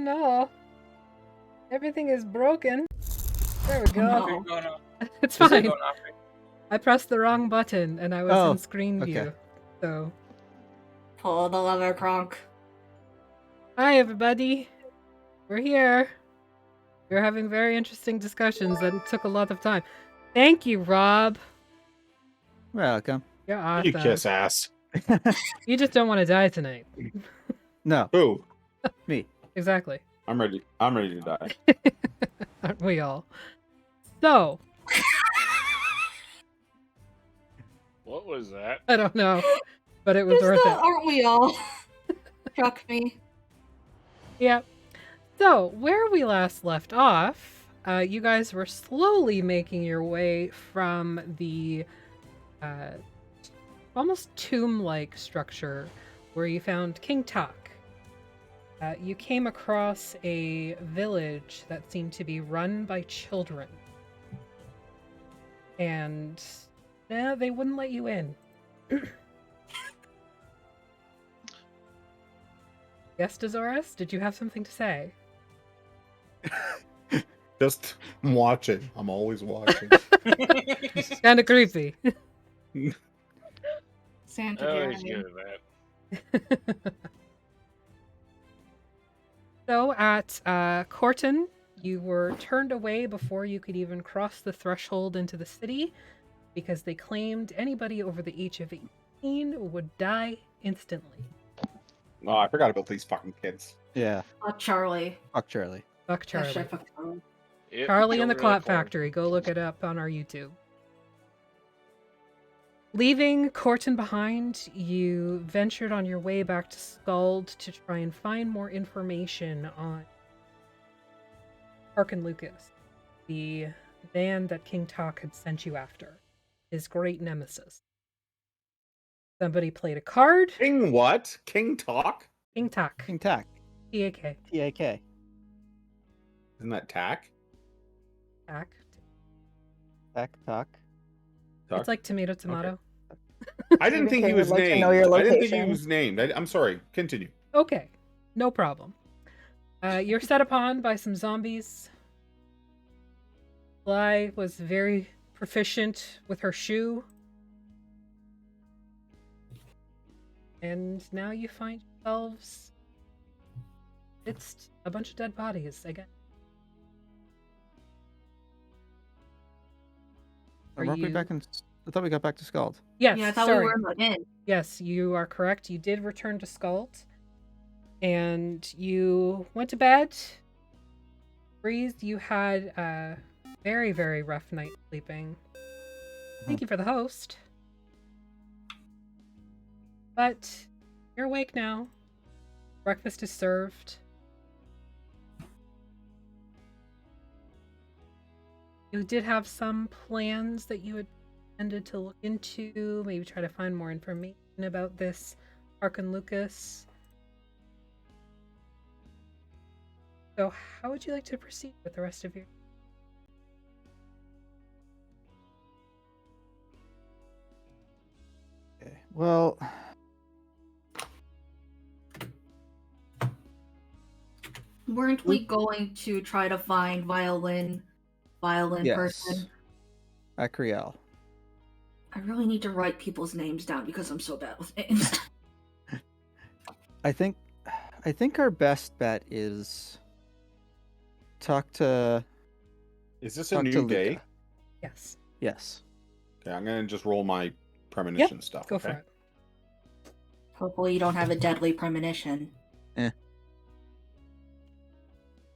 no. Everything is broken. There we go. No. It's Is it fine. going off? I pressed the wrong button and I was Oh, in screen okay. view. So, Pull the lever, Kronk. hi everybody. We're here. We're having very interesting discussions that took a lot of time. Thank you, Rob. Welcome. You're You awesome. kiss ass. You just don't want to die tonight. No, Who? me. Exactly. I'm ready. I'm ready to die. Aren't we all? So, What was that? I don't know, but it was Just worth the it. aren't we all? Struck me. Yeah. So, where we last left off, you guys were slowly making your way from the almost tomb-like structure where you found King Tuck. You came across a village that seemed to be run by children. And they wouldn't let you in. Yes, Dezoris, did you have something to say? Just watch it. I'm always watching. Kind of creepy. Santa Oh, he's Jeremy. good at that. So at Corton, you were turned away before you could even cross the threshold into the city because they claimed anybody over the age of 18 would die instantly. Oh, I forgot about these fucking kids. Yeah. Fuck Charlie. Fuck Charlie. Fuck Charlie. Hashtag fuck Charlie. Yep, Charlie and the children are Clot porn. Factory. Go look it up on our YouTube. Leaving Corton behind, you ventured on your way back to Skald to try and find more information on Harkin Lucas, the band that King Talk had sent you after, his great nemesis. Somebody played a card. King what? King talk? King Talk. King Tack. T-A-K. T-A-K. Isn't that tack? Tack. Tack, talk. Talk? It's like tomato. I didn't think he King would was like to named. know your I didn't think he location. was named. I'm sorry. Continue. Okay, no problem. You're set upon by some zombies. Fly was very proficient with her shoe. And now you find yourselves... It's a bunch of dead bodies, again. Are Weren't we you- back in... I thought we got back to Skald. Yes, Yeah, I thought sorry. we were in. Yes, you are correct. You did return to Skald. And you went to bed. Breeze, you had a very, very rough night sleeping. Thank you for the host. But you're awake now. Breakfast is served. You did have some plans that you had intended to look into, maybe try to find more information about this Harkin Lucas. So how would you like to proceed with the rest of your... Okay. Well, Weren't we going to try to find violin yes. person? Acriel. I really need to write people's names down because I'm so bad with names. I think our best bet is talk to Is this a talk to new Luca. day? Yes, Yes. Okay, I'm gonna just roll my premonition stuff. go okay? for it. Hopefully you don't have a deadly premonition.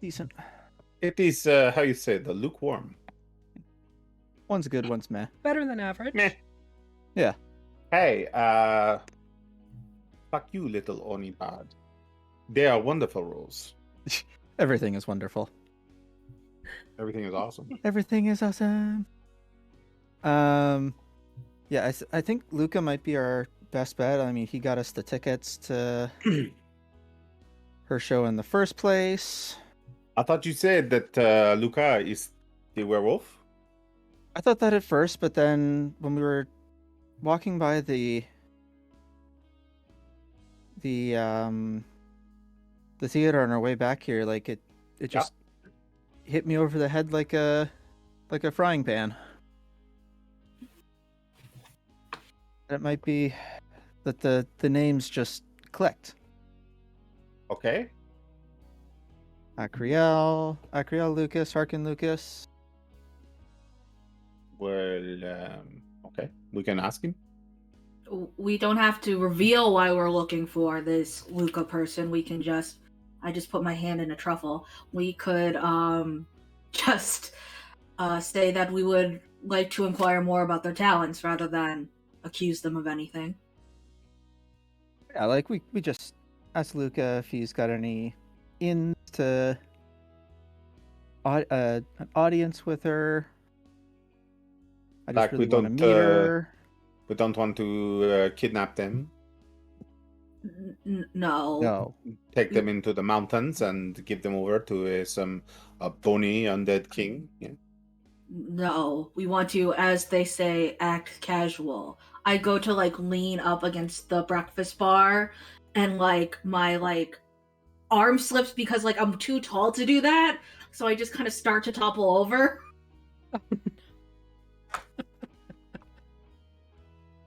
Decent. It is how you say the lukewarm. One's good, one's meh. Better than average. Meh. Yeah. Hey, fuck you, little Oni bad. They are wonderful rules. Everything is wonderful. Everything is awesome. Everything is awesome. Yeah, I think Luca might be our best bet. I mean, he got us the tickets to her show in the first place. I thought you said that Luca is the werewolf. I thought that at first, but then when we were walking by the the theater on our way back here, like it just hit me over the head like a frying pan. It might be that the names just clicked. Okay. Acriel Lucas, Harkin Lucas. Well, okay. We can ask him. We don't have to reveal why we're looking for this Luca person. We can I just put my hand in a truffle. We could just say that we would like to inquire more about their talents rather than accuse them of anything. Yeah, like we just asked Luca if he's got any ins to an audience with her. I just Like, really we want to don't, meet her. We don't want to kidnap them, No. No. take them into the mountains, and give them over to some bony undead king. Yeah. No. We want to, as they say, act casual. I go to lean up against the breakfast bar, and my arm slips because I'm too tall to do that. So I just kind of start to topple over.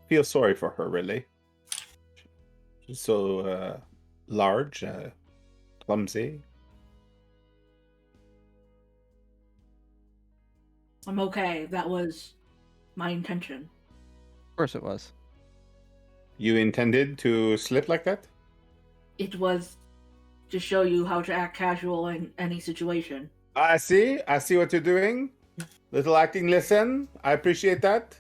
Feel sorry for her, really. She's so large, clumsy. I'm okay. That was my intention. Of course it was. You intended to slip like that? It was to show you how to act casual in any situation. I see what you're doing. Little acting lesson. I appreciate that.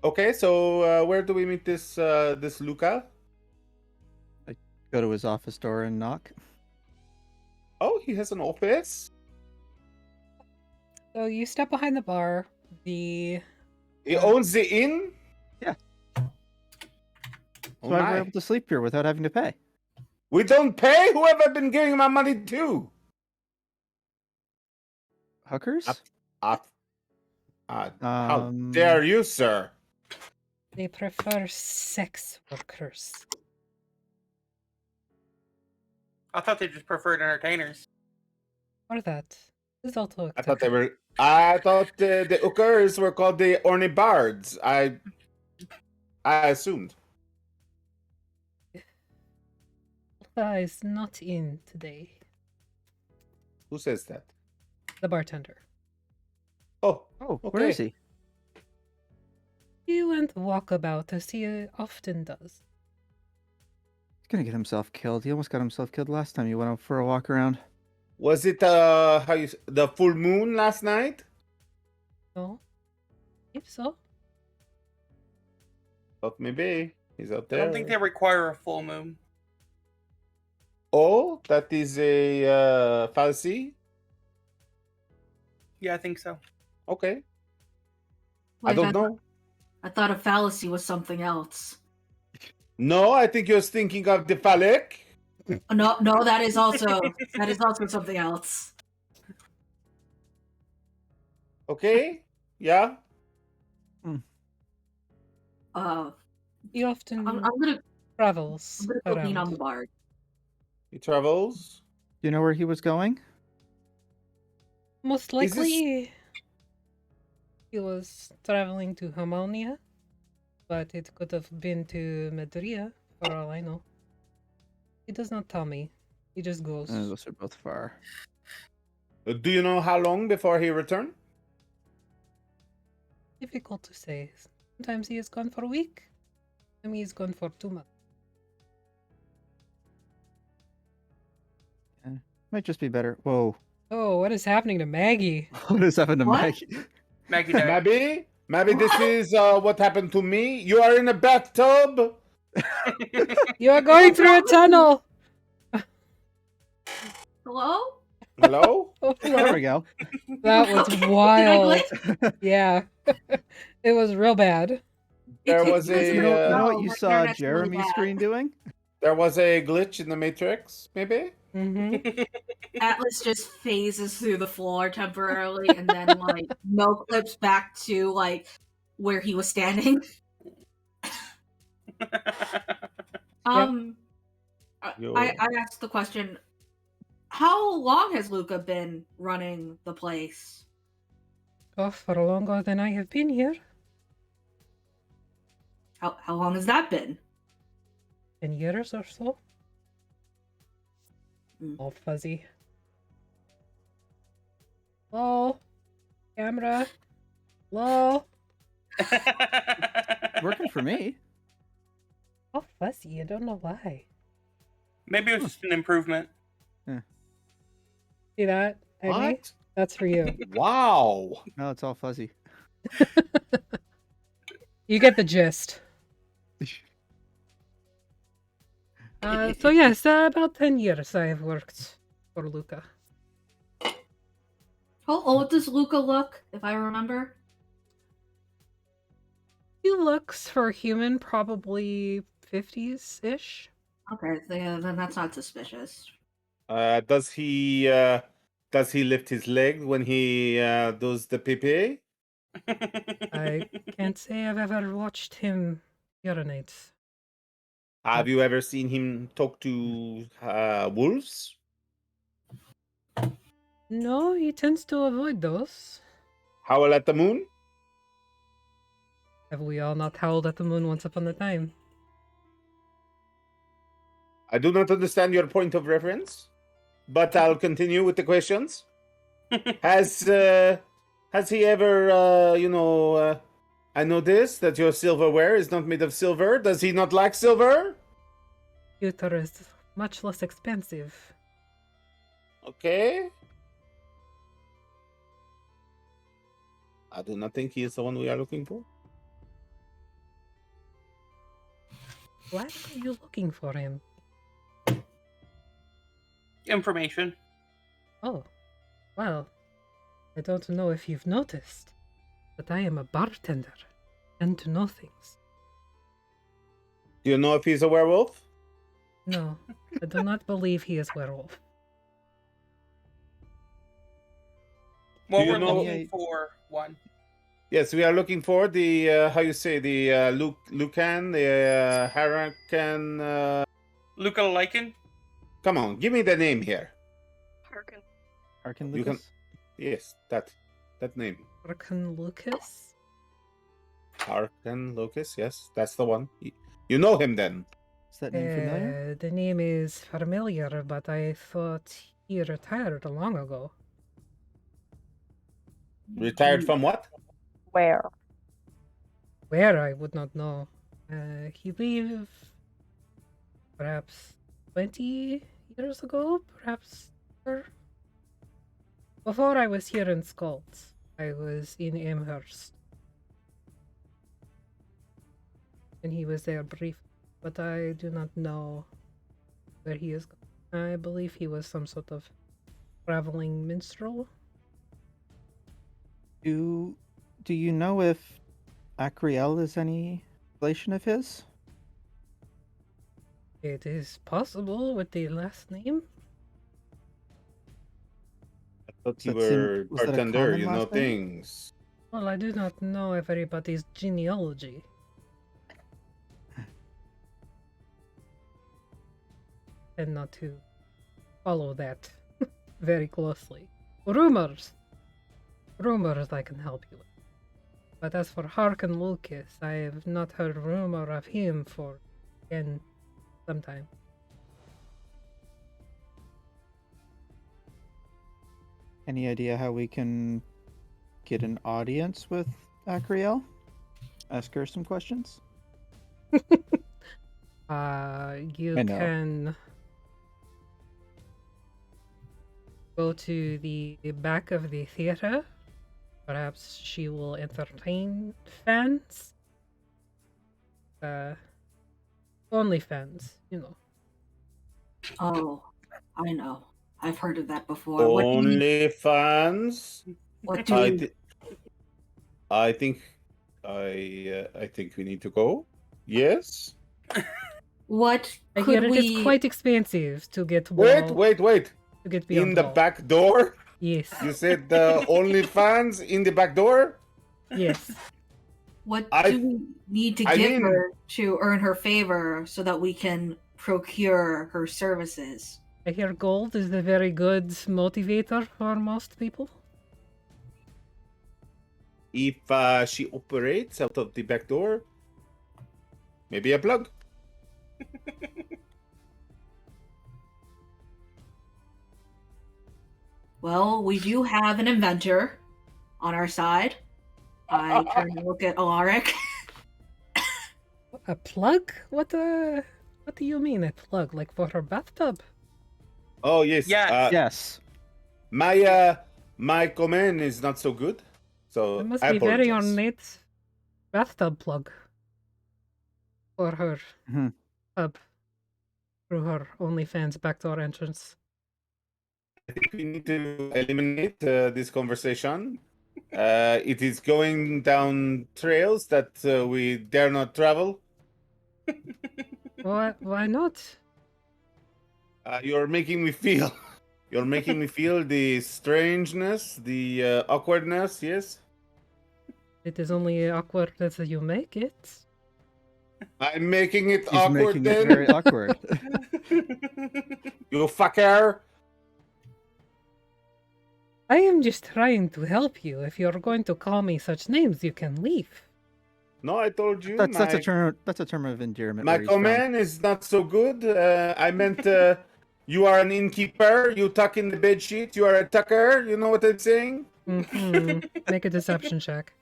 Okay, so where do we meet this Luca? Go to his office door and knock. Oh, he has an office. So you step behind the bar. He owns the inn. Yeah. Oh So I my. were able to sleep here without having to pay. We don't pay. Who have I been giving my money to? Hookers? How dare you, sir? They prefer sex workers. I thought they just preferred entertainers. Or that is also I thought the hookers were called the ornibards. I assumed. Is not in today. Who says that? The bartender. Oh, Where is he? He went walkabout as he often does. He's gonna get himself killed. He almost got himself killed last time he went out for a walk around. was it the full moon last night? No? If so. Thought maybe he's out I there. don't think they require a full moon. Oh, that is a fallacy. Yeah, I think so. Okay, I Wait, don't know. I thought a fallacy was something else. No, I think you're thinking of the phallic. No, that is also something else. Okay, yeah. He often I'm gonna travels go lean on around. the bar. He travels. Do you know where he was going? Most Is this- likely he was traveling to Harmonia, but it could have been to Medria, for all I know. He does not tell me. He just goes. Those are both far. Do you know how long before he returned? Difficult to say. Sometimes he is gone for a week. I mean, he's gone for 2 months. Might just be better. Whoa. Oh, what is happening to Maggie? What is happening to What? Maggie? Maggie died. Maybe this is what happened to me. You are in a bathtub. You are going through a tunnel! Hello? Hello? Oh, There we go. that was Okay, did I wild. glitch? Yeah. It was real bad. There It was was a You know Oh, what you my saw internet's really Jeremy's bad. screen doing? there was a glitch in the Matrix. Maybe. Hmm. Atlas just phases through the floor temporarily, and then no clips back to where he was standing. I asked the question, how long has Luca been running the place? Oh, for longer than I have been here. How long has that been? 10 years or so. Mm. All fuzzy. Lol. Camera. Lol. Working for me. All fuzzy. I don't know why. Maybe it was just an improvement. See that, Agni? What? That's for you. Wow. No, it's all fuzzy. You get the gist. So yes, about 10 years I have worked for Luca. How old does Luca look, if I remember? He looks, for a human, probably 50s-ish. Okay, then that's not suspicious. Does he lift his leg when he does the pee? I can't say I've ever watched him urinate. Have you ever seen him talk to wolves? No, he tends to avoid those. Howl at the moon? Have we all not howled at the moon once upon a time? I do not understand your point of reference, but I'll continue with the questions. Has he ever, I noticed that your silverware is not made of silver. Does he not like silver? Pewter is much less expensive. Okay. I do not think he is the one we are looking for. Why are you looking for him? Information. Oh, well, I don't know if you've noticed, but I am a bartender and to know things. Do you know if he's a werewolf? No, I do not believe he is werewolf. Well, you we're know- looking for one. Yes, we are looking for the Lucan, the Harakan. Luca Lycan? Come on, give me the name here. Arkin You can- Lucas? Yes, that name. Arkan Lucas? Harakan Lucas. Yes, that's the one. You know him then. Is that name familiar? The name is familiar, but I thought he retired long ago. Retired from what? Where? Where, I would not know. He lived perhaps 20 years ago, perhaps. Before I was here in Skald, I was in Amherst. And he was there briefly, but I do not know where he is. I believe he was some sort of traveling minstrel. Do you know if Acriel is any relation of his? It is possible with the last name. I thought you That seemed- were was that a bartender. common You know last name? things. Well, I do not know everybody's genealogy. And not to follow that very closely. Rumors I can help you with. But as for Harkin Lucas, I have not heard rumor of him for, again, some time. Any idea how we can get an audience with Acriel? Ask her some questions? You I know. can go to the back of the theater. Perhaps she will entertain fans. Only fans, you know. Oh, I know. I've heard of that before. What do you, Only fans. what do I, you, thi- I think we need to go. Yes. what I hear could it we... is quite expensive to get Wait. to get beyond In the wall. back door. Yes, You said only fans in the back door. yes. What I- do we need to I give mean- her to earn her favor so that we can procure her services. I hear gold is a very good motivator for most people. If she operates out of the back door, maybe a plug. Well, we do have an inventor on our side. I turn to look at Alaric. A plug? What do you mean a plug? Like for her bathtub? Oh yes. Yes. Yes. My command is not so good, so It must I be very apologize. ornate bathtub plug for her Mhm. tub through her OnlyFans backdoor entrance. I think we need to eliminate this conversation. It is going down trails that we dare not travel. Why not? You're making me feel. You're making me feel the strangeness, the awkwardness. Yes, It is only awkward as you make it. I'm making it He's awkward. making Then it very awkward. you fucker. I am just trying to help you. If you're going to call me such names, you can leave. No, I told you. That's a term. That's a term of endearment. My where he's from. command is not so good. I meant you are an innkeeper. You tuck in the bed sheet. You are a tucker. You know what I'm saying? Hmm. Make a deception check.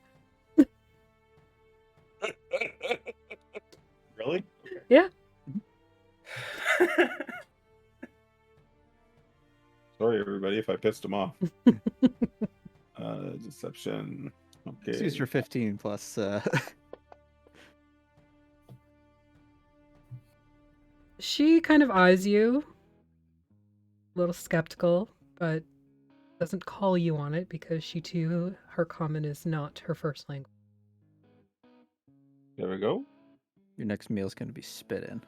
Really? Yeah. Sorry, everybody, if I pissed him off. Deception. Okay. Just use your 15 plus. She kind of eyes you, a little skeptical, but doesn't call you on it because she too, her common is not her first language. There we go. Your next meal is going to be spit in.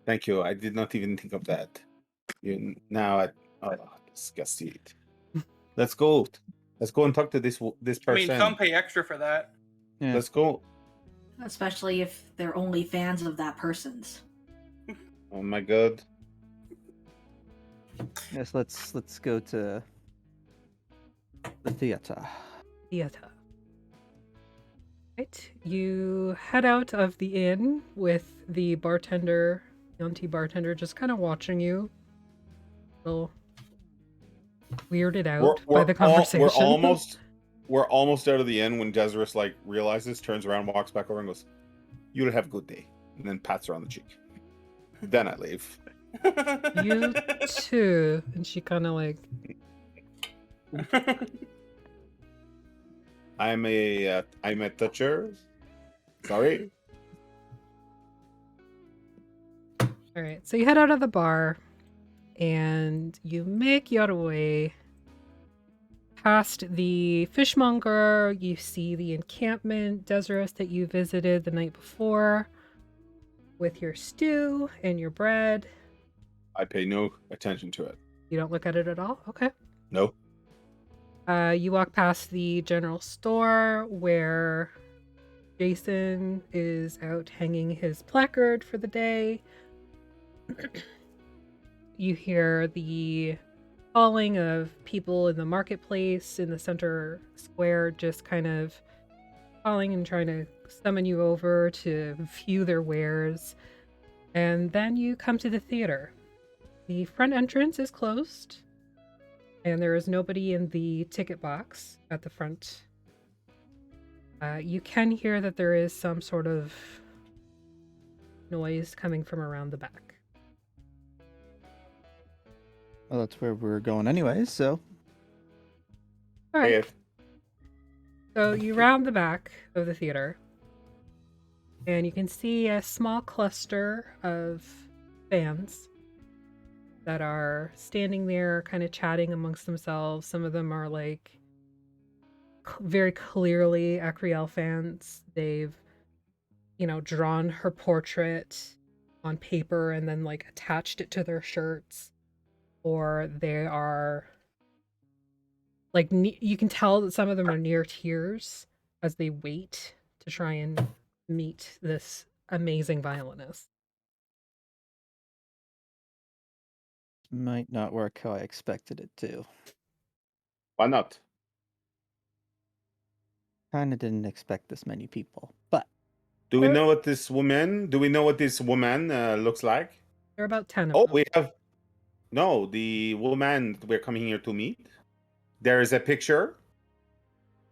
Thank you. I did not even think of that. Oh, disgusting. Let's go. Let's go and talk to this I mean, person. some pay extra for that. Yeah. Let's go. Especially if they're only fans of that person's. Oh my god. Yes. Let's go to the theater. Theater. Right. You head out of the inn with the bartender, Yonti bartender, just kind of watching you. A little weirded out by the conversation. We're almost out of the inn when Desirous realizes, turns around, walks back over, and goes, "You'll have a good day," and then pats her on the cheek. Then I leave. You too. And she kind of I'm a toucher. Sorry. All right. So you head out of the bar and you make your way past the fishmonger. You see the encampment, Desirous, that you visited the night before with your stew and your bread. I pay no attention to it. You don't look at it at all? Okay. No. You walk past the general store where Jason is out hanging his placard for the day. You hear the calling of people in the marketplace in the center square, just kind of calling and trying to summon you over to view their wares. And then you come to the theater. The front entrance is closed, and there is nobody in the ticket box at the front. You can hear that there is some sort of noise coming from around the back. Well, that's where we're going anyways. So All right. Hey, So you round the back of the theater, and you can see a small cluster of fans that are standing there kind of chatting amongst themselves. Some of them are very clearly Acriel fans. They've, drawn her portrait on paper and then attached it to their shirts. Or they are you can tell that some of them are near tears as they wait to try and meet this amazing violinist. Might not work how I expected it to. Why not? Kind of didn't expect this many people, but Do we There- know what this woman? Looks like? There are about 10 of Oh, them. we have. No, the woman we're coming here to meet. There is a picture.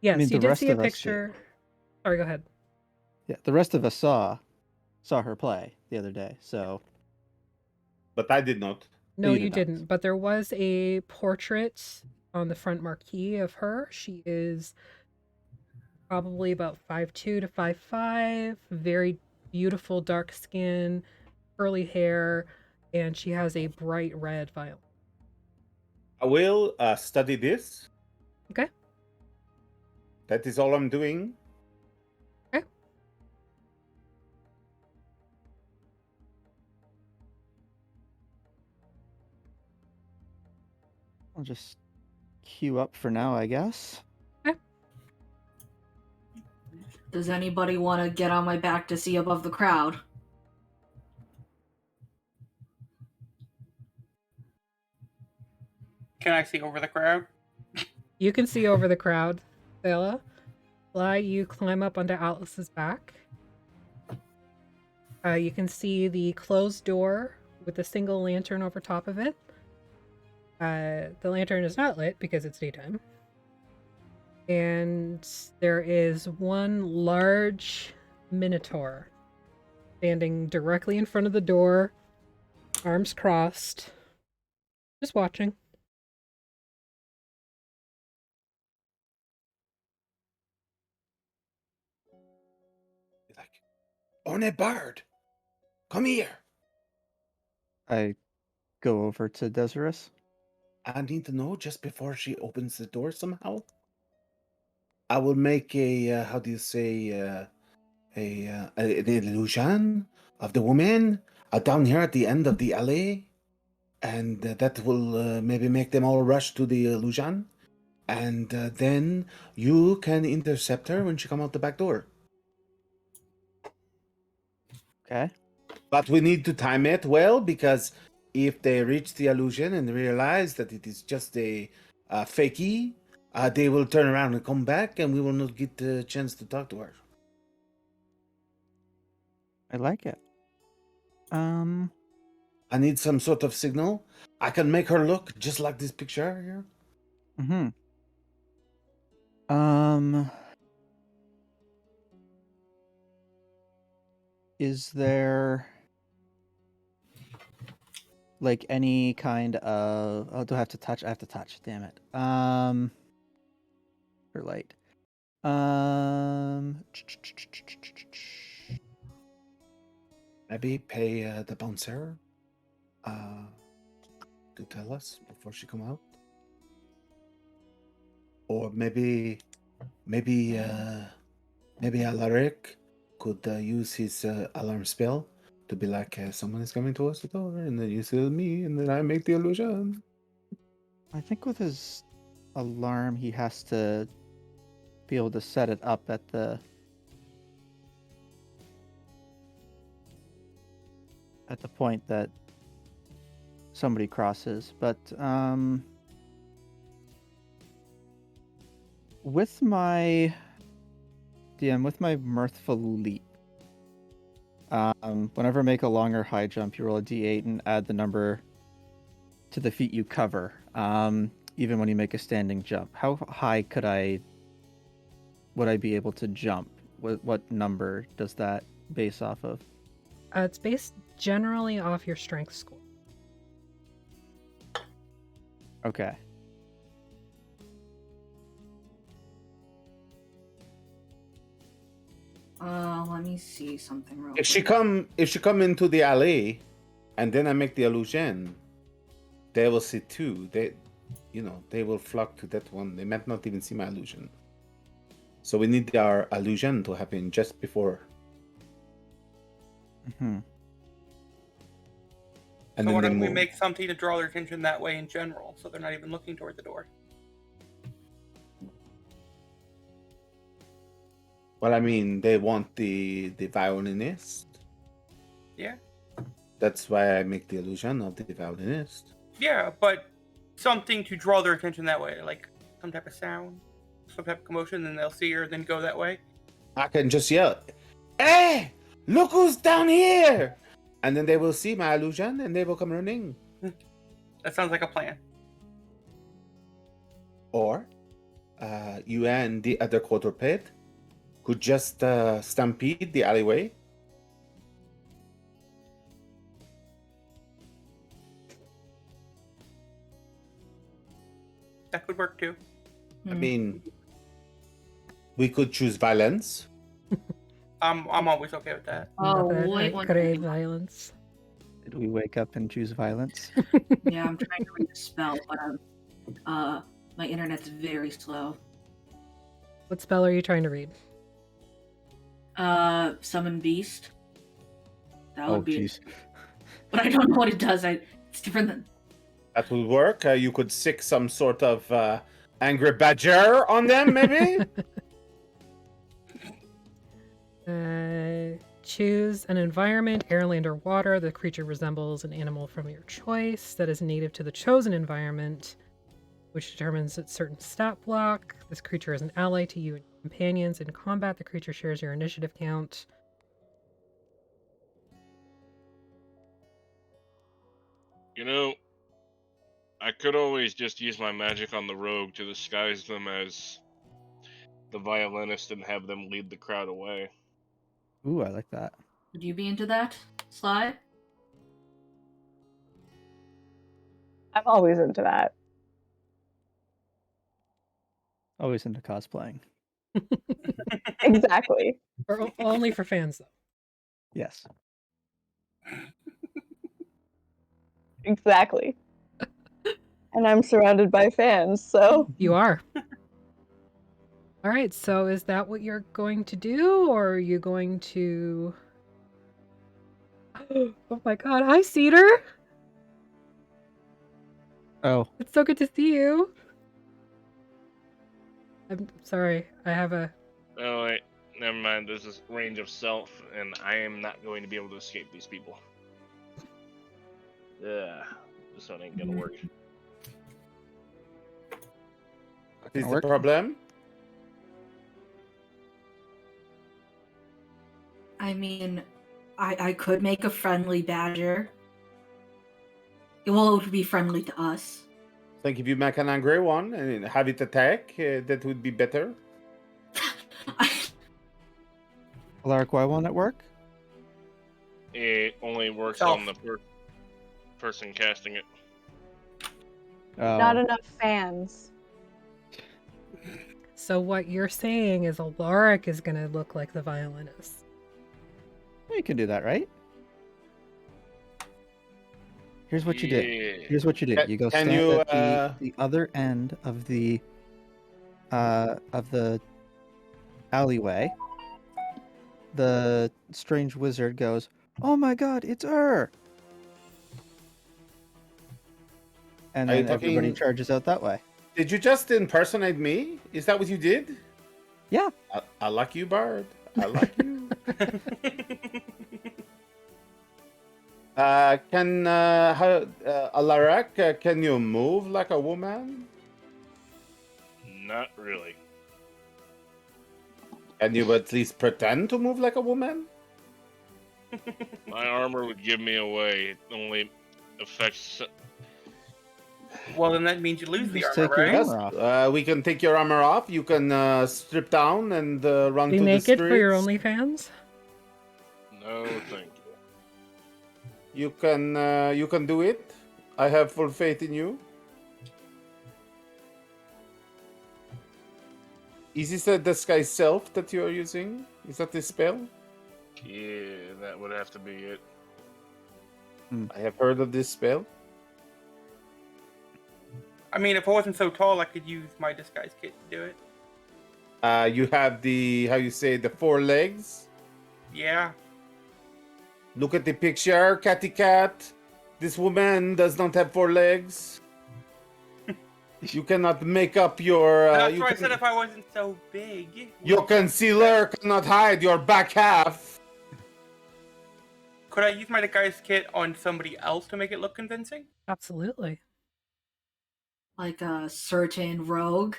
Yes, mean, you the did rest see a of us do. picture. Sorry, go ahead. yeah, the rest of us saw her play the other day. So But I did not. No, You you did not. didn't. But there was a portrait on the front marquee of her. She is probably about 5'2" to 5'5", very beautiful dark skin, curly hair, and she has a bright red violin. I will study this. Okay. That is all I'm doing. Okay. I'll just queue up for now, I guess. Does anybody want to get on my back to see above the crowd? Can I see over the crowd? You can see over the crowd, Thella. Fly, you climb up onto Atlas's back. You can see the closed door with a single lantern over top of it. The lantern is not lit because it's daytime. And there is one large Minotaur standing directly in front of the door, arms crossed, just watching. Like, on a bird. Come here. I go over to Desirous. I need to know just before she opens the door somehow. I will make a how do you say an illusion of the woman down here at the end of the alley, and that will maybe make them all rush to the illusion, and then you can intercept her when she come out the back door. Okay. But we need to time it well, because if they reach the illusion and realize that it is just a fakey, they will turn around and come back, and we will not get the chance to talk to her. I like it. I need some sort of signal. I can make her look just like this picture here. Mm-hmm. Is there like any kind of do I have to touch? I have to touch, damn it. For light. Maybe pay the bouncer to tell us before she come out. Or maybe Alaric could use his alarm spell to be like, someone is coming towards the door, and then you see me, and then I make the illusion. I think with his alarm he has to be able to set it up at the point that somebody crosses, but with my mirthful leap, whenever I make a long or high jump, you roll a d8 and add the number to the feet you cover. Even when you make a standing jump, how high would I be able to jump? What number does that base off of? It's based generally off your strength score. Okay. Let me see something real If she quick. come into the alley, and then I make the illusion, they will see too. They will flock to that one. They might not even see my illusion. So we need our illusion to happen just before. Mm-hmm. And So then why they don't we move. make something to draw their attention that way in general, so they're not even looking toward the door? Well, I mean, they want the violinist. Yeah. That's why I make the illusion of the violinist. Yeah, but something to draw their attention that way, like some type of sound, some type of commotion, then they'll see her, then go that way. I can just yell, "Hey, look who's down here!" And then they will see my illusion and they will come running. That sounds like a plan. Or you and the other quadruped could just stampede the alleyway. That could work too. I mean, we could choose violence. I'm always okay with that. Oh, Mother, wait I one crave second. violence. Did we wake up and choose violence? Yeah, I'm trying to read the spell, but my internet's very slow. What spell are you trying to read? Summon beast. That would Oh, be. jeez. But I don't know what it does. It's different than. That would work. You could sick some sort of angry badger on them, maybe? Choose an environment, air, land, or water. The creature resembles an animal from your choice that is native to the chosen environment, which determines its certain stat block. This creature is an ally to you and your companions. In combat, the creature shares your initiative count. You know, I could always just use my magic on the rogue to disguise them as the violinist and have them lead the crowd away. Ooh, I like that. Would you be into that, Sly? I'm always into that. Always into cosplaying. Exactly. Or only for fans, though. Yes. Exactly. And I'm surrounded by fans, so You are. All right, so is that what you're going to do, or are you going to... Oh my god, hi, Cedar! Oh, It's so good to see you! I'm sorry, I have a... Oh wait, never mind. There's this range of self, and I am not going to be able to escape these people. Yeah, this one ain't gonna work. Is the work. problem? I mean, I could make a friendly badger. Well, it would be friendly to us. I think if you make an angry one and have it attack, that would be better. Alaric, why won't it work? It only works Self. on the person casting it. Oh, not enough fans. So what you're saying is Alaric is gonna look like the violinist. you can do that, right? Here's what you did. Yeah. Here's what you did. You go Can stand you, at the other end of the alleyway. The strange wizard goes, "Oh my god, it's her!" And Are you then everybody talking- charges out that way. Did you just impersonate me? Is that what you did? Yeah. I like you, Bard. I like you. Alaric, can you move like a woman? Not really. Can you at least pretend to move like a woman? My armor would give me away. It only affects. Well, then that means you lose the Just armor, take your right? Yes, armor off. we can take your armor off. You can strip down and run Be to the naked streets. for your OnlyFans? No, thank you. You can do it. I have full faith in you. Is this the disguise self that you are using? Is that the spell? Yeah, that would have to be it. I have heard of this spell. I mean, if I wasn't so tall, I could use my disguise kit to do it. You have the the 4 legs. Yeah. Look at the picture, catty cat. This woman does not have 4 legs. You cannot make up your. That's why I said if I wasn't so big. Your concealer cannot hide your back half. Could I use my disguise kit on somebody else to make it look convincing? Absolutely. Like a certain rogue.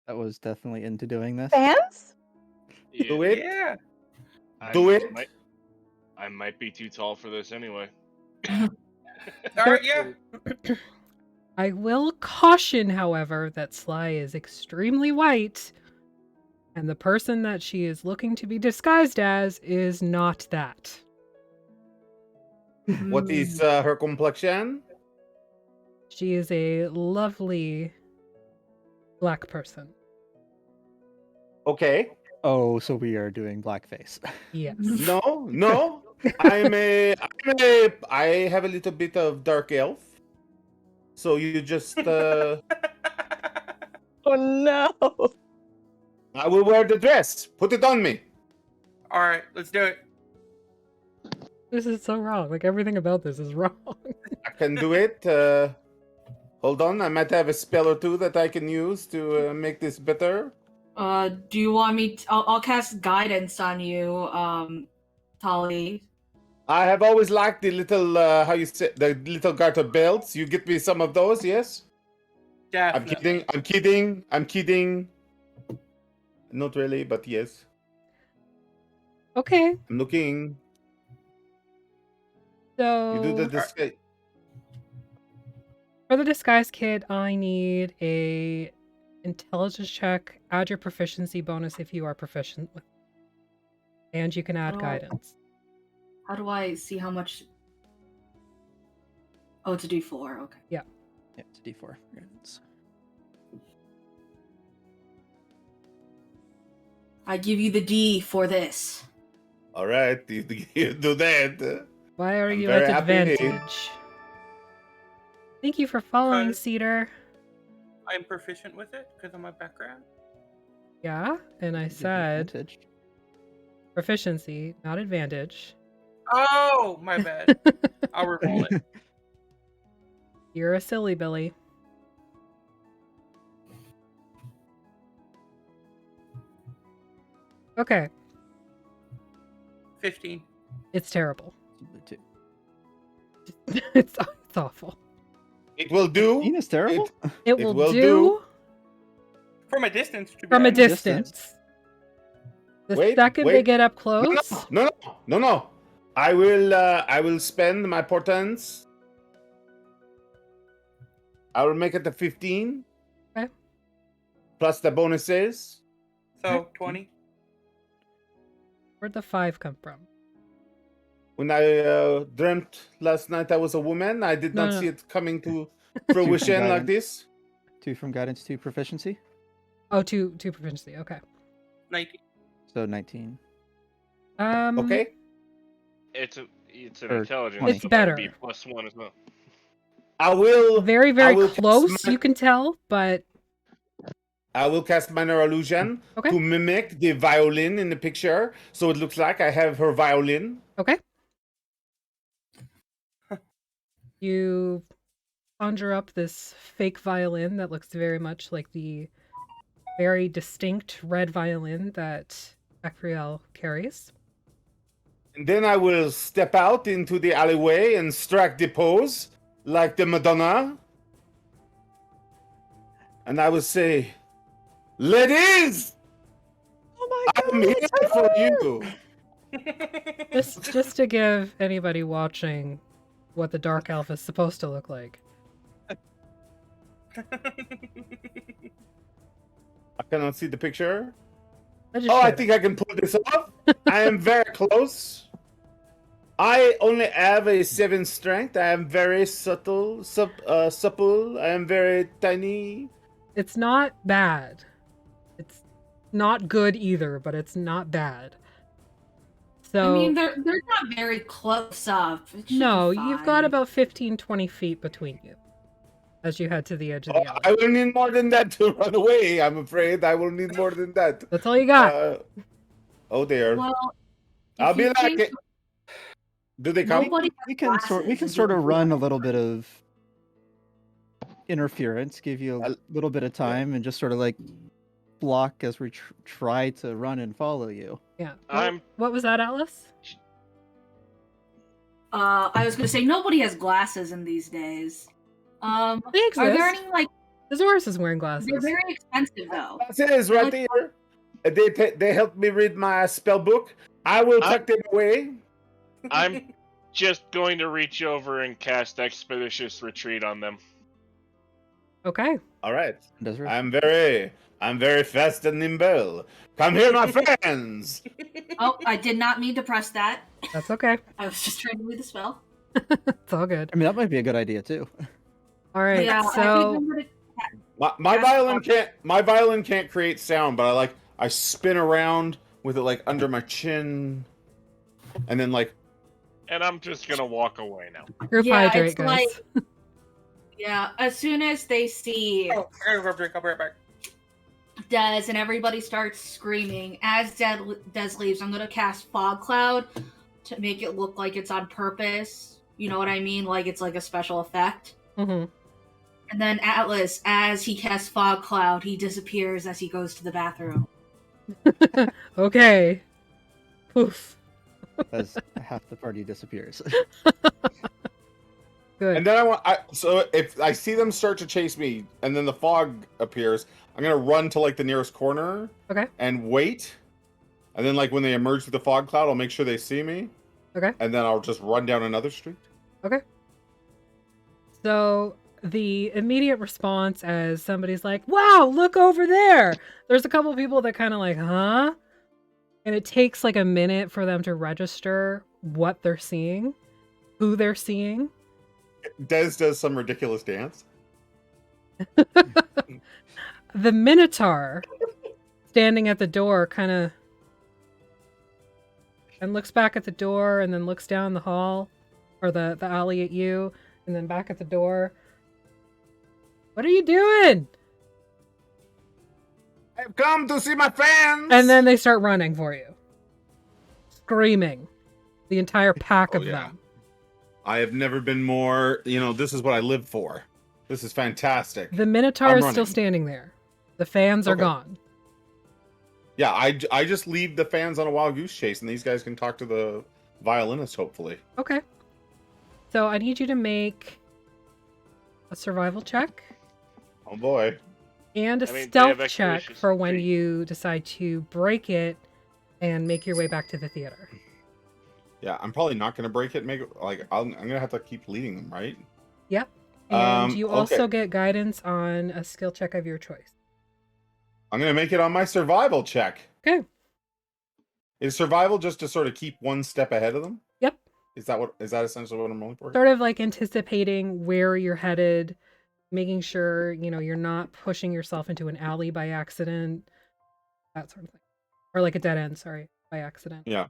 That was definitely into doing this. Fans? Do it. Yeah. Do it. I might be too tall for this anyway. All right. Yeah. I will caution, however, that Sly is extremely white, and the person that she is looking to be disguised as is not that. What is her complexion? She is a lovely black person. Okay. Oh, so we are doing blackface. Yes. No. I have a little bit of dark elf. So you just Oh no! I will wear the dress. Put it on me. All right. Let's do it. This is so wrong. Like, everything about this is wrong. I can do it. Hold on, I might have a spell or two that I can use to make this better. Do you want me? I'll cast guidance on you, Tali. I have always liked the little, how you say, the little garter belts. You get me some of those, yes? Definitely. I'm kidding. Not really, but yes. Okay, I'm looking. so You do the disguise. for the disguise kit, I need a intelligence check. Add your proficiency bonus if you are proficient with, and you can add Oh. guidance. How do I see how much? Oh, it's a D4. Okay. Yeah, it's a D4. Guidance. I give you the D for this. All right, you do that. Why are I'm you very at happy. advantage? Thank you for following, Because- Cedar. I'm proficient with it because of my background. Yeah, and I Give you said advantage. proficiency, not advantage. Oh, my bad. I'll reroll it. You're a silly Billy. Okay, 15. it's terrible. Two. It's awful. It will do. Ian is terrible. It It will will do do. From a distance. To be from a honest. distance. The second they get up close, No. I will spend my portents. I will make it a 15. Okay. Plus the bonuses. So 20. where'd the 5 come from? When I dreamt last night I was a woman, I did not No. see it coming to fruition like guidance. this. 2 from guidance, 2 proficiency. Oh, two proficiency. Okay. 19. So 19. Okay. It's an Or intelligence. 20. It's so that'd better. be +1 as well. I will Very, I very will cast close, my- you can tell, but I will cast minor illusion Okay. to mimic the violin in the picture, so it looks like I have her violin. okay. You conjure up this fake violin that looks very much like the very distinct red violin that Acriel carries. And then I will step out into the alleyway and strike the pose like the Madonna. And I will say, ladies, Oh my I'm god! here for you. Just to give anybody watching what the dark elf is supposed to look like. I cannot see the picture. I just Oh, I showed think it. I can pull this off. I am very close. I only have a 7 strength. I am very supple. I am very tiny. It's not bad. It's not good either, but it's not bad. So I mean, they're not very close up. It should no, be you've got fine. about 15-20 feet between you as you head to the edge of Oh, the alley. I will need more than that to run away. I'm afraid I will need more than that. That's all you got. Oh dear. Well, I'll if be you like think it. Do they come? nobody We can sort of run a little bit of interference, give you a little bit of time, and just sort of like block as we try to run and follow you. Yeah. I'm- What was that, Atlas? I was gonna say nobody has glasses in these days. They Are there exist. any like? Azores is wearing glasses. They're very expensive though. That is right here. They helped me read my spell book. I will tuck them away. I'm just going to reach over and cast Expeditious Retreat on them. Okay. All right. Does it? I'm very fast and nimble. Come here, my friends. Oh, I did not mean to press that. That's okay. I was just trying to read the spell. It's all good. I mean, that might be a good idea too. All right. Yeah, I So think I'm gonna... My violin can't create sound, but I spin around with it like under my chin, and then like. And I'm just gonna walk away now. group hydrate, guys. Yeah, as soon as they see Oh, I gotta grab a drink. I'll be right back. Des and everybody starts screaming, as Des leaves, I'm gonna cast Fog Cloud to make it look like it's on purpose. You know what I mean? Like it's like a special effect. Mm-hmm. And then Atlas, as he casts Fog Cloud, he disappears as he goes to the bathroom. Okay. Poof. As half the party disappears. Good. And then so if I see them start to chase me, and then the fog appears, I'm gonna run to like the nearest corner. Okay. And wait, and then like when they emerge through the fog cloud, I'll make sure they see me. Okay. And then I'll just run down another street. Okay. So the immediate response as somebody's like, wow, look over there. There's a couple people that kind of like, huh? And it takes like a minute for them to register what they're seeing, who they're seeing. Des does some ridiculous dance. The Minotaur standing at the door kind of and looks back at the door and then looks down the hall or the alley at you and then back at the door. What are you doing? I've come to see my fans. And then they start running for you. Screaming. The entire pack of them. I have never been more, this is what I live for. This is fantastic. The Minotaur is still standing there. The fans are gone. Yeah, I just leave the fans on a wild goose chase, and these guys can talk to the violinist, hopefully. Okay. So I need you to make a survival check. Oh boy. And a stealth check for when you decide to break it and make your way back to the theater. Yeah, I'm probably not going to break it. I'm going to have to keep leading them, right? Yep. And you also get guidance on a skill check of your choice. I'm going to make it on my survival check. Okay. Is survival just to sort of keep one step ahead of them? Yep. Is that essentially what I'm rolling for? Sort of like anticipating where you're headed, making sure, you're not pushing yourself into an alley by accident, that sort of thing. Or like a dead end, sorry, by accident. Yeah.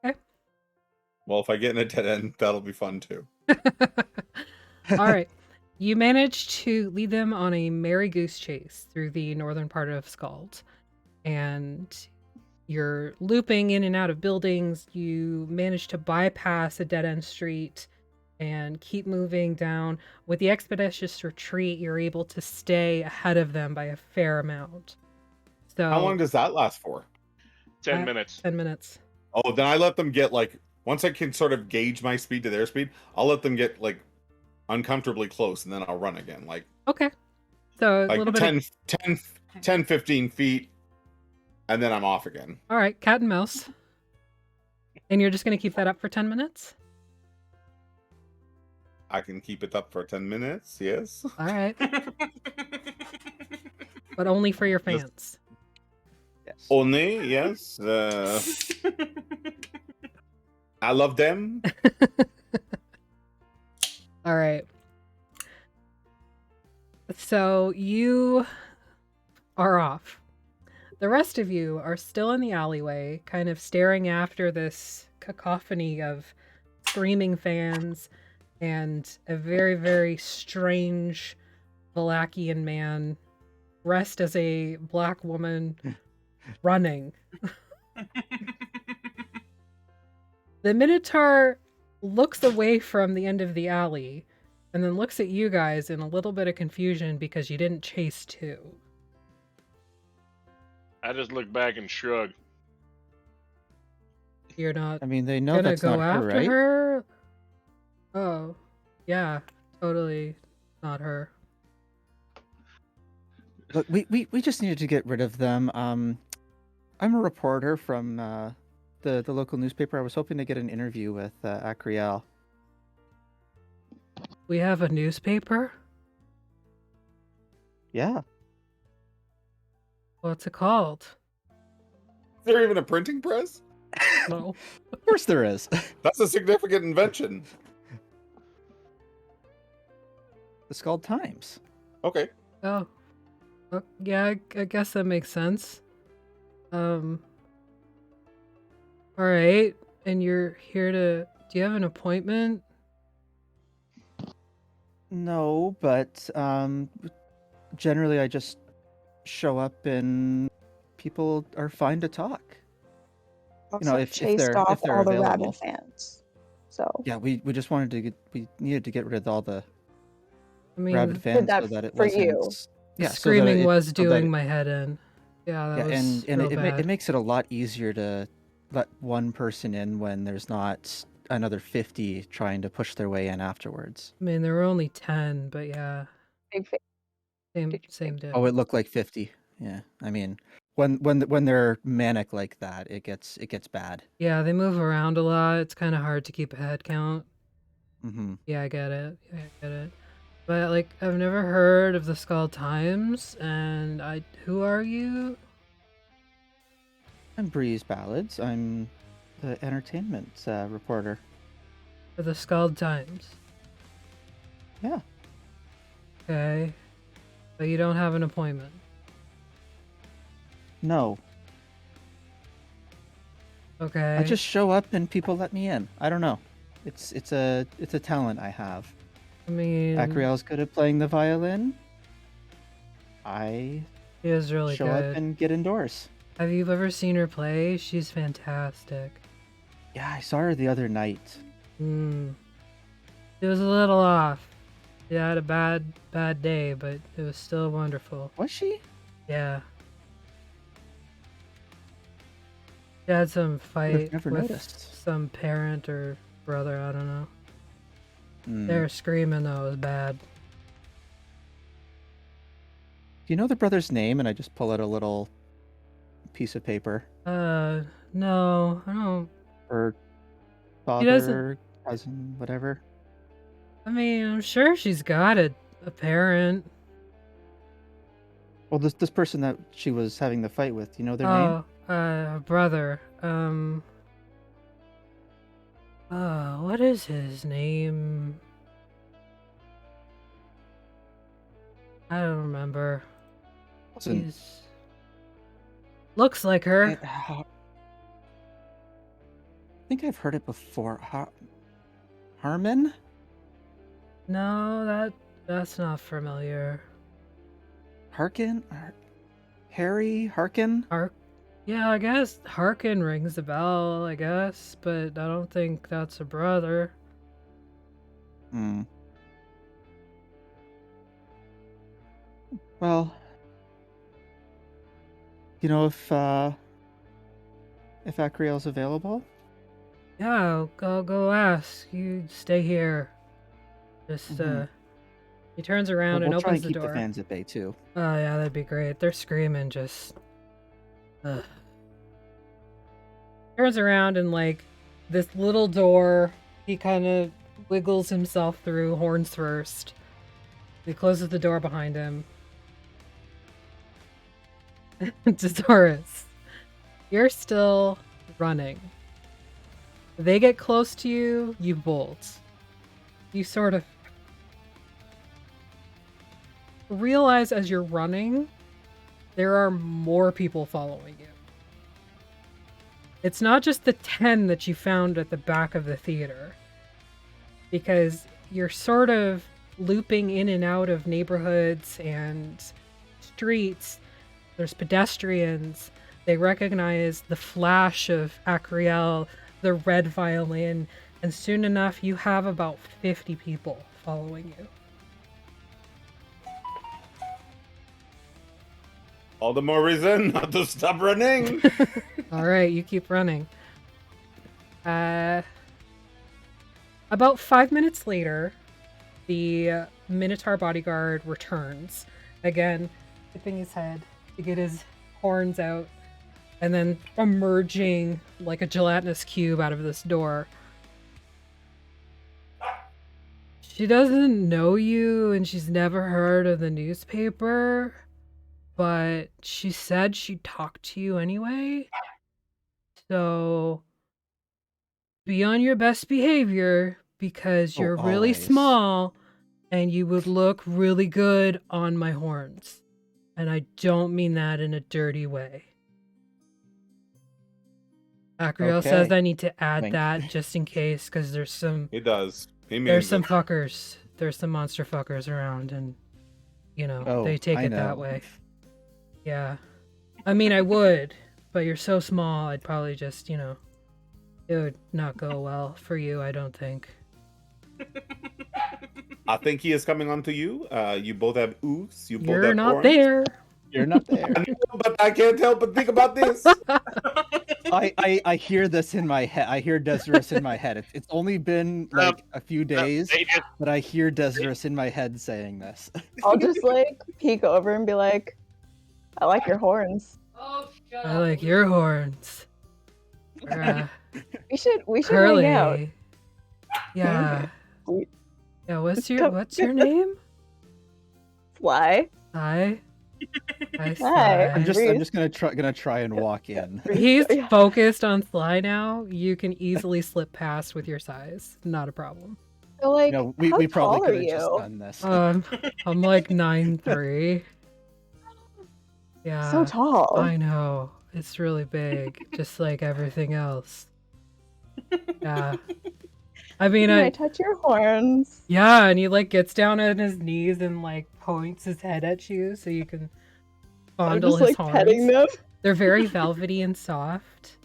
Okay. Well, if I get in a dead end, that'll be fun too. All right. You manage to lead them on a merry goose chase through the northern part of Skald. And you're looping in and out of buildings. You manage to bypass a dead-end street and keep moving down. With the expeditious retreat, you're able to stay ahead of them by a fair amount. So how long does that last for? 10 minutes. 10 minutes. Oh, then I let them get once I can sort of gauge my speed to their speed, I'll let them get uncomfortably close, and then I'll run again. Okay. So a little bit 10, 15 feet, and then I'm off again. All right, cat and mouse. And you're just going to keep that up for 10 minutes? I can keep it up for 10 minutes, yes. All right. But only for your fans. Yes. Only, yes. I love them. All right. So you are off. The rest of you are still in the alleyway, kind of staring after this cacophony of screaming fans and a very, very strange Valachian man dressed as a black woman running. The Minotaur looks away from the end of the alley and then looks at you guys in a little bit of confusion because you didn't chase too. I just look back and shrug. You're not I mean, they know gonna that's go not her, after right? her? Oh, yeah, totally not her. Look, we just needed to get rid of them. I'm a reporter from the local newspaper. I was hoping to get an interview with Acriel. We have a newspaper? Yeah. What's it called? Is there even a printing press? No. Of course there is. That's a significant invention. The Skald Times. Okay. Oh. Yeah, I guess that makes sense. Alright. And you're here to... Do you have an appointment? No, but generally I just show up and people are fine to talk. Also if chased they're off all the available. rabid fans. So Yeah, we just wanted to we needed to get rid of all the I mean, rabid the fans that so that it for wasn't. you. Yeah, so that screaming was so that doing my head in. Yeah, that yeah, was and real bad. it makes it a lot easier to let one person in when there's not another 50 trying to push their way in afterwards. I mean, there were only 10, but yeah, Big fa- same difference. Oh, it looked like 50. Yeah, I mean, when they're manic like that, it gets bad. Yeah, they move around a lot. It's kind of hard to keep a head count. Mm-hmm. Yeah, I get it. But like, I've never heard of the Skald Times, and who are you? I'm Breeze Ballads. I'm the entertainment reporter. For the Skald Times. Yeah. Okay. But you don't have an appointment. No, Okay. I just show up and people let me in. I don't know. It's a talent I have. I mean, Acriel's good at playing the violin. I she is really show good. up and get indoors. Have you ever seen her play? She's fantastic. Yeah, I saw her the other night. It was a little off. She had a bad day, but it was still wonderful. Was she? Yeah. She had some fight never with noticed. some parent or brother, I don't know. Mm. They were screaming though, it was bad. Do you know the brother's name? And I just pull out a little piece of paper. No, I don't. Or doesn't- father, cousin, whatever. I mean, I'm sure she's got a parent. Well, this person that she was having the fight with, do you know their name? Brother. What is his name? I don't remember. Listen, He's... Looks like her. I think I've heard it before. Harmon? No, that's not familiar. Harkin? Harry? Harkin? Yeah, I guess Harkin rings a bell, I guess, but I don't think that's a brother. Hmm. Well, you know if Acriel's available? Yeah, I'll go ask. You stay here. Just, he turns around We'll and try and opens the keep door. the fans at bay too. Oh, yeah, that'd be great. They're screaming, just... Ugh. Turns around and, like, this little door, he kind of wiggles himself through, horns first. He closes the door behind him. Doris, you're still running. They get close to you, you bolt. You sort of realize as you're running, there are more people following you. It's not just the 10 that you found at the back of the theater, because you're sort of looping in and out of neighborhoods and streets. There's pedestrians. They recognize the flash of Acriel, the red violin, and soon enough you have about 50 people following you. All the more reason not to stop running. All right, you keep running. About 5 minutes later, the Minotaur bodyguard returns, again, tipping his head to get his horns out, and then emerging like a gelatinous cube out of this door. She doesn't know you, and she's never heard of the newspaper, but she said she'd talk to you anyway. So be on your best behavior, because you're really always. small and you would look really good on my horns. And I don't mean that in a dirty way. Acreal says Okay. I need to add Wink. that just in case, because there's some He does. He means there's some it. fuckers. There's some monster fuckers around, and they take I it that know. way. Yeah. I mean, I would, but you're so small, I'd probably just, it would not go well for you, I don't think. I think he is coming on to you. You both have ooze. You both You're have not horns. there. You're not there. I know, but I can't help but think about this. I hear this in my head. I hear Desirous in my head. It's only been like a few days, They just but I hear Desirous in my head saying this. I'll just like peek over and be like, I like your horns. I like your horns. We should Curly. hang out. Yeah. We- Yeah, what's Come- your name? Fly. Hi. Hi, Hi. Sly. I'm Breeze. just gonna try and walk in. He's Yeah. focused on Sly now. You can easily slip past with your size. Not a problem. So, like, No, how we probably tall are could have just you? done this. I'm like 9'3". Yeah. So tall. I know. It's really big, just like everything else. Yeah. I mean, Can I touch your horns? yeah, and he like gets down on his knees and like points his head at you so you can I'm fondle just his like horns. petting them. They're very velvety and soft.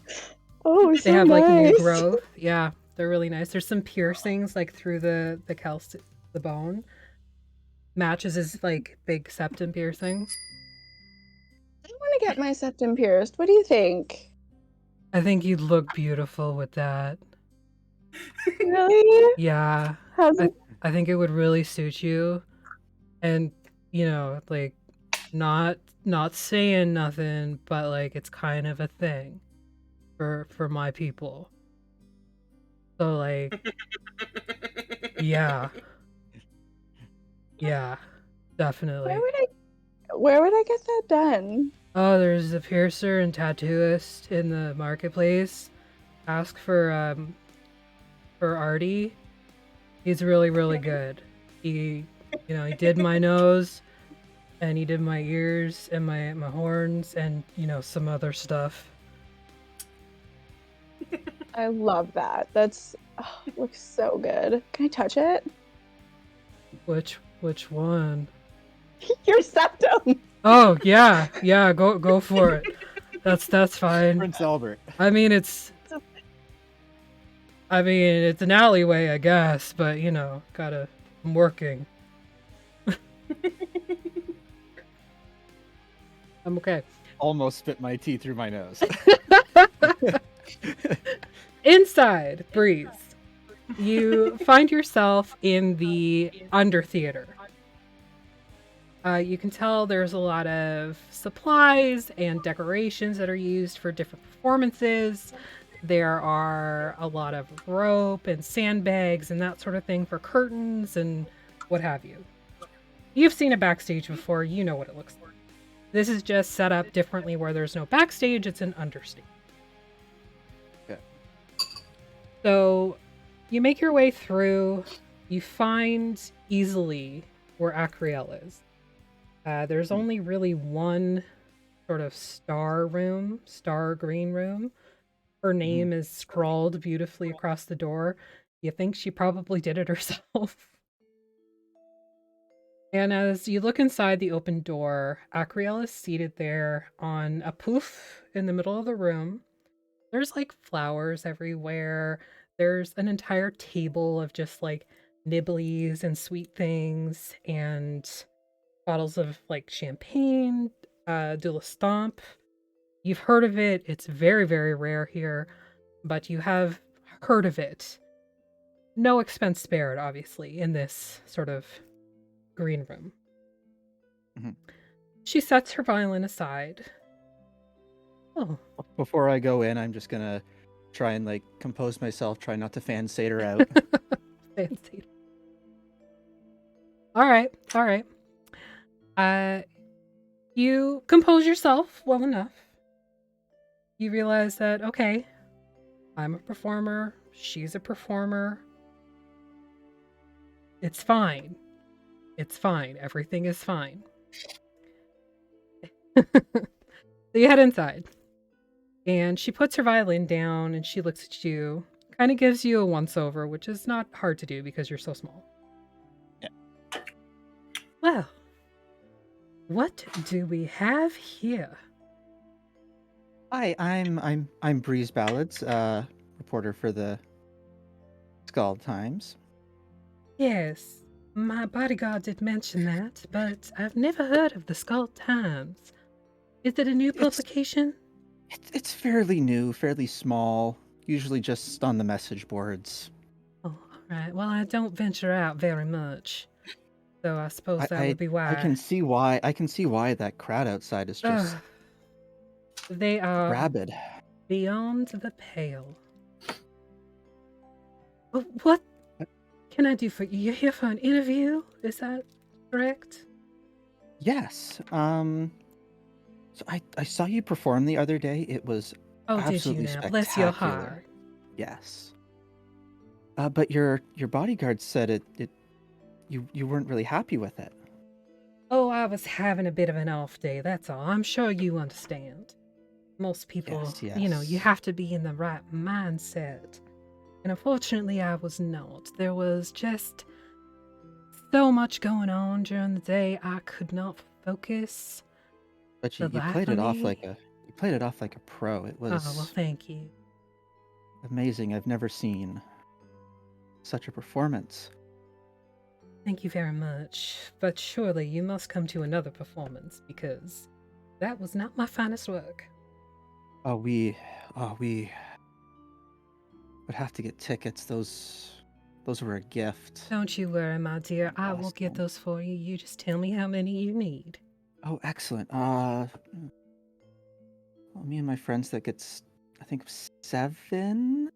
Oh, so They have like new nice. growth. Yeah, they're really nice. There's some piercings like through the the bone. Matches his like big septum piercing. I want to get my septum pierced. What do you think? I think you'd look beautiful with that. Really? Yeah, How's it? I think it would really suit you. And like not saying nothing, but like it's kind of a thing for my people. So like yeah. Yeah, definitely. Where would I get that done? Oh, there's a piercer and tattooist in the marketplace. Ask for Artie. He's really, really good. He he did my nose, and he did my ears and my horns, and some other stuff. I love that. That's looks so good. Can I touch it? Which one? Your septum. Oh yeah, go for it. That's fine. Prince Albert. I mean it's an alleyway, I guess, but I'm working. I'm okay. Almost spit my tea through my nose. Inside, Breeze, you find yourself in the under theater. You can tell there's a lot of supplies and decorations that are used for different performances. There are a lot of rope and sandbags and that sort of thing for curtains and what have you. You've seen a backstage before, you know what it looks like. This is just set up differently where there's no backstage, it's an understage. Okay. So you make your way through, you find easily where Acreal is. There's only really one sort of star green room. Her name is scrawled beautifully across the door. You think she probably did it herself. And as you look inside the open door, Acreal is seated there on a poof in the middle of the room. There's like flowers everywhere. There's an entire table of just like nibblies and sweet things and bottles of like champagne, de la Stomp. You've heard of it. It's very, very rare here, but you have heard of it. No expense spared, obviously, in this sort of green room. Mhm. She sets her violin aside. Oh, Before I go in, I'm just gonna try and like compose myself, try not to fan Seder out. fancy. All right. You compose yourself well enough. You realize that, okay, I'm a performer, she's a performer. It's fine. It's fine. Everything is fine. So you head inside. And she puts her violin down and she looks at you, kind of gives you a once over, which is not hard to do because you're so small. Yeah. Well, what do we have here? Hi, I'm Breeze Ballads, reporter for the Skald Times. Yes, my bodyguard did mention that, but I've never heard of the Skald Times. Is it a new publication? It's fairly new, fairly small, usually just on the message boards. Oh, all right. Well, I don't venture out very much, so I suppose that would be why. I can see why. I can see why that crowd outside is just they are rabid. beyond the pale. What can I do for you? You're here for an interview? Is that correct? Yes. So I saw you perform the other day. It was absolutely did you now? spectacular. Bless your heart. Yes. But your bodyguard said you weren't really happy with it. Oh, I was having a bit of an off day, that's all. I'm sure you understand. Most people, Yes, you yes. have to be in the right mindset. And unfortunately, I was not. There was just so much going on during the day, I could not focus. But you The played it off laughing. like a pro. It Oh, well, was thank you. amazing. I've never seen such a performance. Thank you very much. But surely you must come to another performance because that was not my finest work. We would have to get tickets. Those were a gift. Don't you worry, my dear. I will Last get time. those for you. You just tell me how many you need. Oh, excellent. Well, me and my friends, that gets, I think, 7.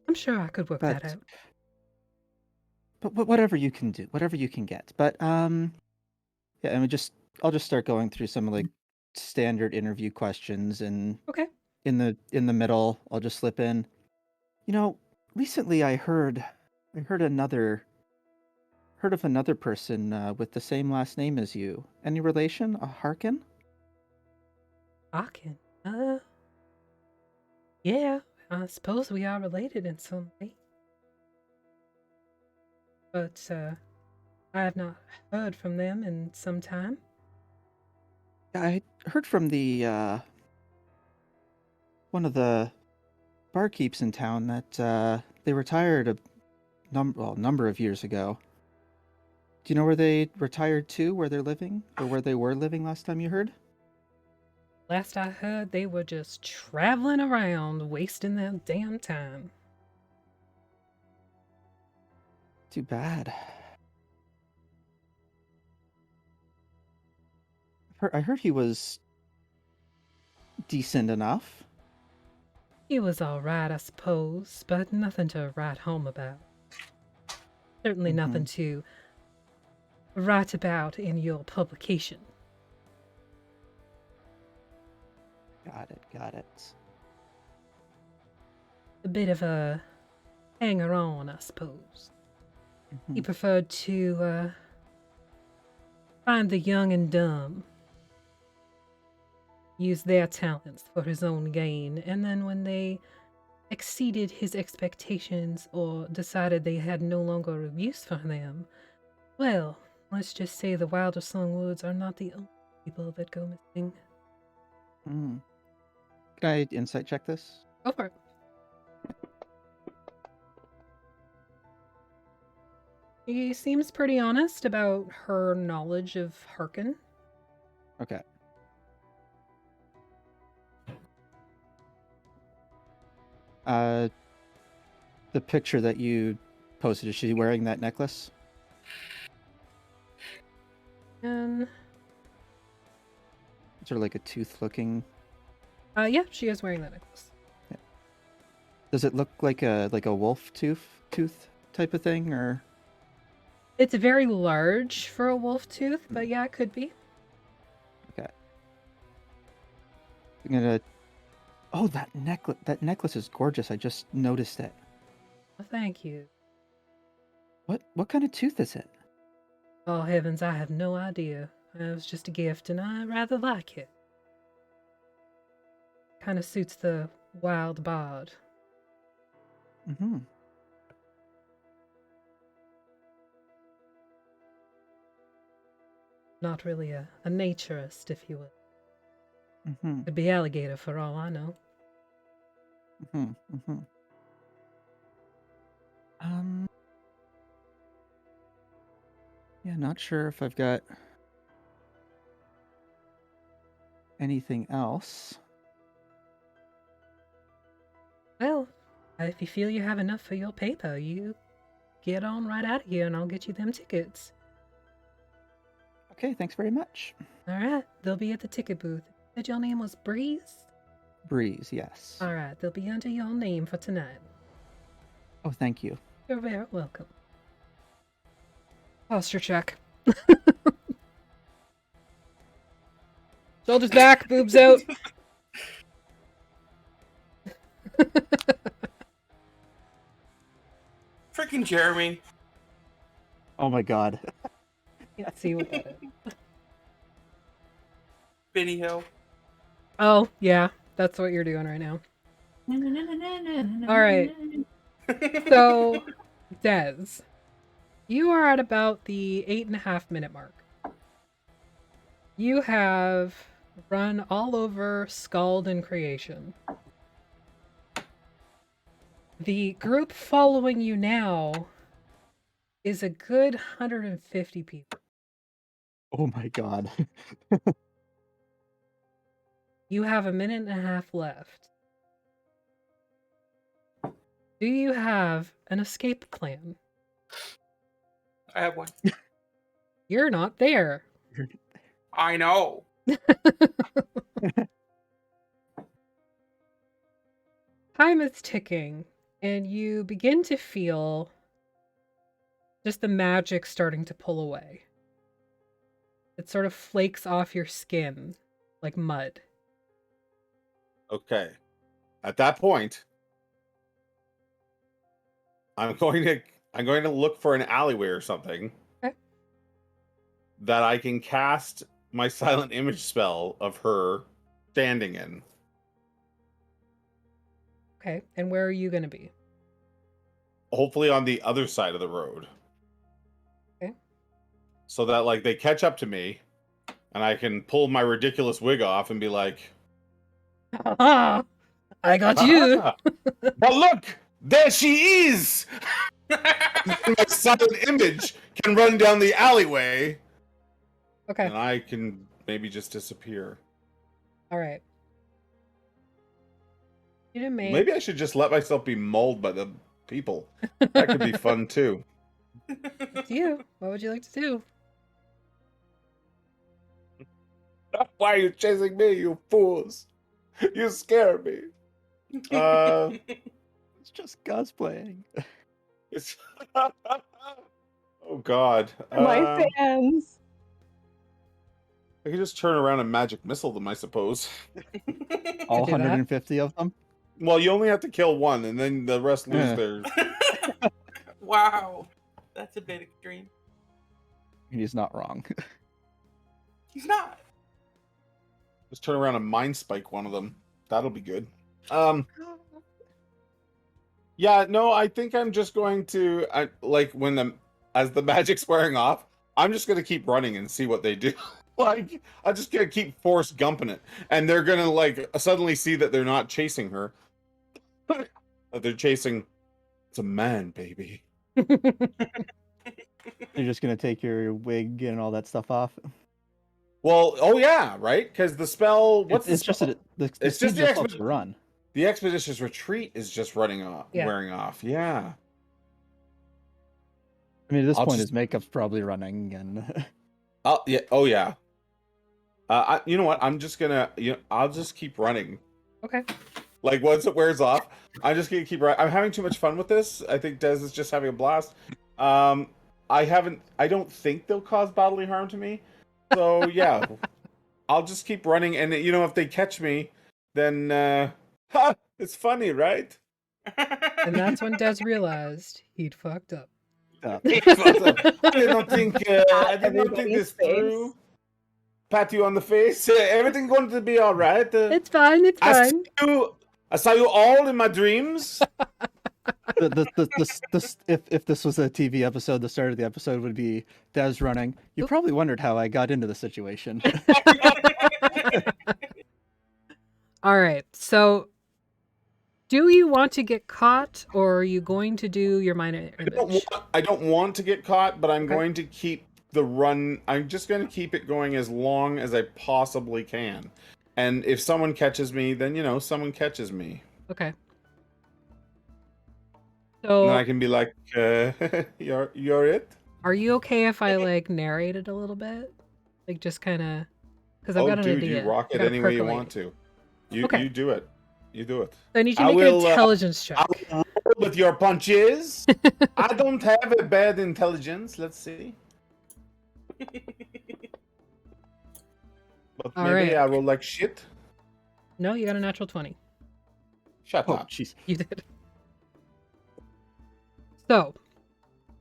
I'm sure I could work that out. But whatever you can do, whatever you can get. But yeah, and I'll just start going through some like standard interview questions, and Okay. in the middle, I'll just slip in. Recently I heard of another person with the same last name as you. Any relation? A Harkin? Aachen. Yeah, I suppose we are related in some way. But I have not heard from them in some time. I heard from the one of the barkeeps in town that they retired a number of years ago. Do you know where they retired to, where they're living, or where they were living last time you heard? Last I heard, they were just traveling around, wasting their damn time. Too bad. I heard he was decent enough. He was all right, I suppose, but nothing to write home about. Certainly nothing to write about in your publication. Got it. A bit of a hanger-on, I suppose. He preferred to find the young and dumb, use their talents for his own gain, and then when they exceeded his expectations or decided they had no longer a use for them, well, let's just say the Wilder Song Woods are not the only people that go missing. Can I insight check this? Go for it. He seems pretty honest about her knowledge of Harkin. The picture that you posted, is she wearing that necklace? And Is there like a tooth-looking? yeah, she is wearing that necklace. Does it look like a wolf tooth type of thing, or? It's very large for a wolf tooth, but yeah, it could be. Okay. I'm gonna. Oh, that necklace! That necklace is gorgeous. I just noticed it. Well, thank you. What kind of tooth is it? Oh heavens, I have no idea. It was just a gift, and I rather like it. Kind of suits the wild bard. Mm-hmm. Not really a naturist, if you will. Mm-hmm. Could be alligator for all I know. Mm-hmm. Mm-hmm. Yeah, not sure if I've got anything else. Well, if you feel you have enough for your paper, you get on right out of here and I'll get you them tickets. Okay, thanks very much. Alright, they'll be at the ticket booth. Said your name was Breeze? Breeze, yes. Alright, they'll be under your name for tonight. Oh, thank you. You're very welcome. Posture check. Shoulders back, boobs out. Freaking Jeremy. Oh my god. Let's see what that is. Benny Hill. Oh, yeah, that's what you're doing right now. Alright. So, Des, you are at about the 8.5 minute mark. You have run all over Skald and Creation. The group following you now is a good 150 people. Oh my god. You have a minute and a half left. Do you have an escape plan? I have one. You're not there. I know. Time is ticking, and you begin to feel just the magic starting to pull away. It sort of flakes off your skin like mud. Okay. At that point, I'm going to look for an alleyway or something. Okay. That I can cast my silent image spell of her standing in. Okay, and where are you going to be? Hopefully on the other side of the road. Okay. So that like they catch up to me and I can pull my ridiculous wig off and be like, Ah, I got you. but look, there she is. My silent image can run down the alleyway. Okay. And I can maybe just disappear. All right. You didn't make. Maybe I should just let myself be mauled by the people. That could be fun too. It's you. What would you like to do? Why are you chasing me, you fools? You scare me. It's just cosplaying. It's... oh God. My fans. I could just turn around and magic missile them, I suppose. All do that. 150 of them? Well, you only have to kill one, and then the rest lose Yeah. their... Wow. That's a bit extreme. He's not wrong. He's not. Just turn around and mind spike one of them. That'll be good. Yeah, no, I think I'm just going to as the magic's wearing off, I'm just gonna keep running and see what they do. Like, I'm just gonna keep Forrest Gumping it, and they're gonna like suddenly see that they're not chasing her. That they're chasing. It's a man, baby. You're just gonna take your wig and all that stuff off. Well, oh yeah, right? Because the spell. What's it's the spell? just the It's speed just the just helps expo- you run. The expeditious retreat is just running off, Yeah. wearing off. Yeah. I mean, at this I'll point, just- his makeup's probably running, and Oh yeah. Oh yeah. You know what? I'm just gonna. I'll just keep running. Okay. Like once it wears off, I'm just gonna keep running. I'm having too much fun with this. I think Des is just having a blast. I don't think they'll cause bodily harm to me. So yeah, I'll just keep running. And if they catch me, then it's funny, right? And that's when Des realized he'd fucked up. I did not think. I did not think Everybody's this face. through. Pat you on the face. Everything's going to be all right. It's fine. It's fine. I saw you all in my dreams. if this was a TV episode, the start of the episode would be Des running. You probably wondered how I got into the situation. All right. So, do you want to get caught, or are you going to do your minor image? I don't want to get caught, but I'm Okay. going to keep the run. I'm just going to keep it going as long as I possibly can. And if someone catches me, then someone catches me. Okay. And then I So, can be like, you're it. are you okay if I like narrate it a little bit, like just kind of, because I've got an Dude, idea. you rock I it gotta any way you percolate. want to. Okay. You do it. You do it. So I need you to I make will, an intelligence check. I will roll with your punches. I don't have a bad intelligence. Let's see. But All maybe right. I roll like shit. No, you got a natural 20. Shut Oh, up. jeez. You did. So,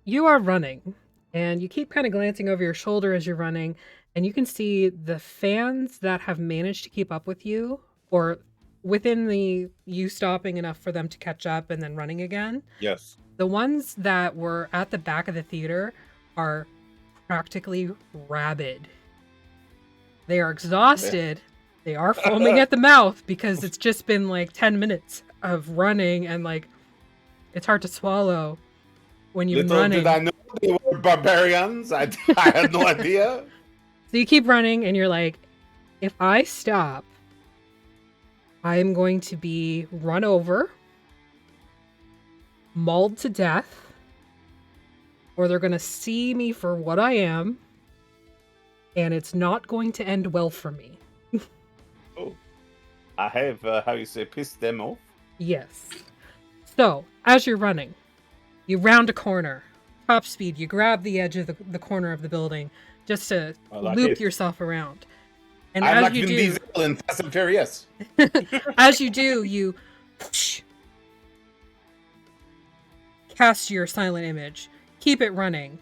you are running, and you keep kind of glancing over your shoulder as you're running, and you can see the fans that have managed to keep up with you, or within you stopping enough for them to catch up and then running again. Yes. The ones that were at the back of the theater are practically rabid. They are exhausted. They are foaming at the mouth because it's just been like 10 minutes of running, and like it's hard to swallow when you've been Little running. did I know they were barbarians. I had no idea. So you keep running, and you're like, if I stop, I am going to be run over, mauled to death, or they're going to see me for what I am, and it's not going to end well for me. I have, how you say, pissed them off. Yes. So, as you're running, you round a corner, top speed, you grab the edge of the corner of the building just to I like loop it. yourself around. And I'm as like you Vin do, Diesel in Fast and Furious. as you do, you whoosh, cast your silent image, keep it running.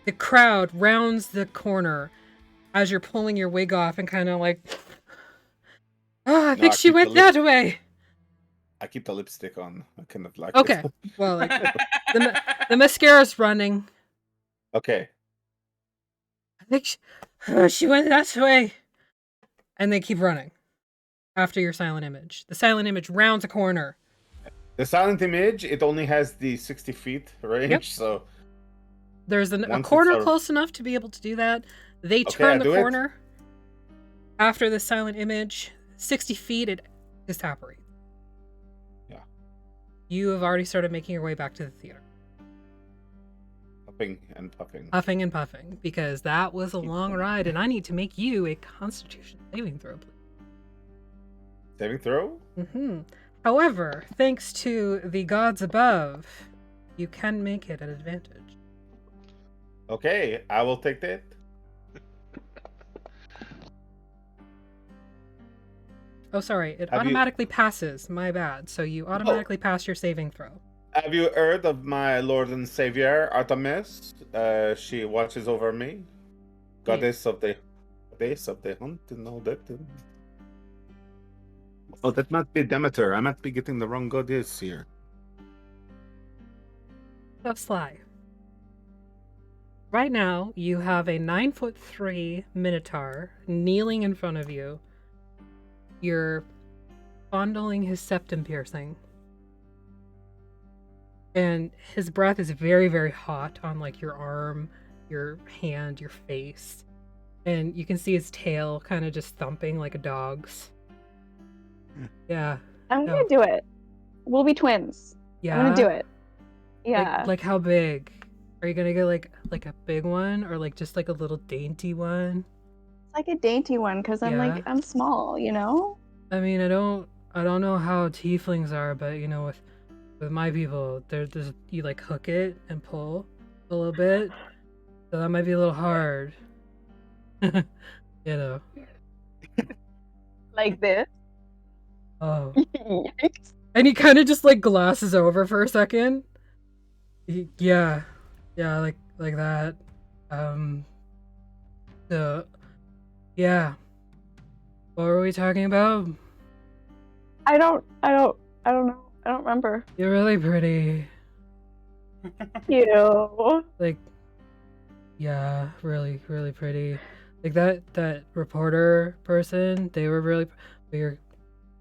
The crowd rounds the corner as you're pulling your wig off and kind of like, I think she keep went the lip- that way. I keep the lipstick on. I kind of like Okay, it. well, like the mascara's running. Okay. I think she went that way. And they keep running after your silent image. The silent image rounds a corner. The silent image, it only has the 60 feet range, Yep. so There's a Once it's corner out of- close enough to be able to do that. They Okay, turn I the do it. corner. After the silent image, 60 feet, it disapparates. Yeah. You have already started making your way back to the theater. puffing and puffing. Huffing and puffing, because that was a long ride, and I need to make you a Constitution saving throw, please. Saving throw? Mm-hmm. However, thanks to the gods above, you can make it an advantage. Okay, I will take that. Oh, sorry. It Have you- automatically passes. My bad. So you automatically pass your saving throw. Have you heard of my Lord and Savior, Artemis? She watches over me. Goddess of the hunt and all that. Oh, that might be Demeter. I might be getting the wrong goddess here. So Sly. Right now, you have a 9'3" Minotaur kneeling in front of you. You're fondling his septum piercing. And his breath is very, very hot on like your arm, your hand, your face. And you can see his tail kind of just thumping like a dog's. Yeah. I'm No. gonna do it. We'll be twins. Yeah. I'm gonna do it. Yeah. Like how big? Are you gonna get like a big one or like just like a little dainty one? It's like a dainty one because I'm Yeah. I'm small, you know? I mean, I don't know how tieflings are, but you know, with my people, there's you like hook it and pull a little bit, so that might be a little hard. You know. Like this. Oh. Yikes. And he kind of just like glasses over for a second. Yeah, like that. So yeah. What were we talking about? I don't know. I don't remember. You're really pretty. You. Like, yeah, really, really pretty. Like that reporter person, they were really, you're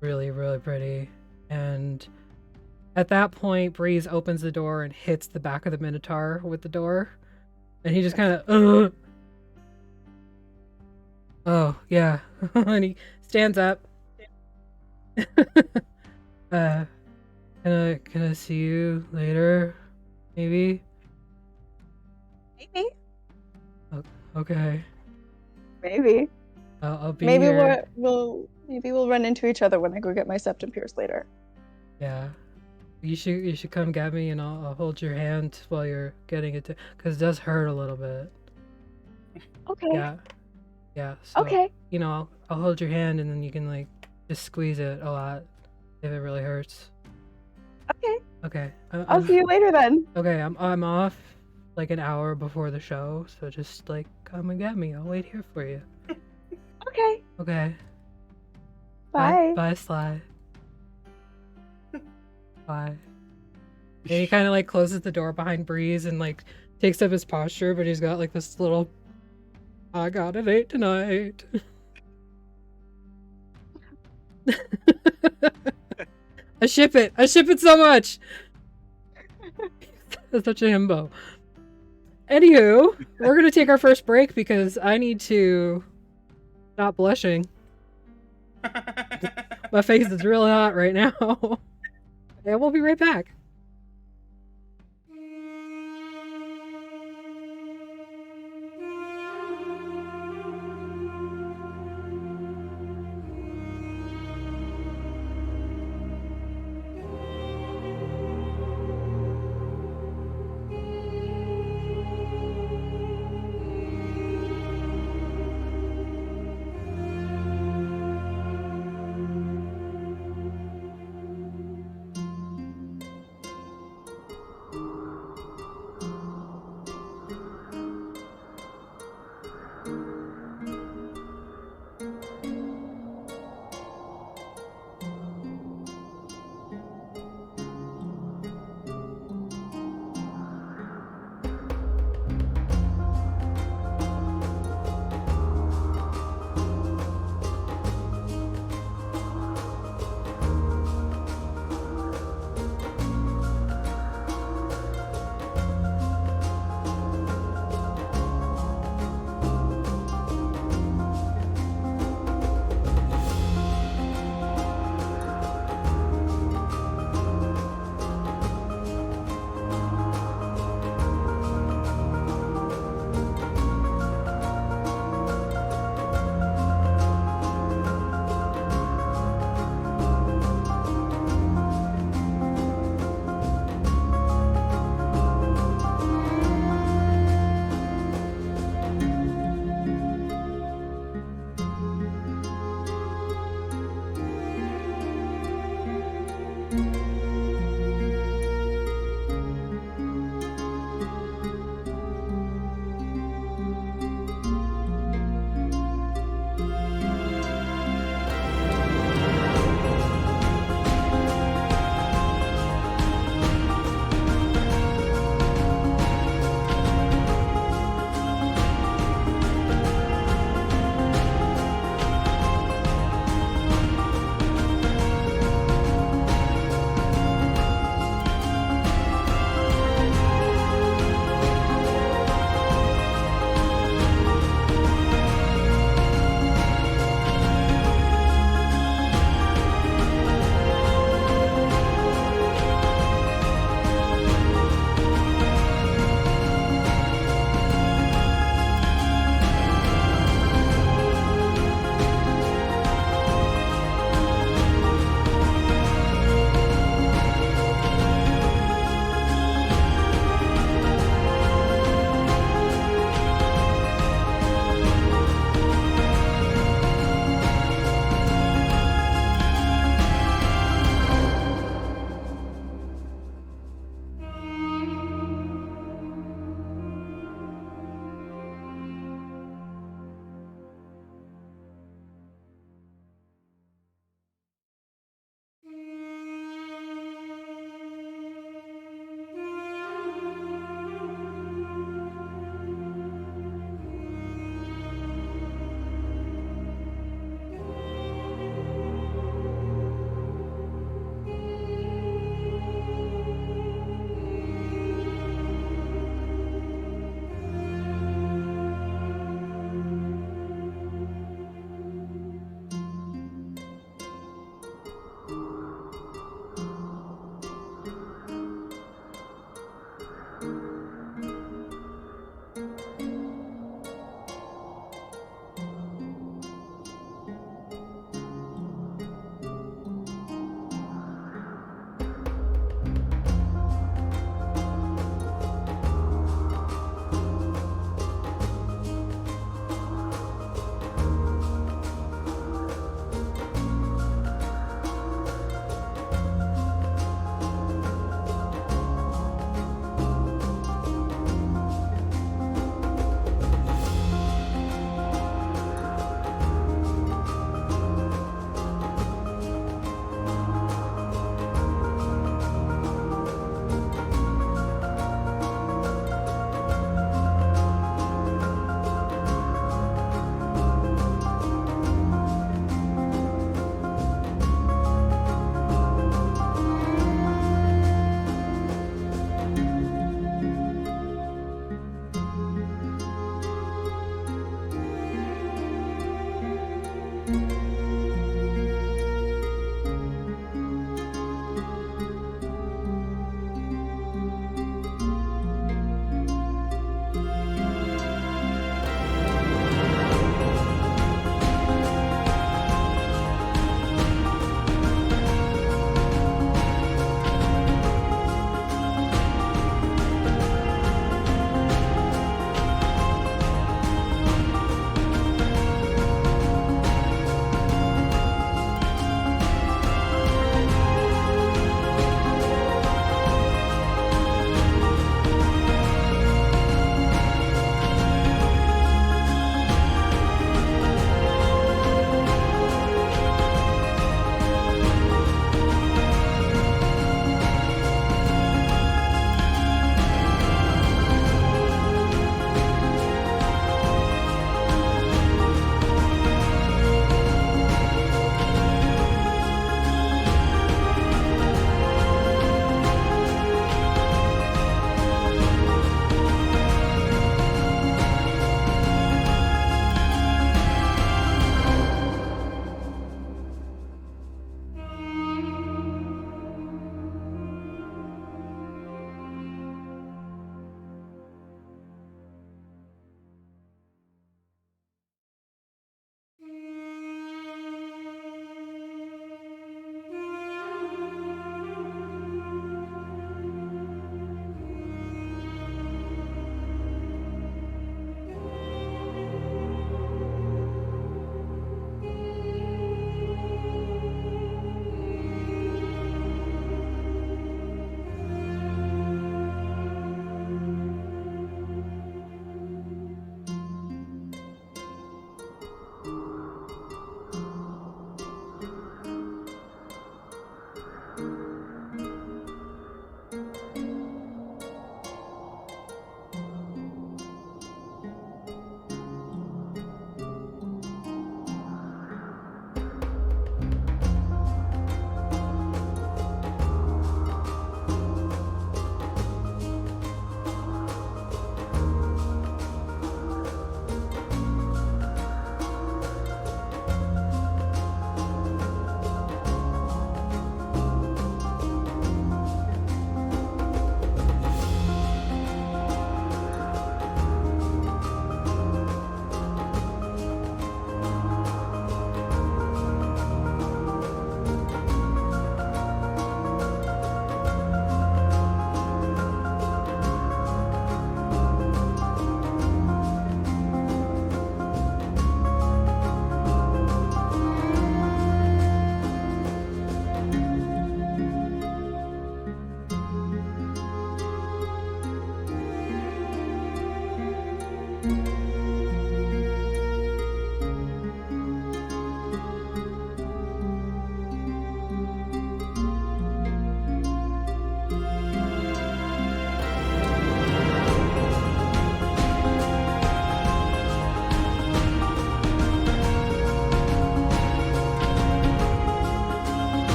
really, really pretty. And at that point, Breeze opens the door and hits the back of the Minotaur with the door, and he just kind of, oh yeah, and he stands up. Can I see you later? Maybe. Maybe. Okay. Maybe. I'll be Maybe here. we'll run into each other when I go get my septum pierced later. Yeah. You should come get me and I'll hold your hand while you're getting it, because it does hurt a little bit. Okay. Yeah. So, Okay. you know, I'll hold your hand and then you can like just squeeze it a lot if it really hurts. Okay. Okay. I'll see you later then. Okay, I'm off like an hour before the show, so just like come and get me. I'll wait here for you. Okay. Okay. Bye. Bye, Sly. Bye. And he kind of like closes the door behind Breeze and like takes up his posture, but he's got like this little, I got a date tonight. I ship it so much. That's such a himbo. Anywho, we're gonna take our first break because I need to stop blushing. My face is really hot right now. And we'll be right back.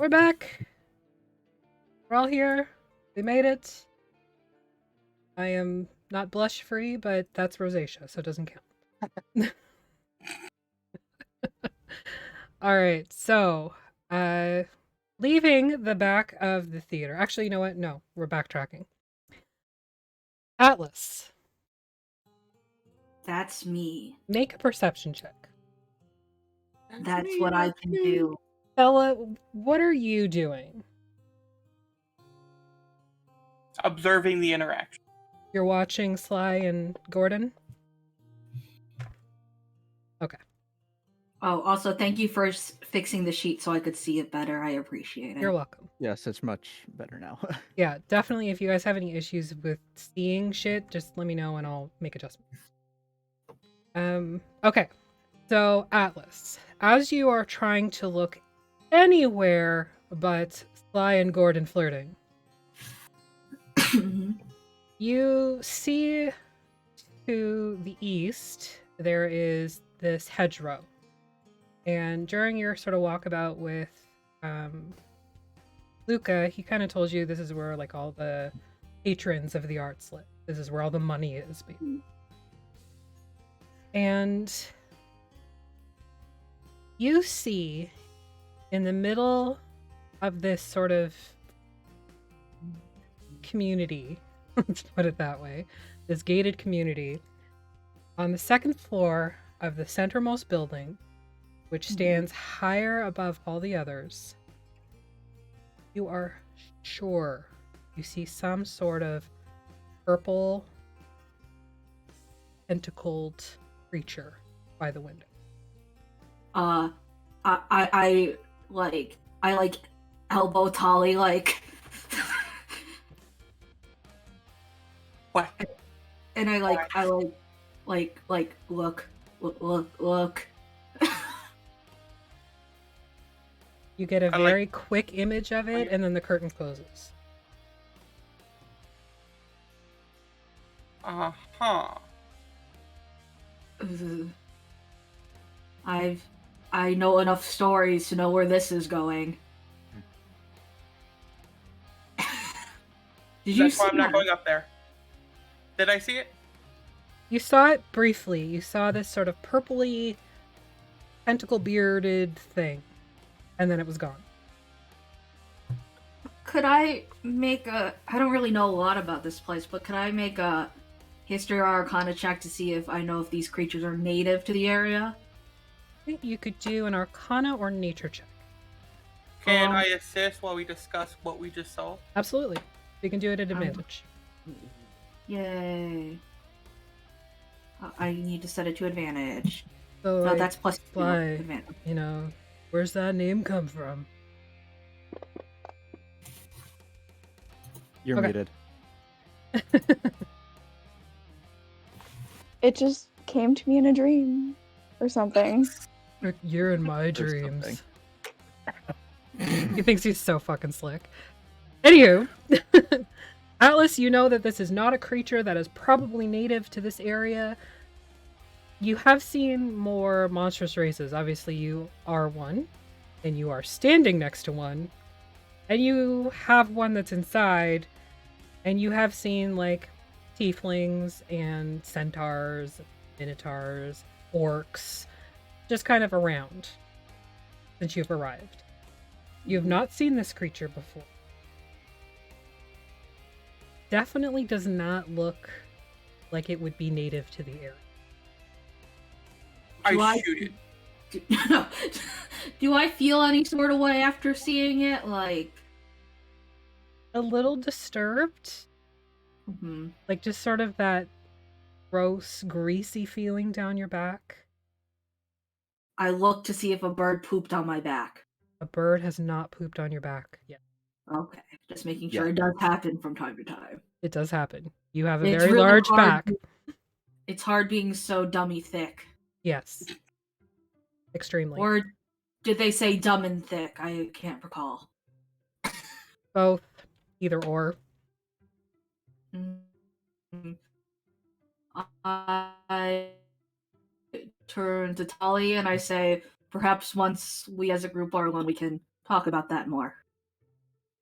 We're back. We're all here. We made it. I am not blush free, but that's rosacea, so it doesn't count. All right, so leaving the back of the theater. Actually, you know what? No, we're backtracking. Atlas, That's me. make a perception check. That's what I can do. Thella, what are you doing? Observing the interaction. You're watching Sly and Gordynne? Okay. Oh, also, thank you for fixing the sheet so I could see it better. I appreciate it. You're welcome. Yes, it's much better now. Yeah, definitely. If you guys have any issues with seeing shit, just let me know and I'll make adjustments. Okay. So, Atlas, as you are trying to look anywhere but Sly and Gordynne flirting, you see to the east there is this hedgerow. And during your sort of walkabout with Luca, he kind of told you this is where like all the patrons of the arts live. This is where all the money is. And you see in the middle of this sort of community, let's put it that way, this gated community, on the second floor of the centermost building, which stands higher above all the others, you are sure you see some sort of purple tentacled creature by the window. I elbow Tolly like What? and I look. You get a I like- very quick image of it, and then the curtain closes. Uh-huh. I know enough stories to know where this is going. Did you That's why see I'm not that? going up there. Did I see it? You saw it briefly. You saw this sort of purpley, tentacle-bearded thing, and then it was gone. Could I make a... I don't really know a lot about this place, but could I make a history or arcana check to see if I know if these creatures are native to the area? I think you could do an arcana or nature check. Can I assist while we discuss what we just saw? Absolutely. You can do it at advantage. Yay. I need to set it to advantage. So, No, like, that's plus 2 Sly, advantage. you know, where's that name come from? You're Okay. muted. It just came to me in a dream or something. You're in my There's dreams. He thinks he's so fucking slick. Anywho, Atlas, you know that this is not a creature that is probably native to this area. You have seen more monstrous races. Obviously, you are one, and you are standing next to one, and you have one that's inside, and you have seen, like, tieflings and centaurs, minotaurs, orcs, just kind of around since you've arrived. You have not seen this creature before. Definitely does not look like it would be native to the area. I shoot it. Do I feel any sort of way after seeing it? Like... A little disturbed. Like just sort of that gross, greasy feeling down your back. I look to see if a bird pooped on my back. A bird has not pooped on your back yet. Okay, just making sure Yeah. it does happen from time to time. It does happen. You have a It's very really large hard back. It's hard being so dummy thick. Yes. Extremely. Or did they say dumb and thick? I can't recall. Both. Either or. Mm. I turn to Tali and I say, perhaps once we as a group are alone, we can talk about that more.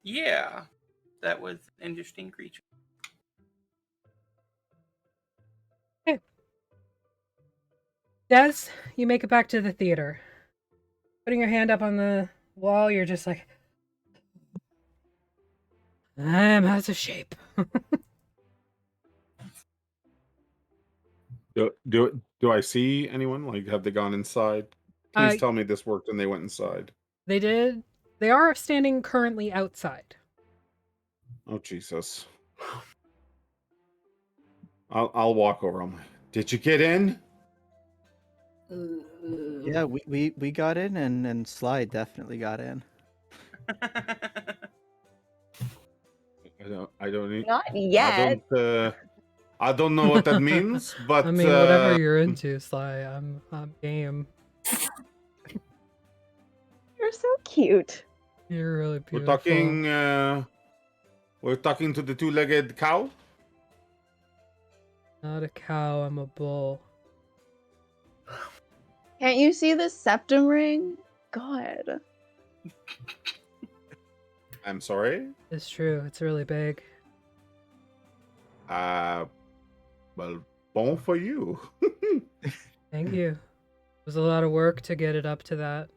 Yeah, that was an interesting creature. Des, you make it back to the theater. Putting your hand up on the wall, you're just like, I'm out of shape. Do I see anyone? Like, have they gone inside? Please tell me this worked and they went inside. They did. They are standing currently outside. Oh Jesus! I'll walk over. I'm like, did you get in? Yeah, we got in, and Sly definitely got in. I don't Not yet. I don't know what that means, but I mean, whatever you're into, Sly, I'm game. You're so cute. You're really beautiful. We're talking to the two-legged cow. Not a cow, I'm a bull. Can't you see the septum ring? God. I'm sorry. It's true. It's really big. Well, bon for you. Thank you. It was a lot of work to get it up to that.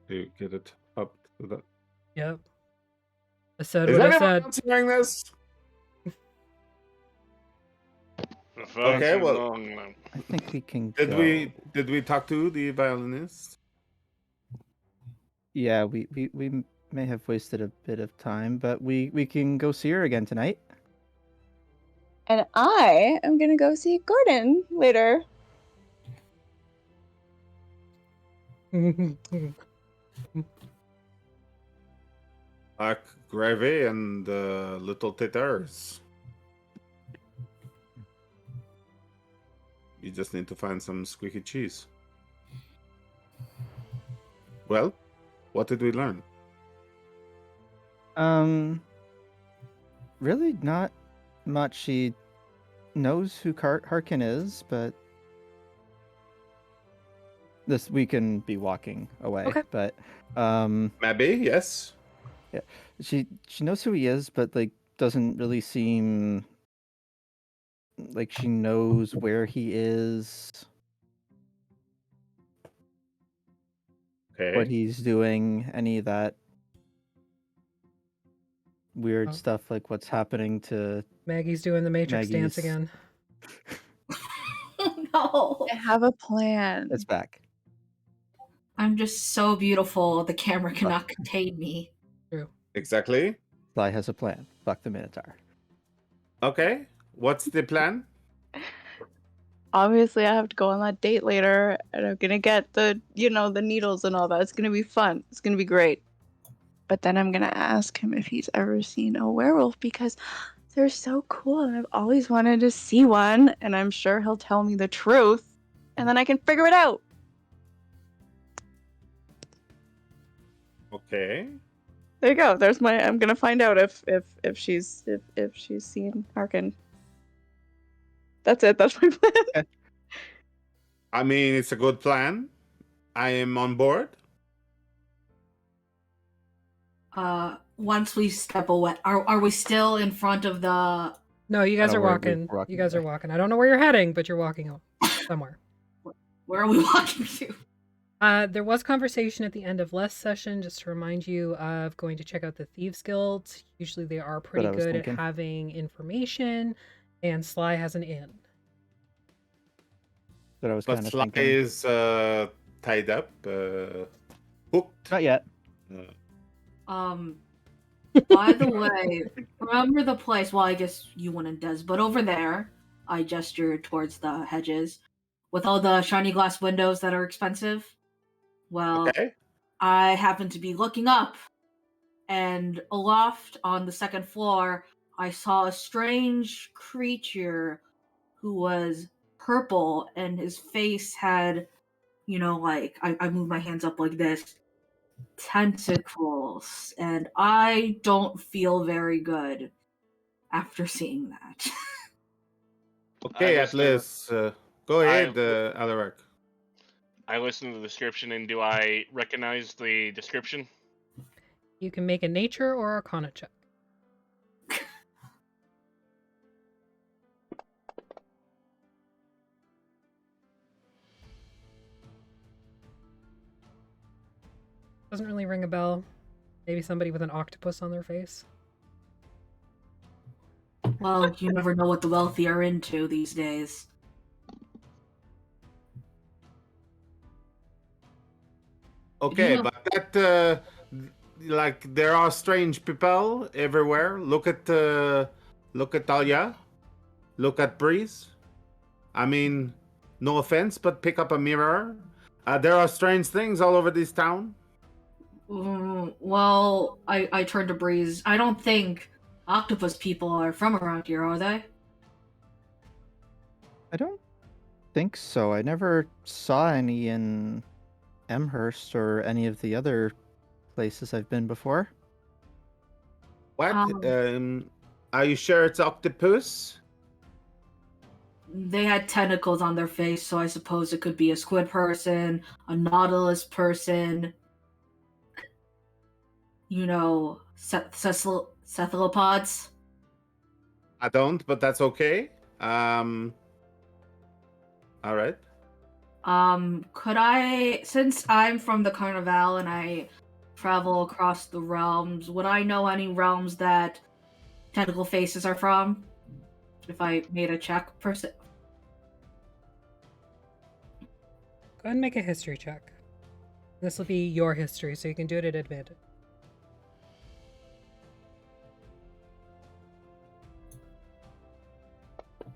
To get it up to that. Yep. I said Is what I anyone said. else hearing this? Okay, well, I think we can. did we talk to the violinist? Yeah, we may have wasted a bit of time, but we can go see her again tonight. And I am gonna go see Gordynne later. Gravy and little taters. You just need to find some squeaky cheese. Well, what did we learn? Really not much. She knows who Harkin is, but this we can be walking away. Okay. But Maybe, yes. yeah, she knows who he is, but like doesn't really seem like she knows where he is, Okay. what he's doing, any of that weird Oh. stuff, like what's happening to Maggie's doing the Matrix dance Maggie's- again. No. I have a plan. It's back. I'm just so beautiful, the camera cannot contain me. True. Exactly. Sly has a plan. Fuck the Minotaur. Okay. What's the plan? Obviously, I have to go on that date later, and I'm gonna get the needles and all that. It's gonna be fun. It's gonna be great. But then I'm gonna ask him if he's ever seen a werewolf because they're so cool, and I've always wanted to see one. And I'm sure he'll tell me the truth, and then I can figure it out. Okay. There you go. There's my. I'm gonna find out if she's seen Harkin. That's it. That's my plan. I mean, it's a good plan. I am on board. Once we step away, are we still in front of the? No, you guys Oh, are we're walking. walking You guys are away. walking. I don't know where you're heading, but you're walking somewhere. Where are we walking to? There was conversation at the end of last session, just to remind you of going to check out the Thieves Guild. Usually they are pretty I was good thinking. at having information, and Sly has an inn. That I was But kind of Sly thinking. is tied up, hooked. Not yet. By the way, remember the place? Well, I guess you wouldn't, Des, but over there, I gestured towards the hedges with all the shiny glass windows that are expensive. Well, Okay. I happened to be looking up, and aloft on the second floor, I saw a strange creature who was purple, and his face had, like, I moved my hands up like this, tentacles, and I don't feel very good after seeing that. Okay, I just Atlas. Go ahead, I- Alaric. I listen to the description, and do I recognize the description? You can make a nature or arcana check. Doesn't really ring a bell. Maybe somebody with an octopus on their face. Well, you never know what the wealthy are into these days. Okay, Yeah. but that like there are strange people everywhere. Look at Talia. Look at Breeze. I mean, no offense, but pick up a mirror. There are strange things all over this town. Well, I turned to Breeze. I don't think octopus people are from around here, are they? I don't think so. I never saw any in Amherst or any of the other places I've been before. What? Um, Are you sure it's octopus? They had tentacles on their face, so I suppose it could be a squid person, a nautilus person, you know, cephalopods. I don't, but that's okay. All right. Could I, since I'm from the Carnival and I travel across the realms, would I know any realms that tentacle faces are from? If I made a check per se? Go ahead and make a history check. This will be your history, so you can do it at advantage.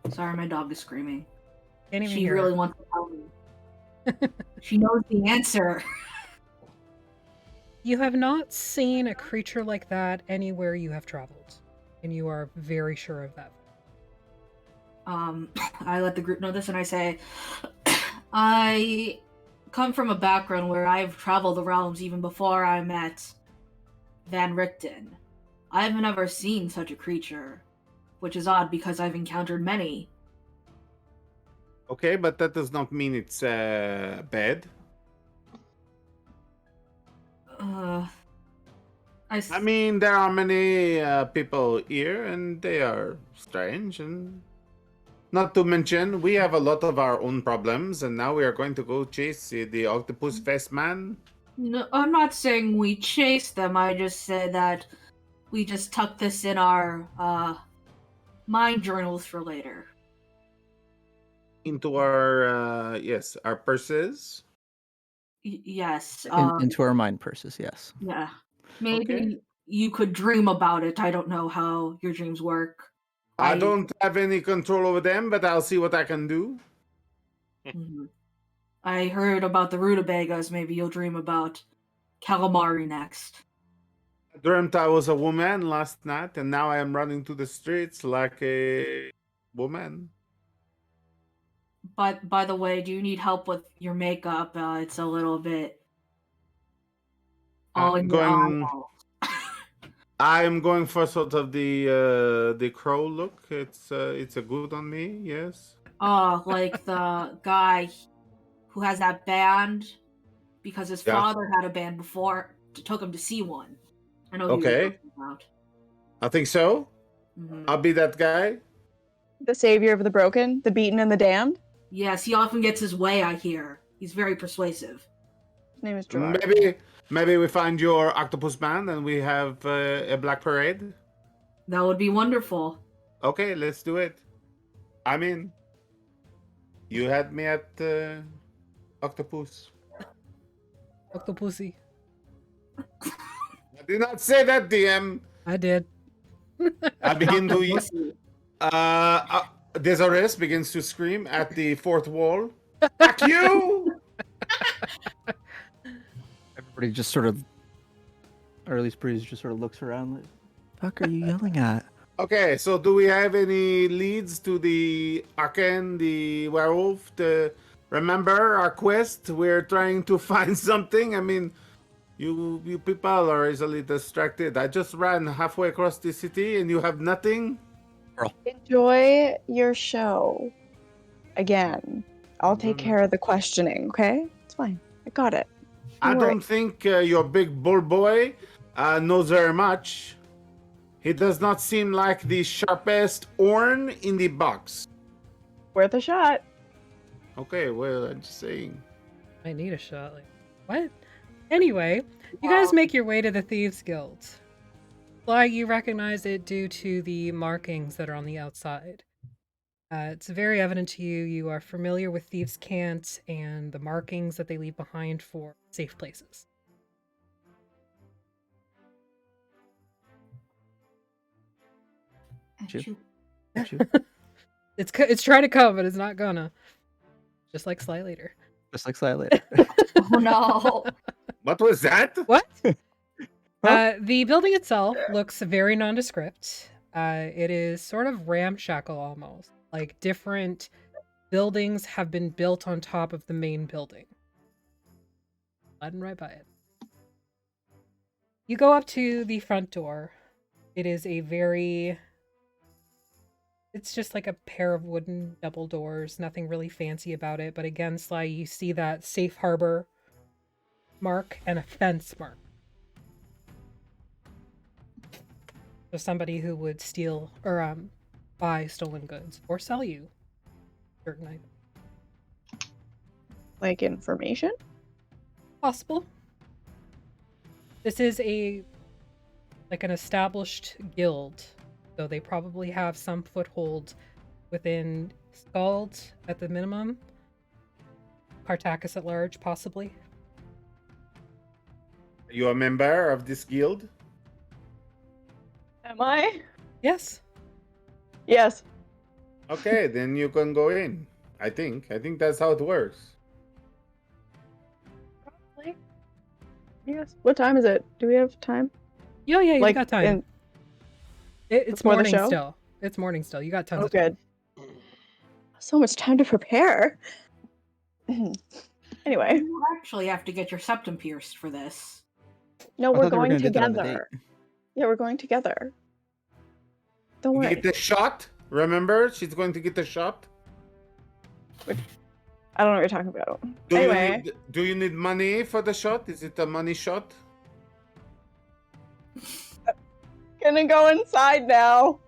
Sorry, my dog is screaming. Can't even She hear really it. wants to tell me. She knows the answer. You have not seen a creature like that anywhere you have traveled, and you are very sure of that. I let the group know this and I say, I come from a background where I've traveled the realms even before I met Van Richten. I've never seen such a creature, which is odd because I've encountered many. Okay, but that does not mean it's bad. I mean, there are many people here, and they are strange, and not to mention, we have a lot of our own problems, and now we are going to go chase the octopus face man. No, I'm not saying we chase them. I just said that we just tuck this in our mind journals for later. Into our yes, our purses. Yes. Into our mind purses, yes. Yeah. Maybe Okay. you could dream about it. I don't know how your dreams work. I don't have any control over them, but I'll see what I can do. Mhm. I heard about the rutabagas. Maybe you'll dream about calamari next. I dreamt I was a woman last night, and now I am running to the streets like a woman. But by the way, do you need help with your makeup? It's a little bit all in your eyeballs. I'm going for sort of the crow look. It's a good on me, yes. Oh, like the guy who has that band because his father had a band before. Took him to see one. I know who you're Okay. talking about. I think so. Mhm. I'll be that guy. The savior of the broken, the beaten, and the damned. Yes, he often gets his way, I hear. He's very persuasive. His name is Gerard. Maybe we find your octopus man and we have a black parade. That would be wonderful. Okay, let's do it. I'm in. You had me at octopus. Octopussy. I did not say that, DM. I did. I begin to use. Desiree begins to scream at the fourth wall. Fuck you! Everybody just sort of, or at least Breeze just sort of looks around like, fuck are you yelling at? Okay, so do we have any leads to the Aken, the werewolf? Remember our quest? We're trying to find something. I mean, you people are easily distracted. I just ran halfway across the city and you have nothing? Enjoy your show. Again, I'll take care of the questioning, okay? It's fine. I got it. I Don't worry. don't think your big bull boy knows very much. He does not seem like the sharpest horn in the box. Worth a shot. Okay, well, I'm just saying. I need a shot. Like, what? Anyway, you guys make your way to the Thieves Guild. Fly, you recognize it due to the markings that are on the outside. It's very evident to you. You are familiar with Thieves' Cant and the markings that they leave behind for safe places. Shoot. It's trying to come, but it's not gonna. Just like Sly later. Just like Sly later. Oh no. What was that? What? Huh? The building itself looks very nondescript. It is sort of ramshackle almost. Like different buildings have been built on top of the main building. Sliding right by it. You go up to the front door. It is it's just like a pair of wooden double doors. Nothing really fancy about it. But again, Sly, you see that safe harbor mark and a fence mark. So somebody who would steal or buy stolen goods or sell you certain items. Like information? Possible. This is an established guild, so they probably have some foothold within Skald at the minimum. Partakis at large, possibly. You a member of this guild? Am I? Yes. Yes. Okay, then you can go in. I think that's how it works. Probably. Yes. What time is it? Do we have time? Yeah, you Like, got time. It's before the morning show? still. It's morning still. You got tons Oh, of time. good. So much time to prepare. Anyway, You actually have to get your septum pierced for this. no, I we're thought they were going gonna do that on the together. Yeah, we're going together. Don't You worry. get the shot. Remember, she's going to get the shot. I don't know what you're talking about. Do you need money for the shot? Is it a money shot? Gonna go inside now.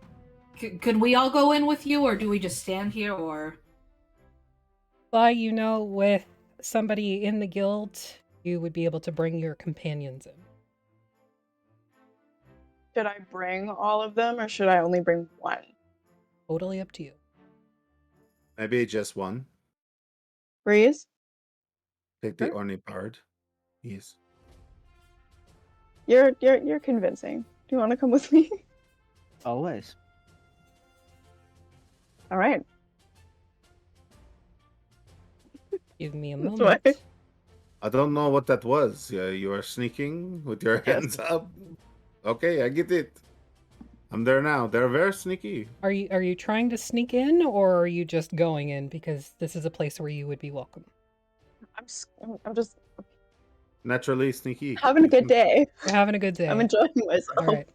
Could we all go in with you, or do we just stand here, or... Sly, with somebody in the guild, you would be able to bring your companions in. Should I bring all of them, or should I only bring one? Totally up to you. Maybe just one. Breeze? Take the Sure. Orny part. Yes. You're convincing. Do you want to come with me? Always. All right. Give me a This moment. way. I don't know what that was. You are sneaking with your hands up. Okay, I get it. I'm there now. They're very sneaky. Are you trying to sneak in, or are you just going in because this is a place where you would be welcome? I'm just Naturally sneaky. having a good day. You're having a good day. I'm enjoying myself. All right.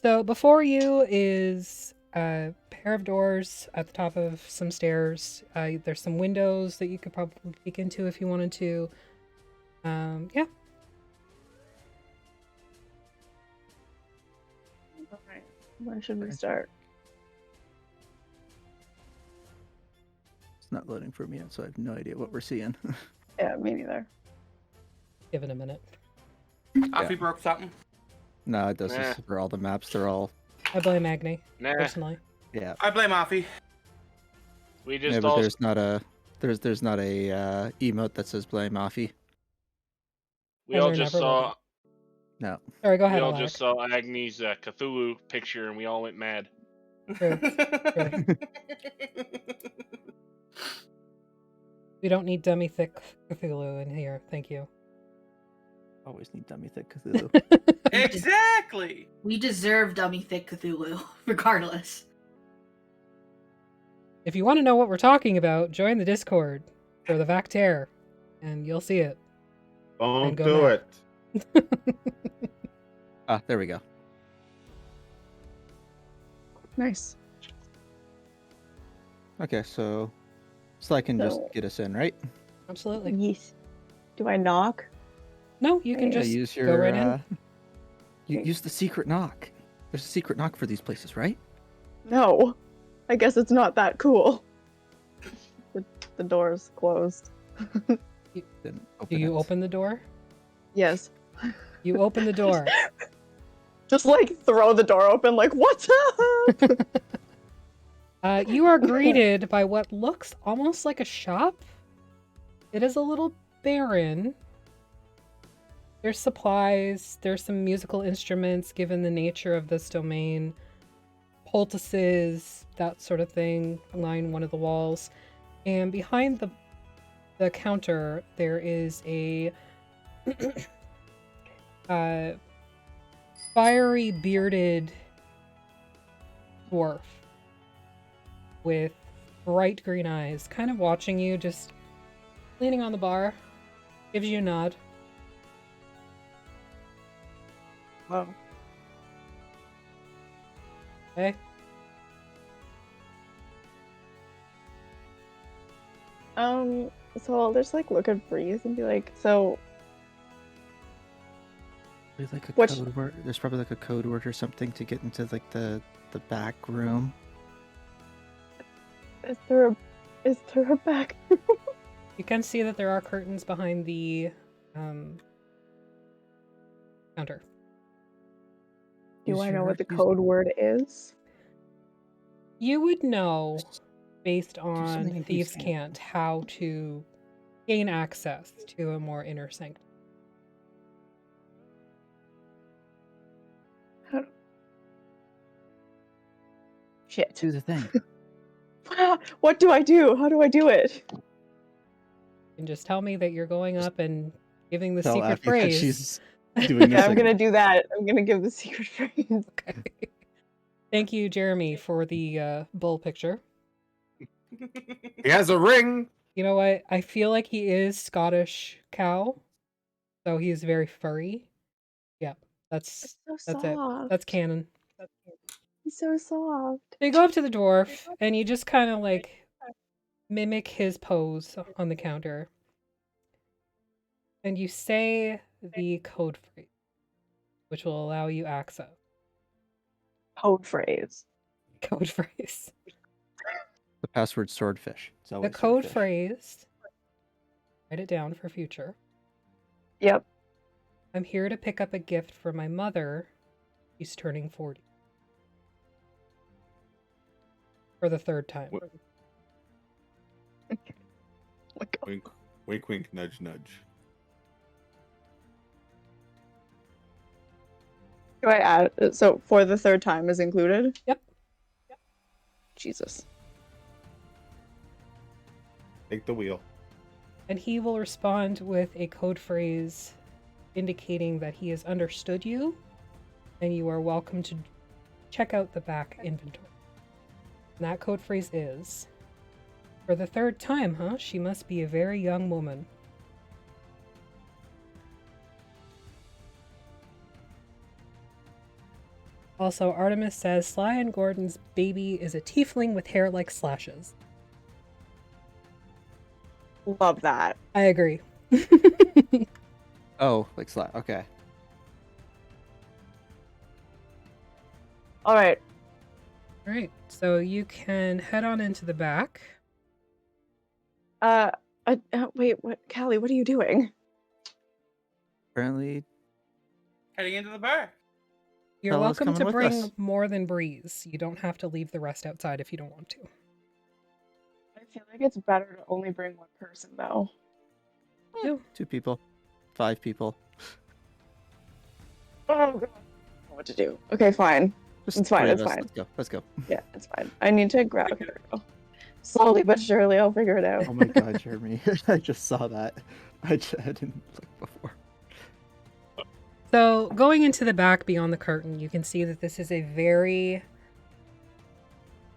So before you is a pair of doors at the top of some stairs. There's some windows that you could probably peek into if you wanted to. Yeah. All right. Where should we start? It's not loading for me yet, so I have no idea what we're seeing. Yeah, me neither. Give it a minute. Coffee broke something. No, it does Nah. this for all the maps. They're all I blame Agni, Nah, personally. yeah. I blame Afi. we Yeah, just but all there's not a emote that says blame Offie. we And all there just never will saw No. Sorry, go we ahead, all Alak. just saw Agni's Cthulhu picture and we all went mad. True. We don't need dummy thick Cthulhu in here, thank you. Always need dummy thick Cthulhu. Exactly. We deserve dummy thick Cthulhu, regardless. If you want to know what we're talking about, join the Discord for the Vactair, and you'll see it. Don't And go do mad. it. Ah, there we go. Nice. Okay, so Sly can just So- get us in, right? Absolutely. Yes. Do I knock? No, you can Yeah, just use your go right in. use the secret knock. There's a secret knock for these places, right? No. I guess it's not that cool. The door's closed. Then Do you it. open the door? Yes. You open the door. Just like throw the door open like, what's up? You are greeted by what looks almost like a shop. It is a little barren. There's supplies, there's some musical instruments given the nature of this domain. Poultices, that sort of thing, line one of the walls. And behind the counter, there is a fiery bearded dwarf with bright green eyes, kind of watching you, just leaning on the bar, gives you a nod. Whoa. Okay. So I'll just like look at Breeze and be like, so There's like a Which- code word. There's probably like a code word or something to get into like the back room. is there a back? You can see that there are curtains behind the counter. Do Use I know what the use- code word is? You would know, based something on in Thieves Thieves' Cant, how to gain access to a more inner sanctum. Shit. Do the thing. What do I do? How do I do it? And just tell me that you're going up and giving the Tell secret Appy that phrase. she's doing Yeah, a I'm gonna thing. do that. I'm gonna give the secret phrase. Okay. Thank you, Jeremy, for the bull picture. He has a ring. You know what? I feel like he is Scottish cow, so he is very furry. Yeah, that's So it. soft. That's canon. He's so soft. So you go up to the dwarf and you just kind of like mimic his pose on the counter. And you say the code phrase, which will allow you access. Code phrase. Code phrase. The password swordfish. It's The always code swordfish. phrase. Write it down for future. Yep. I'm here to pick up a gift for my mother. She's turning 40. For the third time. What? Oh my God. Wink, wink, wink, nudge, nudge. Do I add? So for the third time is included? Yep. Jesus. Take the wheel. And he will respond with a code phrase indicating that he has understood you and you are welcome to check out the back inventory. And that code phrase is, for the third time, huh? She must be a very young woman. Also, Artemis says Sly and Gordon's baby is a tiefling with hair like slashes. Love that. I agree. Oh, like slap. Okay. All right. All right, so you can head on into the back. Wait. What, Callie? What are you doing? Apparently, Heading into the bar. You're Fella's welcome to coming with bring us. more than Breeze. You don't have to leave the rest outside if you don't want to. I feel like it's better to only bring one person though. 2 people, 5 people. Oh God. I don't know what to do? Okay, fine. Just It's fine, 3 of it's us. fine. Let's go. Let's go. Yeah, it's fine. I need to grab. Okay, there we go. Slowly but surely, I'll figure it out. Oh my God, Jeremy! I just saw that. I didn't look before. So, going into the back beyond the curtain, you can see that this is a very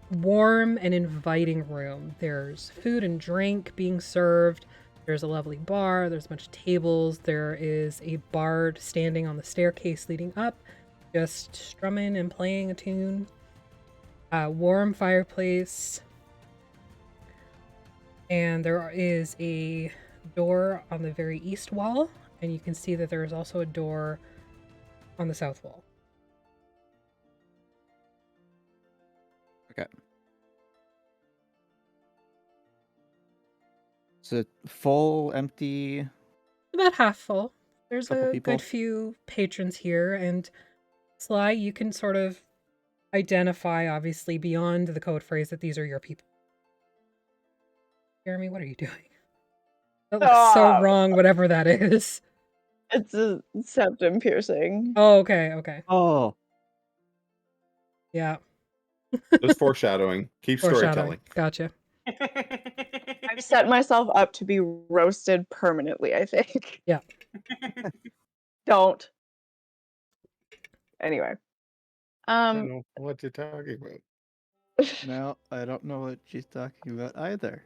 warm and inviting room. There's food and drink being served. There's a lovely bar. There's a bunch of tables. There is a bard standing on the staircase leading up, just strumming and playing a tune. Warm fireplace. And there is a door on the very east wall, and you can see that there is also a door on the south wall. Okay. Is it full, empty? About half full. There's Couple a people. good few patrons here, and Sly, you can sort of identify, obviously, beyond the code phrase that these are your people. Jeremy, what are you doing? That looks so wrong, whatever that is. It's a septum piercing. Oh, okay, okay. Oh, Yeah, There's foreshadowing. Keep foreshadowing. storytelling. Gotcha. I've set myself up to be roasted permanently, I think. Yeah. Don't. Anyway. I don't know what you're talking about. no, I don't know what she's talking about either.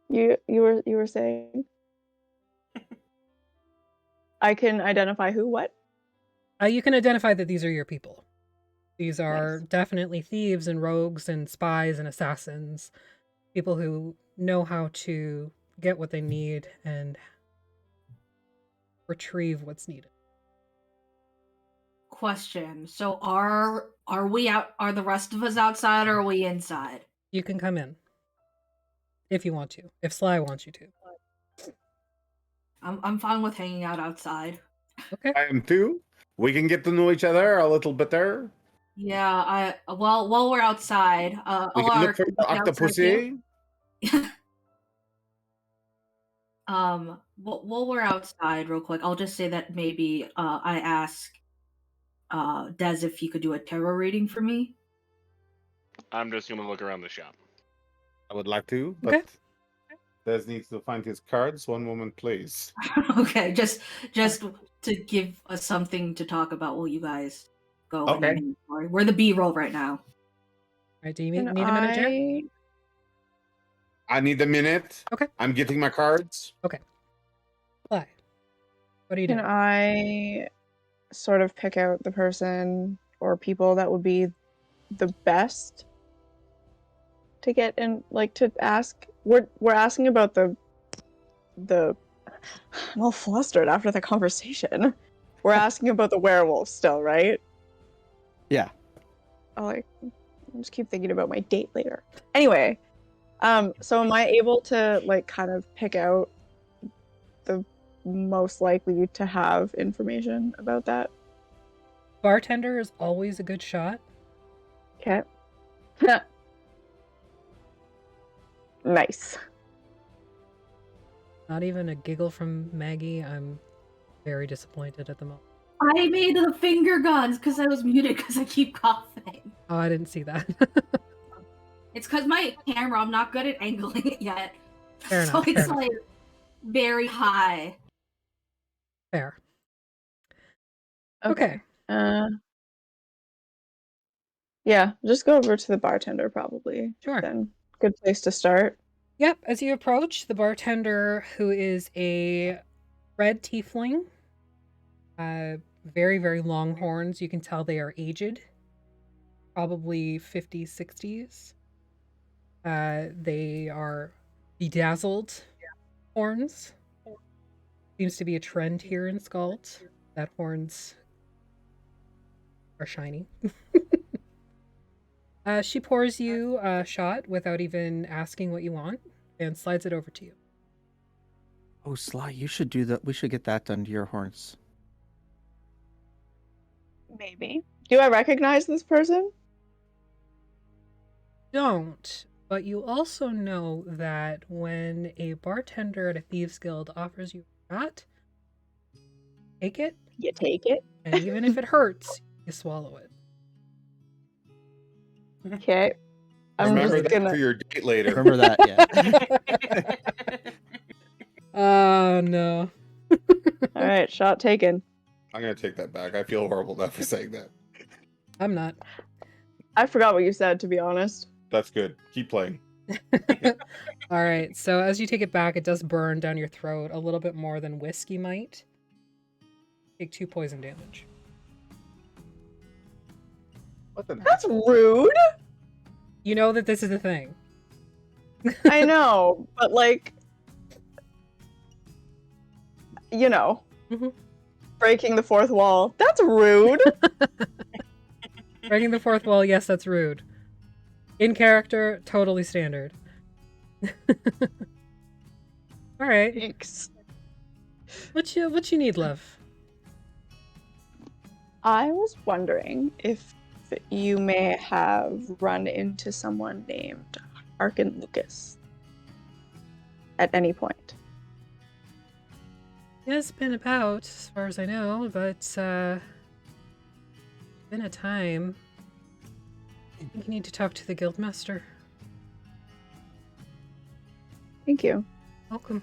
You were saying I can identify who, what? You can identify that these are your people. These are Nice. definitely thieves and rogues and spies and assassins. People who know how to get what they need and retrieve what's needed. Question. So are we out? Are the rest of us outside or are we inside? You can come in. If you want to. If Sly wants you to. I'm fine with hanging out outside. Okay. I am too. We can get to know each other a little better. Yeah, while we're outside, We can look for the octopussy. While we're outside, real quick, I'll just say that maybe I ask Des if he could do a tarot reading for me. I'm just gonna look around the shop. I would like to, but Okay. Des needs to find his cards. One moment, please. Okay, just to give us something to talk about while you guys go. Okay. And we're the B-roll right now. All right, do you need Can a minute, Jer? I need a minute. Okay. I'm getting my cards. Sly. What are you Can doing? I sort of pick out the person or people that would be the best to get in, like, to ask? We're asking about the I'm all flustered after the conversation. We're asking about the werewolf still, right? Yeah. I'll just keep thinking about my date later. Anyway, so am I able to, like, kind of pick out the most likely to have information about that? Bartender is always a good shot. Okay. Nice. Not even a giggle from Maggie. I'm very disappointed at the moment. I made the finger guns because I was muted because I keep coughing. Oh, I didn't see that. It's because my camera, I'm not good at angling it yet. Fair So enough, it's fair like very high. Fair. Okay. Yeah, just go over to the bartender probably. Sure. Then good place to start. Yep, as you approach, the bartender, who is a red tiefling, very, very long horns. You can tell they are aged, probably 50s, 60s. They are bedazzled horns. Seems to be a trend here in Skald, that horns are shiny. She pours you a shot without even asking what you want and slides it over to you. Oh, Sly, you should do that. We should get that done to your horns. Maybe. Do I recognize this person? Don't, but you also know that when a bartender at a Thieves Guild offers you a shot, take it, You take it. and even if it hurts, you swallow it. Okay. I'm Remember just that gonna. for your date later. Remember that, yeah. Oh, no. All right, shot taken. I'm gonna take that back. I feel horrible now for saying that. I'm not. I forgot what you said, to be honest. That's good. Keep playing. All right, so as you take it back, it does burn down your throat a little bit more than whiskey might. Take 2 poison damage. What the? That's rude. You know that this is a thing. I know, but like, Mhm. breaking the fourth wall. That's rude. Breaking the fourth wall, yes, that's rude. In character, totally standard. All right. Thanks. What you need, love? I was wondering if you may have run into someone named Arkin Lucas at any point. It has been about, as far as I know, but been a time. I think you need to talk to the guildmaster. Thank you. Welcome.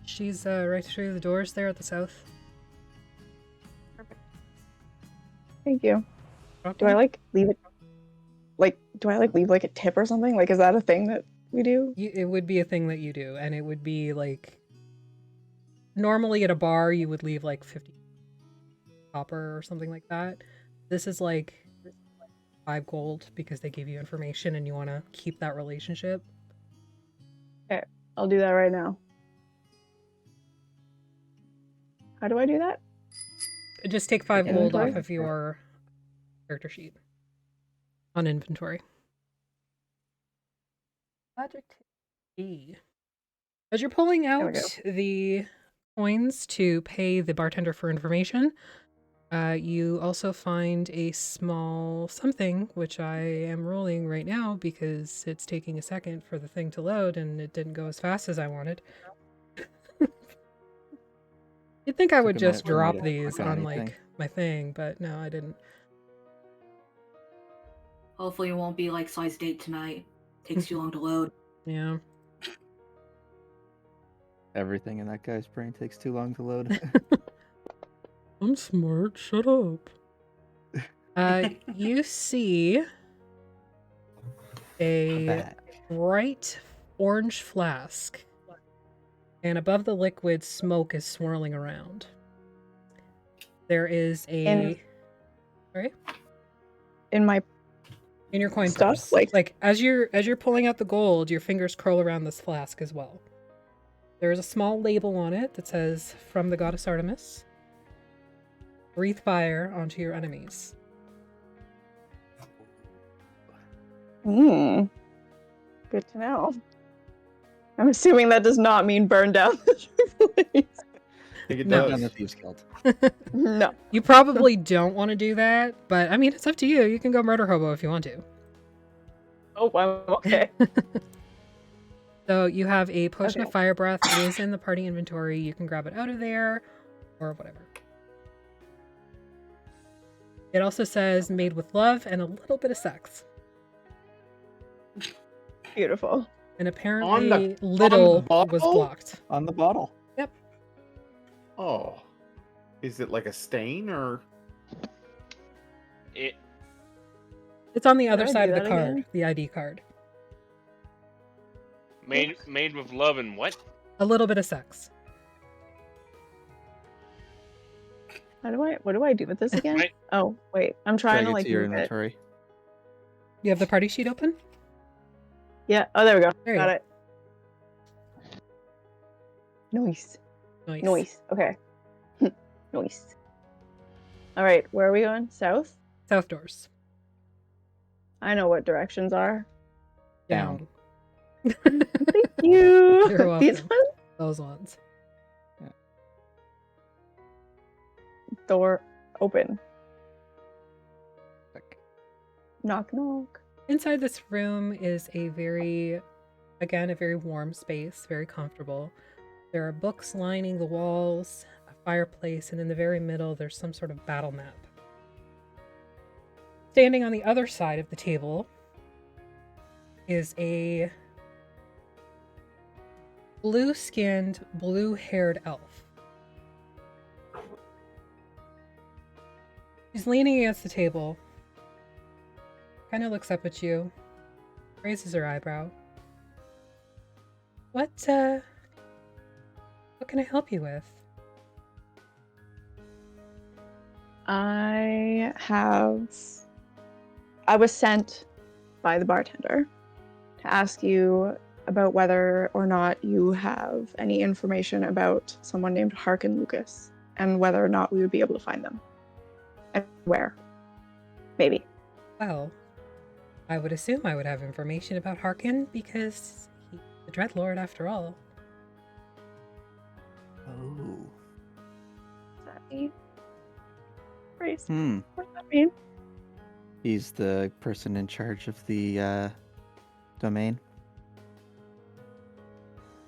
She's right through the doors there at the south. Thank you. Welcome. Do I leave it? Do I leave a tip or something? Is that a thing that we do? It would be a thing that you do, and it would be normally at a bar you would leave 50 copper or something like that. This is 5 gold because they give you information and you want to keep that relationship. Okay, I'll do that right now. How do I do that? Just take 5 gold Inventory? off of your character sheet on inventory. Project E. As you're pulling we out go. the coins to pay the bartender for information, you also find a small something, which I am rolling right now because it's taking a second for the thing to load and it didn't go as fast as I wanted. You'd think I would Took a minute just for me drop to these click on on anything. my thing, but no, I didn't. Hopefully it won't be like size date tonight. Takes too long to load. Yeah. Everything in that guy's brain takes too long to load. I'm smart, shut up. You see a Back. bright orange flask, and above the liquid, smoke is swirling around. There is a... Sorry? In my In your coin stuff? purse. As you're pulling out the gold, your fingers curl around this flask as well. There is a small label on it that says, "From the goddess Artemis. Breathe fire onto your enemies." Good to know. I'm assuming that does not mean burn down the place. I think it No. Not does. on the Thieves Guild. No. You probably don't want to do that, but I mean, it's up to you. You can go murder hobo if you want to. Oh, I'm okay. So you have a potion Okay. of fire breath. It is in the party inventory. You can grab it out of there or whatever. It also says made with love and a little bit of sex. Beautiful. And On apparently the little was bottle? blocked. On the bottle. Yep. Oh. Is it like a stain or? It It's on the Did other I side do of the that card, again? the ID card. made with love and what? A little bit of sex. What do I do with this again? Right. Oh, wait. I'm trying Drag to it to your move it. inventory. You have the party sheet open? Yeah. Oh, there we go. There you Got go. it. Noise. Nice. Noise. Okay. Noise. All right. Where are we going? South? South doors. I know what directions are. Down. Thank you. You're These welcome. ones? Those ones. Door open. Click. Knock, knock. Inside this room is a very warm space, very comfortable. There are books lining the walls, a fireplace, and in the very middle there's some sort of battle map. Standing on the other side of the table is a blue-skinned, blue-haired elf. She's leaning against the table, kind of looks up at you, raises her eyebrow. What can I help you with? I was sent by the bartender to ask you about whether or not you have any information about someone named Hark and Lucas, and whether or not we would be able to find them. And where. Maybe. Well, I would assume I would have information about Harkin because he's the Dreadlord after all. Oh. Does that mean? Grace, Hmm. what does that mean? He's the person in charge of the domain.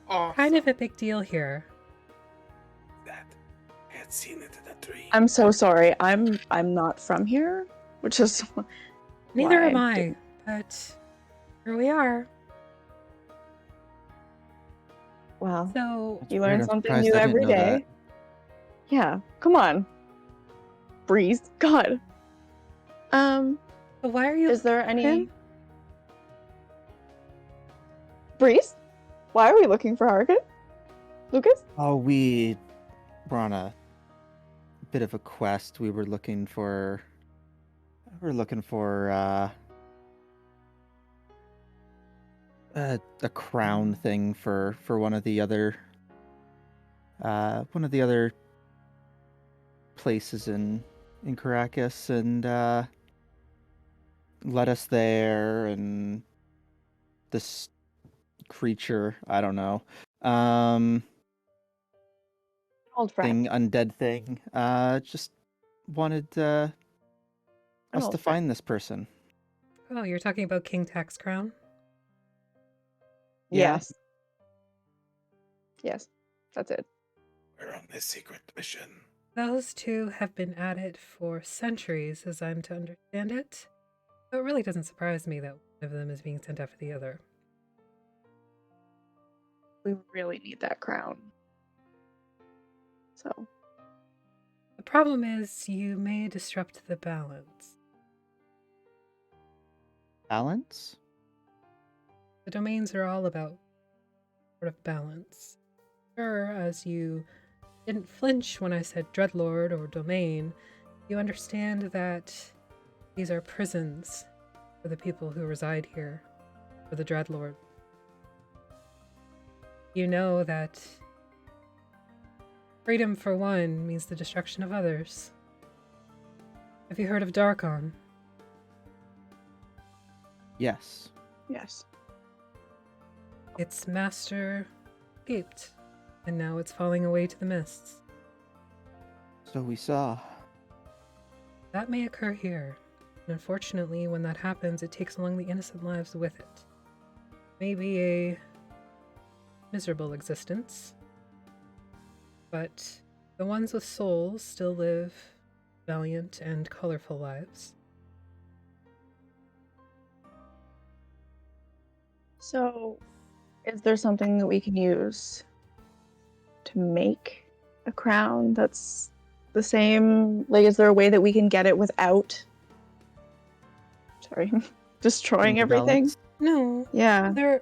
Awesome. Kind of a big deal here. That I had seen it in a dream. I'm so sorry. I'm not from here, which is Neither why am I, didn't- but here we are. Well, So, you Weird, learn I'm something surprised new I didn't every know day. that. Yeah, come on. Breeze, God. so why are you Is there any Harkin? Breeze? Why are we looking for Harkin? Lucas? Oh, we were on a bit of a quest. We were looking for a crown thing for one of the other places in Caracas, and led us there, and this creature, I don't know, Old friend. undead thing, just wanted An us old to friend. find this person. Oh, you're talking about King Tax Crown? Yeah. Yes. Yes. That's it. We're on this secret mission. Those two have been at it for centuries, as I'm to understand it. So it really doesn't surprise me that one of them is being sent after the other. We really need that crown. So, The problem is you may disrupt the balance. Balance? The domains are all about sort of balance. Sure, as you didn't flinch when I said Dreadlord or domain, you understand that these are prisons for the people who reside here, for the Dreadlord. You know that freedom for one means the destruction of others. Have you heard of Darkon? Yes. yes. Its master escaped, and now it's falling away to the mists. So we saw. That may occur here. And unfortunately, when that happens, it takes along the innocent lives with it. Maybe a miserable existence, but the ones with souls still live valiant and colorful lives. So, is there something that we can use to make a crown that's the same? Like, is there a way that we can get it without, sorry, destroying the everything? balance? No, Yeah. there.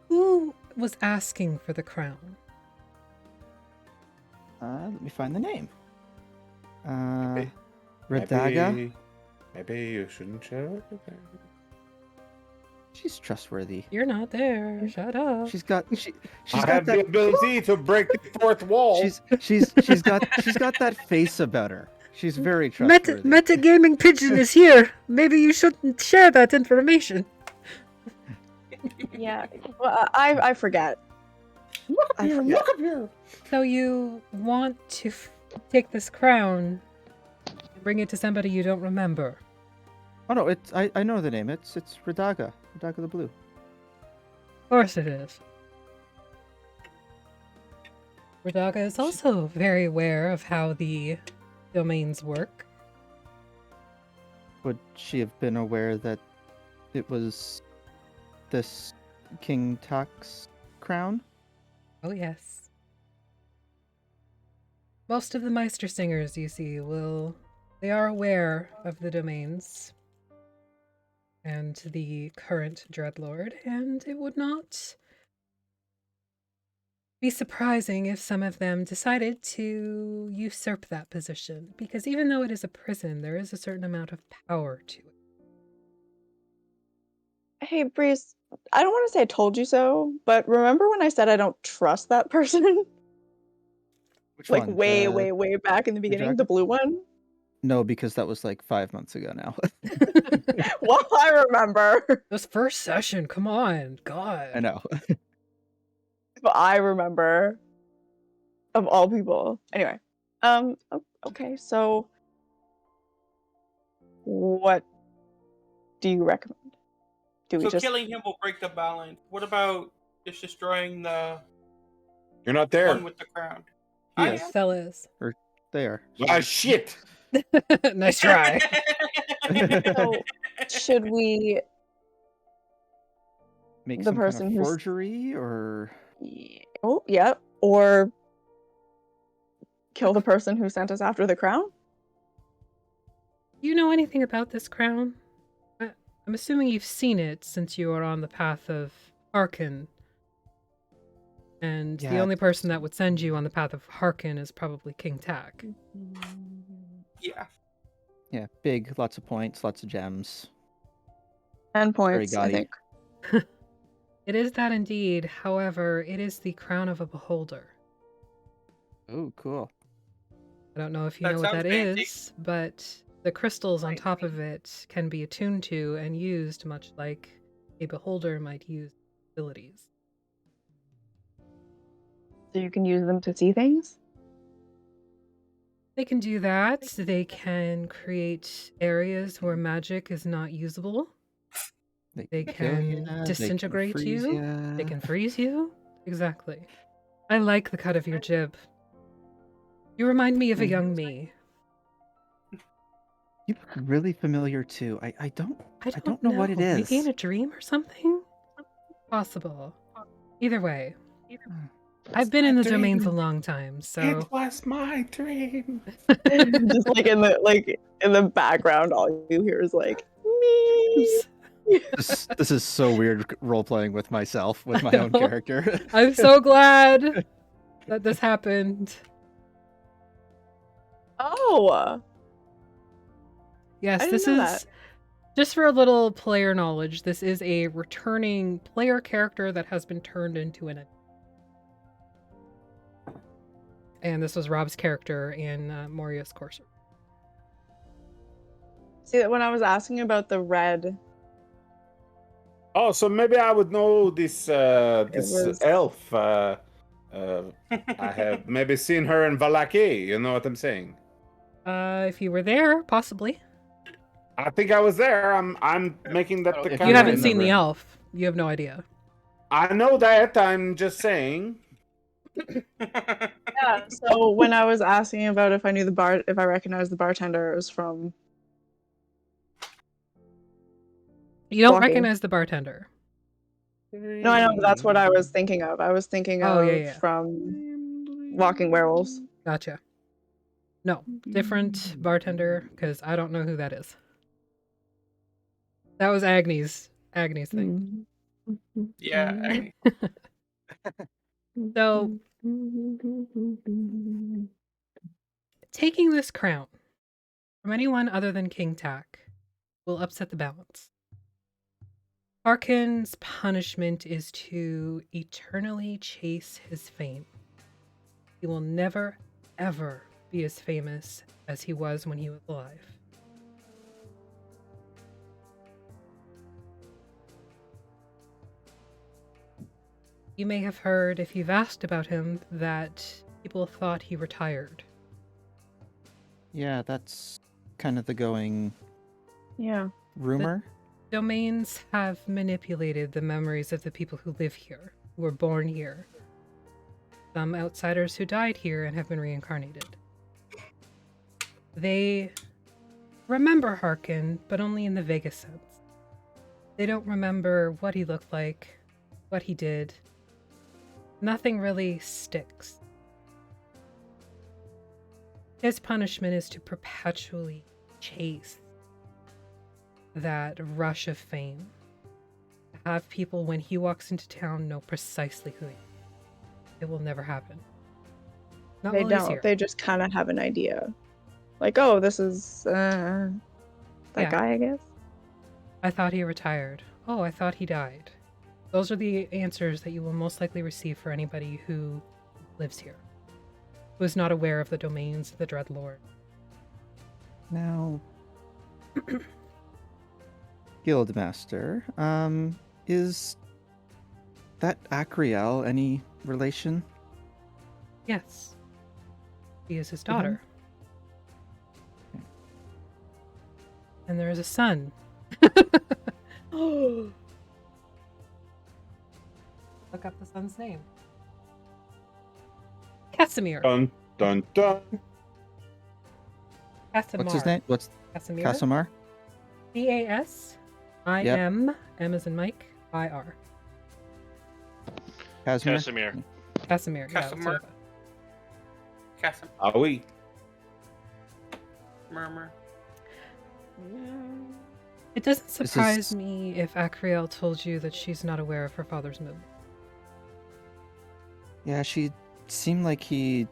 Who was asking for the crown? Let me find the name. Maybe- Radaga? Maybe you shouldn't share it with her. She's trustworthy. You're not there. Shut up. She's got I got have the that ability to break the fourth wall. she's got that face about her. She's very trustworthy. Metagaming Pigeon is here. Maybe you shouldn't share that information. Yeah. Well, I forget. Look up I here! forget. Look up here! So you want to take this crown and bring it to somebody you don't remember. Oh no, it's I know the name. It's Radaga. Radaga the Blue. Of course it is. Radaga is also very aware of how the domains work. Would she have been aware that it was this King Tax crown? Oh yes. Most of the Meister singers you see they are aware of the domains and the current Dreadlord, and it would not be surprising if some of them decided to usurp that position, because even though it is a prison, there is a certain amount of power to it. Hey, Breeze, I don't want to say I told you so, but remember when I said I don't trust that person? Which Like one? way, way, way back in the beginning, the dragon? blue one? No, because that was like 5 months ago now. Well, I remember. This first session, come on, God. I know. But I remember. Of all people. Anyway. Okay, so what do you recommend? Do we So just killing him will break the balance. What about just destroying the You're not there. one with the crown? I Yes. am. Thella is. Or they are. Ah, shit. Nice try. so should we Make the some kind person of who's forgery or oh yeah, or kill the person who sent us after the crown? Do you know anything about this crown? I'm assuming you've seen it since you are on the path of Harkin. And the Yeah, only person that would send you on the path of Harkin is probably King Tak. Yeah. yeah, big, lots of points, lots of gems. And Very points, I gaudy. think. It is that indeed. However, it is the crown of a beholder. Oh, cool. I don't know if you That know what sounds that fancy. is, but the crystals on top of it can be attuned to and used much like a beholder might use abilities. So you can use them to see things? They can do that. They can create areas where magic is not usable. They kill can ya, disintegrate they can freeze you. ya. They can freeze you. Exactly. I like the cut of your jib. You remind me of a young me. You look really familiar too. I don't know what it Maybe in is. a dream or something? Possible. Either way. I've been in the domains a long time, so It was my dream. Just like in the background, all you hear is like me. This is so weird role playing with myself, with my I own know. character. I'm so glad that this happened. Oh, Yes, I didn't this know is that. just for a little player knowledge. This is a returning player character that has been turned into an. And this was Rob's character in Moria's Courser. See, when I was asking about the red, Oh, so maybe I would know this was- elf. I have maybe seen her in Valaki. You know what I'm saying? If you were there, possibly. I think I was there. I'm making that the If kind You of haven't seen the remembering. elf. You have no idea. I know that. I'm just saying. yeah. So when I was asking about if I knew if I recognized the bartender, it was from. You don't Walking. recognize the bartender. No, I know, but that's what I was thinking of. I was thinking Oh, of yeah. from Walking Werewolves. Gotcha. No, different bartender, because I don't know who that is. That was Agnes' thing. Yeah. So, taking this crown from anyone other than King Tak will upset the balance. Harkin's punishment is to eternally chase his fame. He will never, ever be as famous as he was when he was alive. You may have heard, if you've asked about him, that people thought he retired. Yeah, that's kind of the going Yeah. rumor. Domains have manipulated the memories of the people who live here, who were born here. Some outsiders who died here and have been reincarnated. They remember Harkin, but only in the vaguest sense. They don't remember what he looked like, what he did. Nothing really sticks. His punishment is to perpetually chase that rush of fame. To have people, when he walks into town, know precisely who he is. It will never happen. Not They while he's don't. here. They just kind of have an idea. Like, oh, this is that Yeah. guy, I guess. I thought he retired. "Oh, I thought he died." Those are the answers that you will most likely receive for anybody who lives here, who is not aware of the domains of the Dreadlord. Now, Guildmaster, is that Acriel any relation? Yes, she is his To him? daughter. And there is a son. Look up the son's name. Casimir. Dun dun dun. Casimir. What's his name? What's Casimir. Casimir? Casim. M as in Mike. IR. Casimir? Casimir. Casimir. Yeah, that's what I Casimir. thought. Cassim. Ah oui. Murmur. It doesn't This surprise is- me if Acriel told you that she's not aware of her father's movement. Yeah, she seemed like he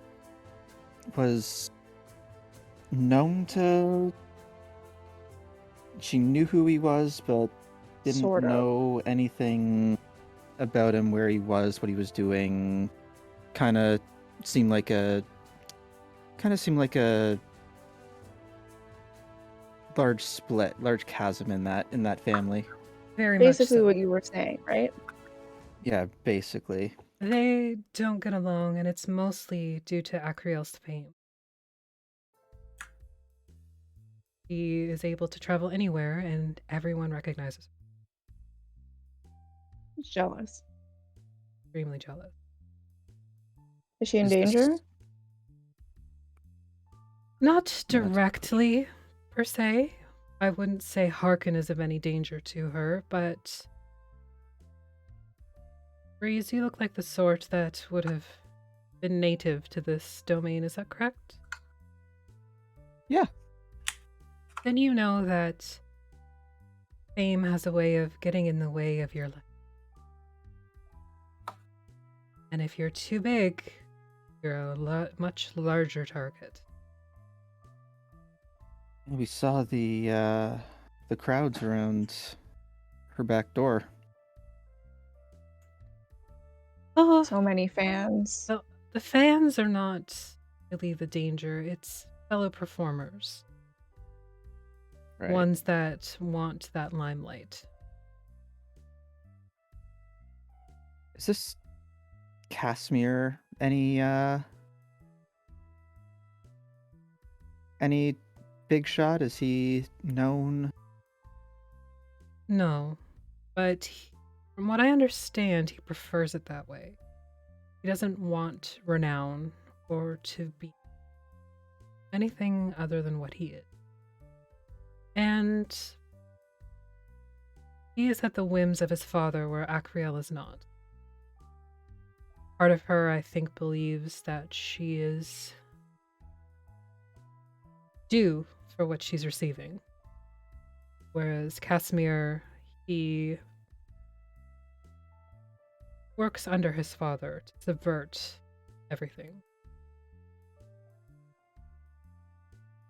was known to. She knew who he was, but didn't Sort of. know anything about him, where he was, what he was doing. Kind of seemed like a large chasm in that family. Very Basically much so. what you were saying, right? Yeah, basically. They don't get along, and it's mostly due to Acriel's fame. He is able to travel anywhere, and everyone recognizes him. Jealous. Extremely jealous. Is she in Is this- danger? Not Yeah, that's- directly, per se. I wouldn't say Harkin is of any danger to her, but... Breeze, you look like the sort that would have been native to this domain, is that correct? Yeah. Then you know that fame has a way of getting in the way of your life. And if you're too big, you're a much larger target. We saw the crowds around her back door. Oh, So many fans. the fans are not really the danger. It's fellow performers. Right. Ones that want that limelight. Is this Casimir any big shot? Is he known? No, but from what I understand, he prefers it that way. He doesn't want renown or to be anything other than what he is. And he is at the whims of his father, where Acriel is not. Part of her, I think, believes that she is due for what she's receiving. Whereas Casimir, he works under his father to subvert everything.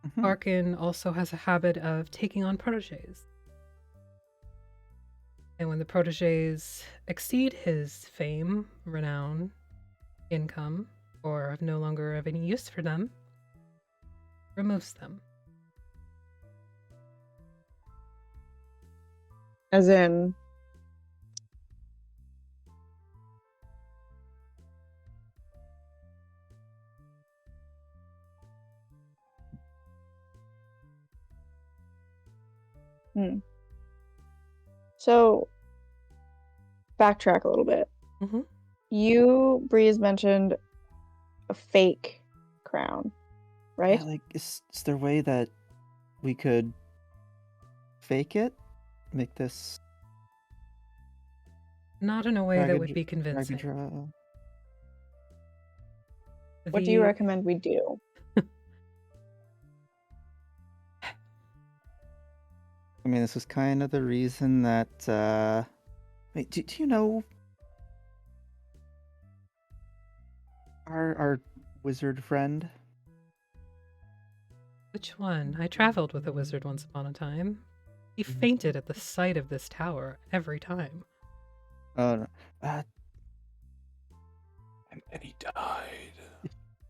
Mhm. Arkin also has a habit of taking on proteges. And when the proteges exceed his fame, renown, income, or are no longer of any use for them, removes them. As in, So, backtrack a little bit. Mhm. You, Breeze, mentioned a fake crown, right? Yeah, like, is there a way that we could fake it? Make this Not in a way that Dragon would dr- be convincing. draw? What do you The- recommend we do? I mean, this is kind of the reason that. Wait, do you know our wizard friend? Which one? I traveled with a wizard once upon a time. He fainted at the sight of this tower every time. Oh, no. And then he died.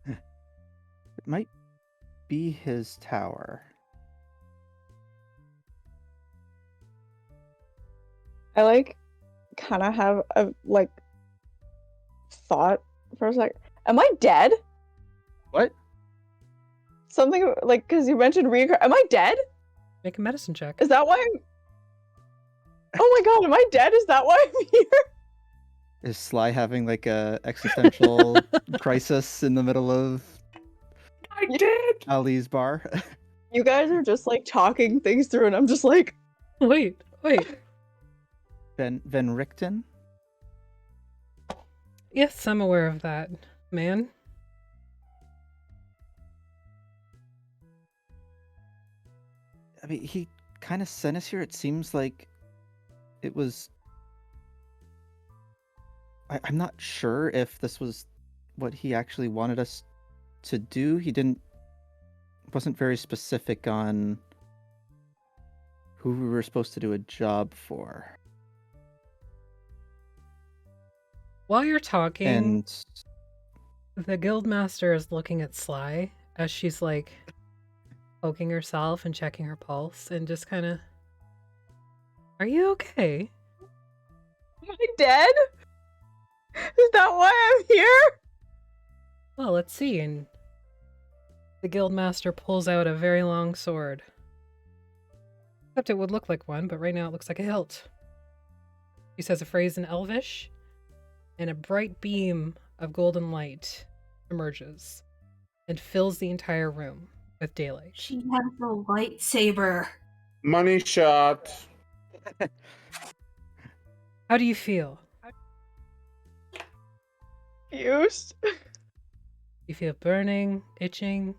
It might be his tower. I like kind of have a like thought for a sec. Am I dead? What? Something like because you mentioned reoccur. Am I dead? Make a medicine check. Is that why I'm? Oh my god, am I dead? Is that why I'm here? Is Sly having like a existential crisis in the middle of I did. Ali's bar? You guys are just like talking things through, and I'm just like, Wait. Van Richten? Yes, I'm aware of that, man. I mean, he kind of sent us here. It seems like it was. I'm not sure if this was what he actually wanted us to do. He wasn't very specific on who we were supposed to do a job for. While you're talking, And the guildmaster is looking at Sly as she's like poking herself and checking her pulse and just kind of, are you okay? am I dead? Is that why I'm here? Well, let's see. And the guildmaster pulls out a very long sword. Except it would look like one, but right now it looks like a hilt. He says a phrase in Elvish, and a bright beam of golden light emerges and fills the entire room with daylight. She has a lightsaber. Money shot. How do you feel? Confused. You feel burning, itching,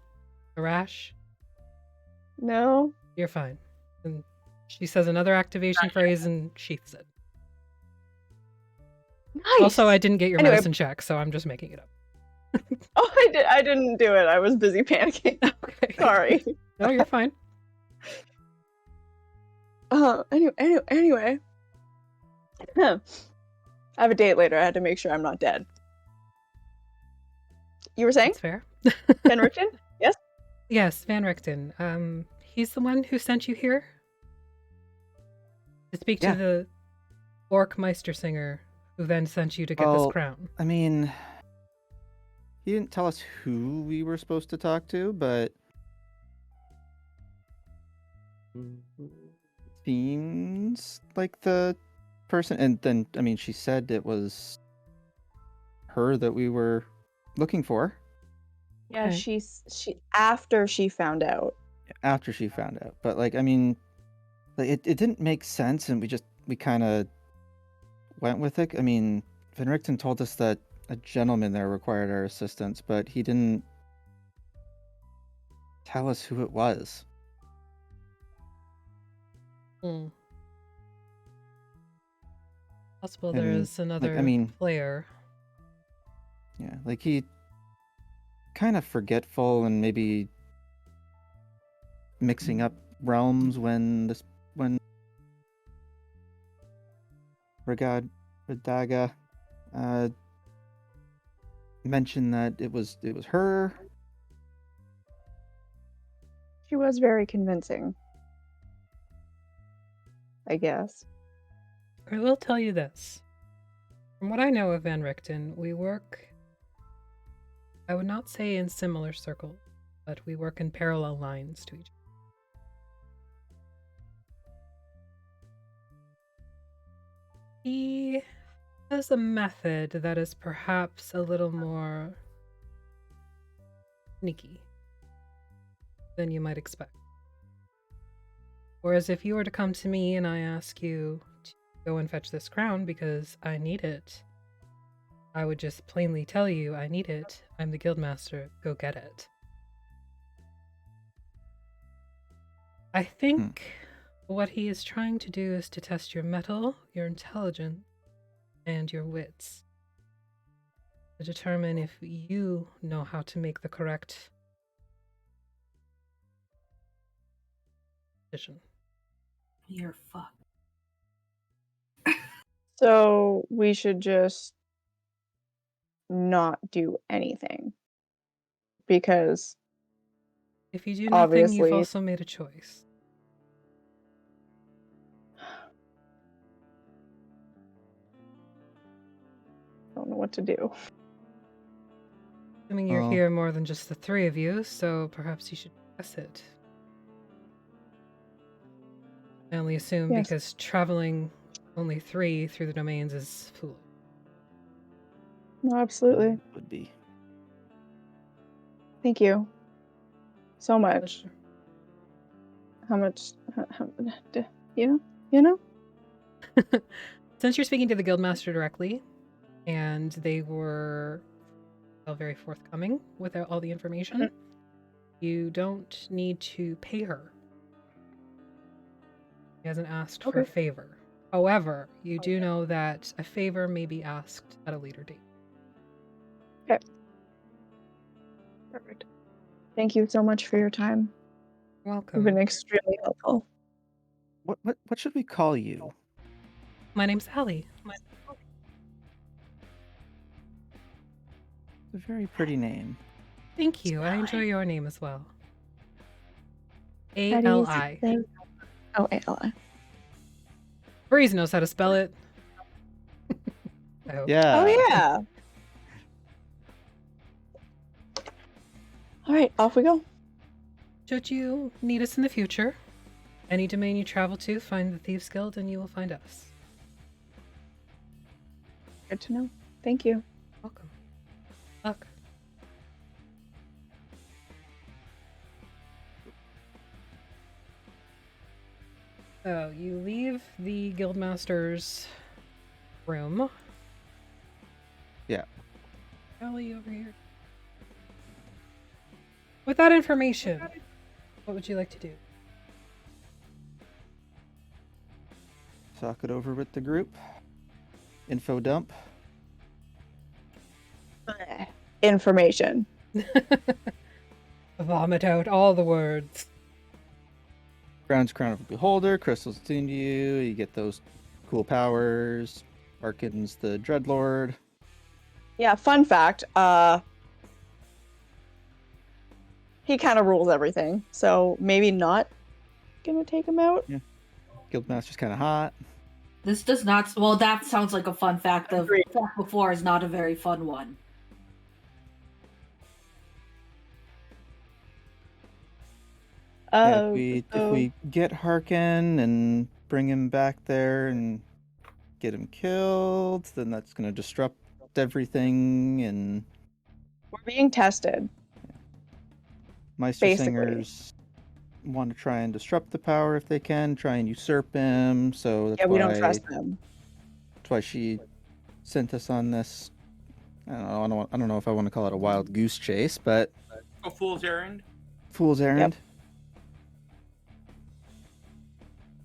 a rash? No. You're fine. And she says another activation phrase and sheaths it. Nice. Also, I didn't get your Anyway. medicine check, so I'm just making it up. Oh, I didn't do it. I was busy panicking. Okay. Sorry. No, you're fine. Anyway. I have a date later. I had to make sure I'm not dead. You were saying? That's fair. Van Richten? Yes? Yes, Van Richten. He's the one who sent you here to speak Yeah. to the orc Meistersinger, who then sent you to get this Well, crown. I mean, he didn't tell us who we were supposed to talk to, but seems like the person. And then, I mean, she said it was her that we were looking for Yeah, Okay. she after she found out. after she found out. But like, I mean, like it didn't make sense, and we kind of went with it. I mean, Van Richten told us that a gentleman there required our assistance, but he didn't tell us who it was. Hmm. Possible there And, is another I mean- player. Yeah, like he kind of forgetful and maybe mixing up realms when Radaga mentioned that it was her. She was very convincing. I guess. I will tell you this. From what I know of Van Richten, we work, I would not say in similar circles, but we work in parallel lines to each other. He has a method that is perhaps a little more sneaky than you might expect. Whereas if you were to come to me and I ask you to go and fetch this crown because I need it, I would just plainly tell you I need it. I'm the guildmaster. Go get it. I think what he is trying to do is to test your mettle, your intelligence, and your wits. To determine if you know how to make the correct decision. You're fucked. So we should just not do anything. Because If you do nothing, you've obviously also made a choice. I don't know what to do. Assuming you're Oh. here more than just the three of you, so perhaps you should discuss it. I only assume Yes. because traveling only 3 through the domains is foolish. No, absolutely. Would be. Thank you so much. Pleasure. How much? You know? Since you're speaking to the guildmaster directly, and they were all very forthcoming with all the information, you don't need to pay her. He hasn't asked for a Okay. favor. However, you do know that a favor may be asked at a later date. Perfect. Thank you so much for your time. You're You've welcome. been extremely helpful. What should we call you? My name's Allie. It's a very pretty name. Thank you. I enjoy your name as well. How do you A-L-I. say- Oh, A-L-I. Breeze knows how to spell it. I hope. Yeah. Oh, yeah. All right, off we go. Should you need us in the future, any domain you travel to, find the Thieves Guild and you will find us. Good to know. Thank you. Welcome. Luck. So you leave the guildmaster's room. Yeah. Allie over here. With that information, what would you like to do? Talk it over with the group. Info dump. Information. Vomit out all the words. Crown of a Beholder, crystals attuned to you, you get those cool powers. Arkin's the Dreadlord. Yeah, fun fact. He kind of rules everything, so maybe not gonna take him out. Guildmaster's kind of hot. This does not. Well, that sounds like a fun fact. The Agreed. fact before is not a very fun one. Yeah, Oh, if we get Harkin and bring him back there and get him killed, then that's going to disrupt everything. And we're being tested. Meister Basically. Singers want to try and disrupt the power if they can, try and usurp him. So that's Yeah, we why don't trust them. that's why she sent us on this. I don't know if I want to call it a wild goose chase, but A fool's errand. fool's errand.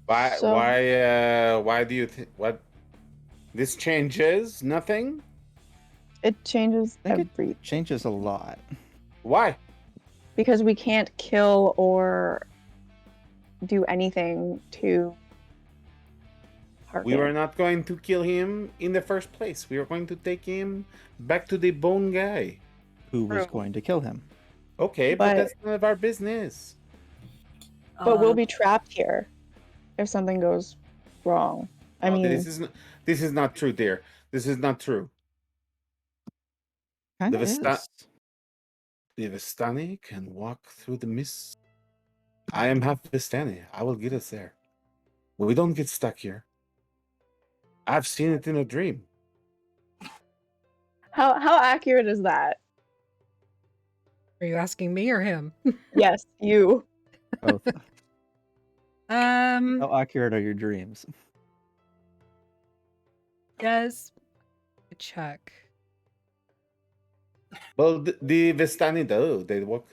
Why? So- Why do you think what? This changes nothing. It changes I think everything. it changes a lot. Why? Because we can't kill or do anything to Harkin. We were not going to kill him in the first place. We were going to take him back to the bone guy. Who was True. going to kill him? Okay, but But- that's none of our business. But we'll be trapped here if something goes wrong. I mean, this is not true, dear. This is not true. Kind of The is. Vista- The Vistani can walk through the mist. I am half Vistani. I will get us there. We don't get stuck here. I've seen it in a dream. how accurate is that? Are you asking me or him? Yes, you. Both. Um, How accurate are your dreams? Does check. Well, the Vistani though they walk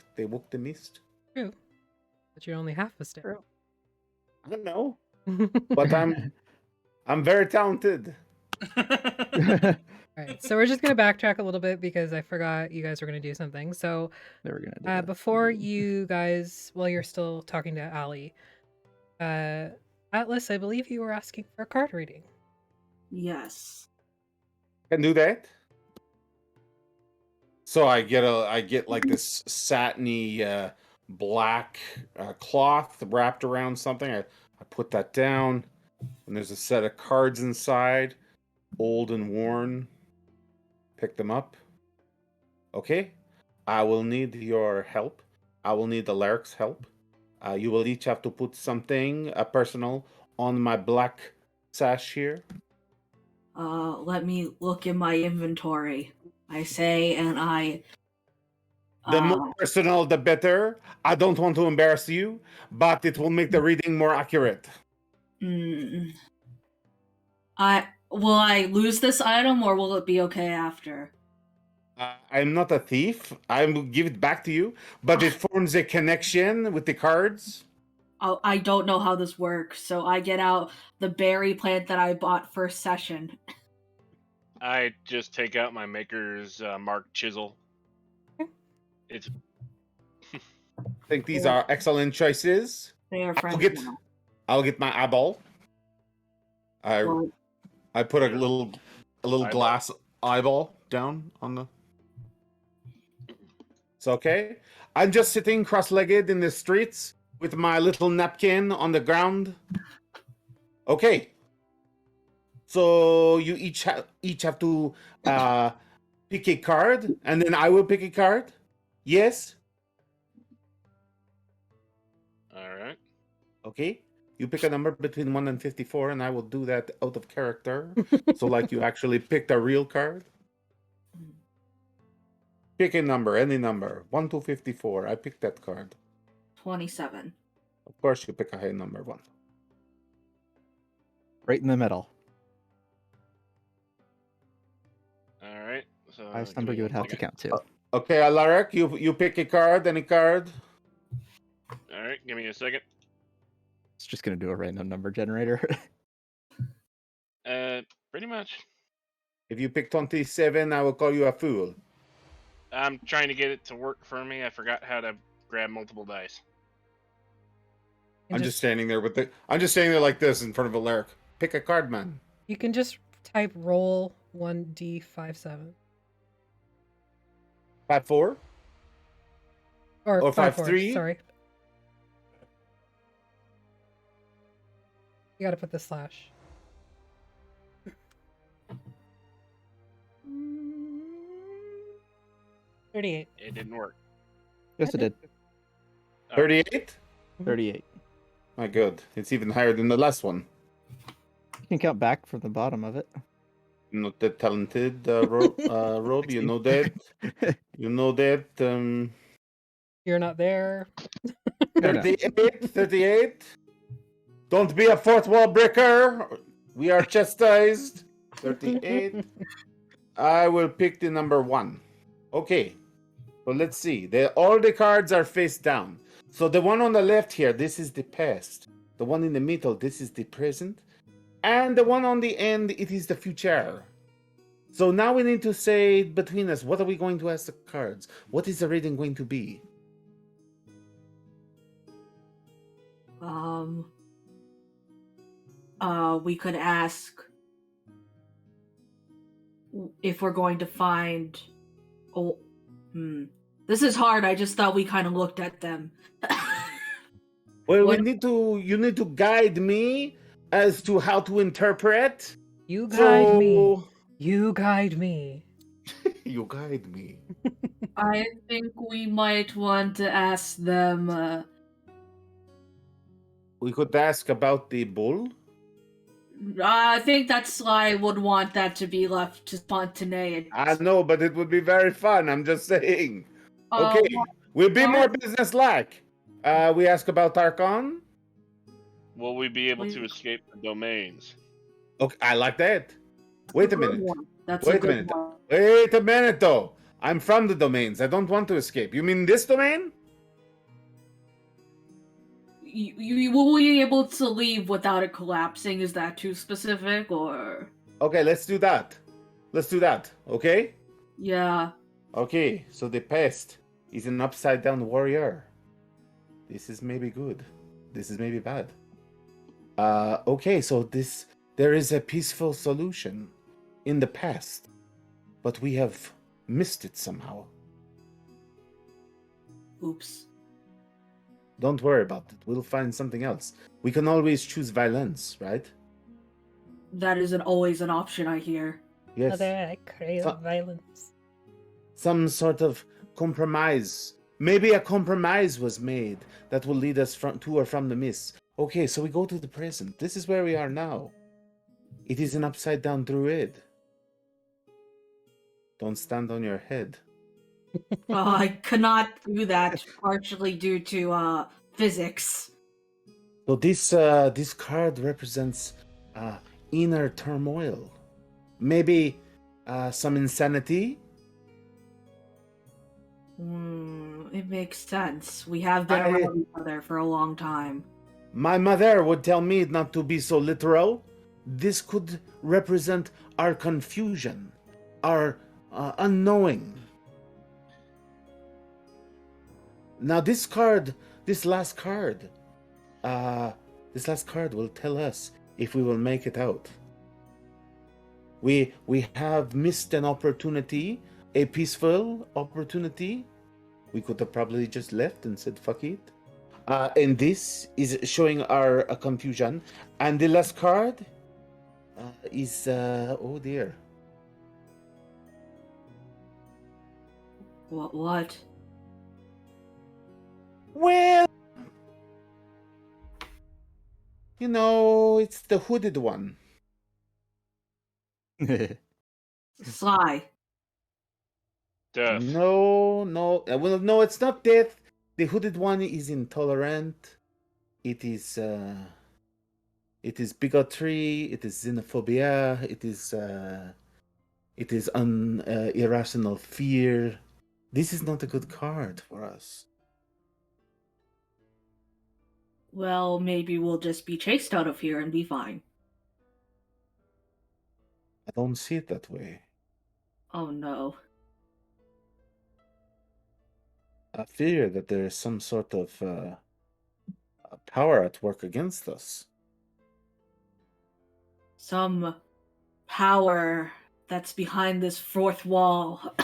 the mist. True. But you're only half a step. True. I don't know, but I'm very talented. Alright, so we're just gonna backtrack a little bit because I forgot you guys were gonna do something. So They were gonna do before you guys, while you're still talking to Allie, Atlas, I believe you were asking for a card reading. Yes. Can do that. So I get like this satiny black cloth wrapped around something. I put that down, and there's a set of cards inside, old and worn. Pick them up. Okay. I will need your help. I will need the Larrick's help. You will each have to put something personal on my black sash here. Let me look in my inventory. I say, and I. The more personal, the better. I don't want to embarrass you, but it will make the reading more accurate. Will I lose this item, or will it be okay after? I'm not a thief. I will give it back to you, but it forms a connection with the cards. I don't know how this works, so I get out the berry plant that I bought first session. I just take out my maker's marked chisel. It's. I think these are excellent choices. They are friends now. I'll get my eyeball. I put a little Eyeball. glass eyeball down on the. It's okay. I'm just sitting cross-legged in the streets with my little napkin on the ground. Okay. So you each have to pick a card, and then I will pick a card. Yes. All right. Okay. You pick a number between 1 and 54, and I will do that out of character. So like you actually picked a real card. Pick a number, any number. 1 to 54. I picked that card. 27. Of course, you pick a high number 1. Right in the middle. All right. So Highest number you would have to count to. Okay, Alaric, you pick a card, any card. All right. Give me a second. It's just gonna do a random number generator. Pretty much. If you pick 27, I will call you a fool. I'm trying to get it to work for me. I forgot how to grab multiple dice. I'm just standing there I'm just standing there like this in front of Alaric. Pick a card, man. You can just type roll 1d57. 5-4? Or 5-3? Sorry. You gotta put the slash. $38. It didn't work. Yes, it did. 38? 38. My god, it's even higher than the last one. You can count back from the bottom of it. Not that talented, Rob. You know that. You know that. You're not there. 38. 38. Don't be a fourth wall breaker. We are chastised. 38. I will pick the number 1. Okay. So let's see. All the cards are face down. So the one on the left here, this is the past. The one in the middle, this is the present. And the one on the end, it is the future. So now we need to say between us, what are we going to ask the cards? What is the rating going to be? We could ask if we're going to find. This is hard. I just thought we kind of looked at them. Well, you need to guide me as to how to interpret. You guide me. You guide me. You guide me. I think we might want to ask them. We could ask about the bull. I think that Sly would want that to be left to spontaneity. I know, but it would be very fun. I'm just saying. Okay, we'll be more business-like. We ask about Tarkon. Will we be able to escape the domains? Okay, I like that. Wait a minute. Wait a minute, though. I'm from the domains. I don't want to escape. You mean this domain? You will we be able to leave without it collapsing? Is that too specific, or? Okay, let's do that. Okay? Yeah. Okay, so the pest is an upside-down warrior. This is maybe good. This is maybe bad. Okay, so there is a peaceful solution in the past, but we have missed it somehow. Oops. Don't worry about it. We'll find something else. We can always choose violence, right? That isn't always an option, I hear. Yes. Mother, I crave So- violence. Some sort of compromise. Maybe a compromise was made that will lead us to or from the mist. Okay, so we go to the present. This is where we are now. It is an upside-down druid. Don't stand on your head. I cannot do that, partially due to physics. So this card represents inner turmoil. Maybe some insanity. It makes sense. We have been around each other for a long time. My mother would tell me not to be so literal. This could represent our confusion, our unknowing. Now this last card will tell us if we will make it out. We have missed an opportunity, a peaceful opportunity. We could have probably just left and said fuck it. And this is showing our confusion. And the last card is oh dear. What? Well, you know, it's the hooded one. Sly. Death. No. Well, no, it's not death. The hooded one is intolerant. It is bigotry. It is xenophobia. It is irrational fear. This is not a good card for us. Well, maybe we'll just be chased out of here and be fine. I don't see it that way. Oh no. I fear that there is some sort of power at work against us. Some power that's behind this fourth wall.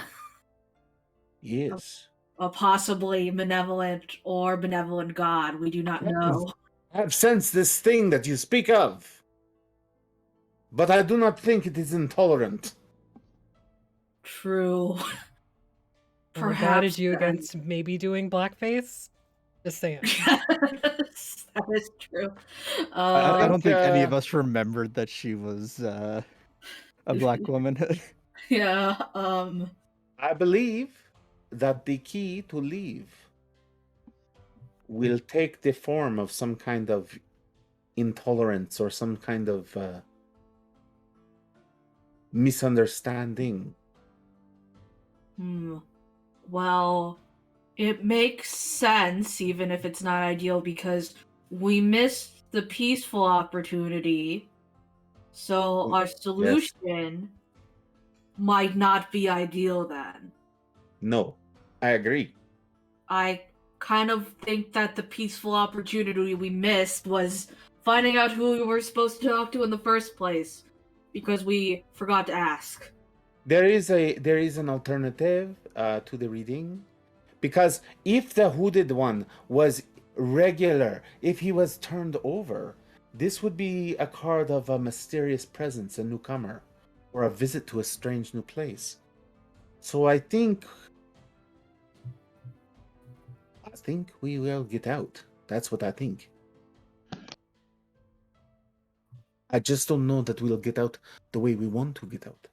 Yes. A possibly malevolent or benevolent god. We do not know. I have sensed this thing that you speak of, but I do not think it is intolerant. True. And I guided you against maybe doing blackface? Just saying. Yes, that is true. I don't think any of uh, us remembered that she was a black woman. Yeah, I believe that the key to leave will take the form of some kind of intolerance or some kind of misunderstanding. Well, it makes sense, even if it's not ideal, because we missed the peaceful opportunity. So our solution might not be ideal then. No, I agree. I kind of think that the peaceful opportunity we missed was finding out who we were supposed to talk to in the first place, because we forgot to ask. There is an alternative to the reading, because if the hooded one was regular, if he was turned over, this would be a card of a mysterious presence, a newcomer, or a visit to a strange new place. So I think we will get out. That's what I think. I just don't know that we'll get out the way we want to get out.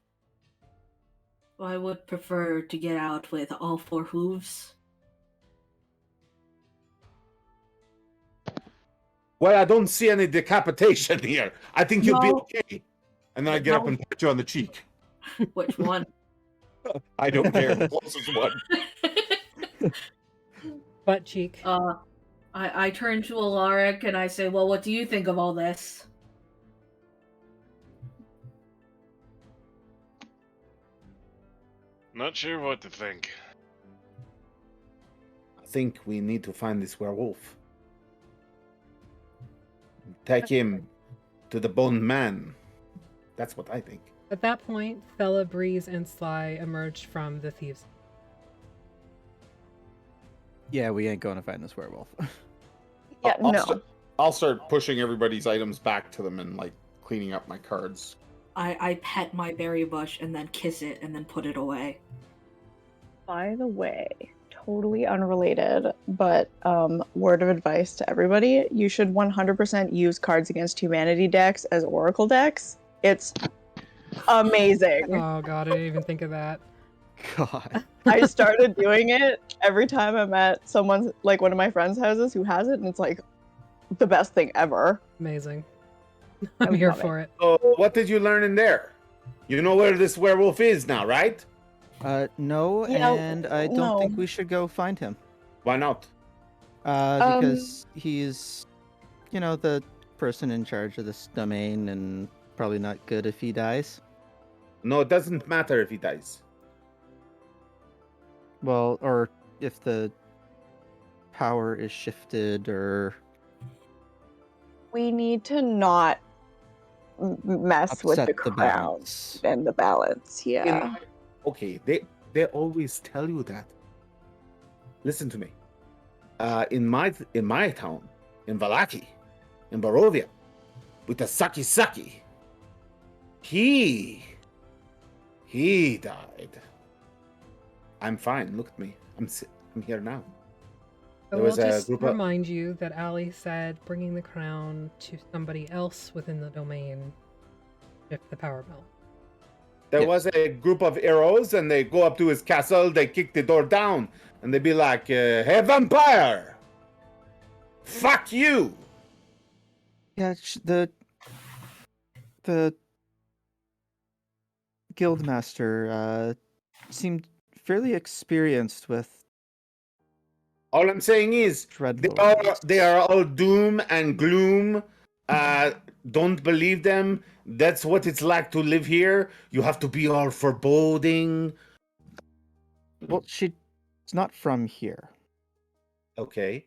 I would prefer to get out with all four hooves. Well, I don't see any decapitation here. I think you'll be No. okay. And then I get up and pat you on the cheek. Which one? I don't care. The closest one. Butt cheek. I turn to Alaric and I say, well, what do you think of all this? Not sure what to think. I think we need to find this werewolf. take him to the Bone Man. That's what I think. At that point, Thella, Breeze, and Sly emerged from the thieves. Yeah, we ain't going to find this werewolf. Yeah, no. I'll start pushing everybody's items back to them and like cleaning up my cards. I pet my berry bush and then kiss it and then put it away. By the way, totally unrelated, but word of advice to everybody, you should 100% use Cards Against Humanity decks as Oracle decks. It's amazing. Oh god, I didn't even think of that. God. I started doing it every time I'm at someone's, like one of my friends' houses who has it, and it's like the best thing ever. Amazing. I I'm here love it. for it. So, what did you learn in there? You know where this werewolf is now, right? No, Yeah, and I don't think no. we should go find him. Why not? Because he's, the person in charge of this domain, and probably not good if he dies. No, it doesn't matter if he dies. Well, or if the power is shifted, or We need to not mess with upset the the crown balance. and the balance. Yeah. Okay, they always tell you that. Listen to me. In my town, in Valaki, in Barovia, with the Saki, he died. I'm fine. Look at me. I'm here now. I There will was a just group of- remind you that Ali said bringing the crown to somebody else within the domain shift the power balance. There Yeah. was a group of heroes, and they go up to his castle. They kick the door down, and they be like, "Hey, vampire! Fuck you!" Yeah, the guildmaster seemed fairly experienced with All I'm saying is, dreadlords. they are all doom and gloom. Don't believe them. That's what it's like to live here. You have to be all foreboding. Well, she's not from here. Okay,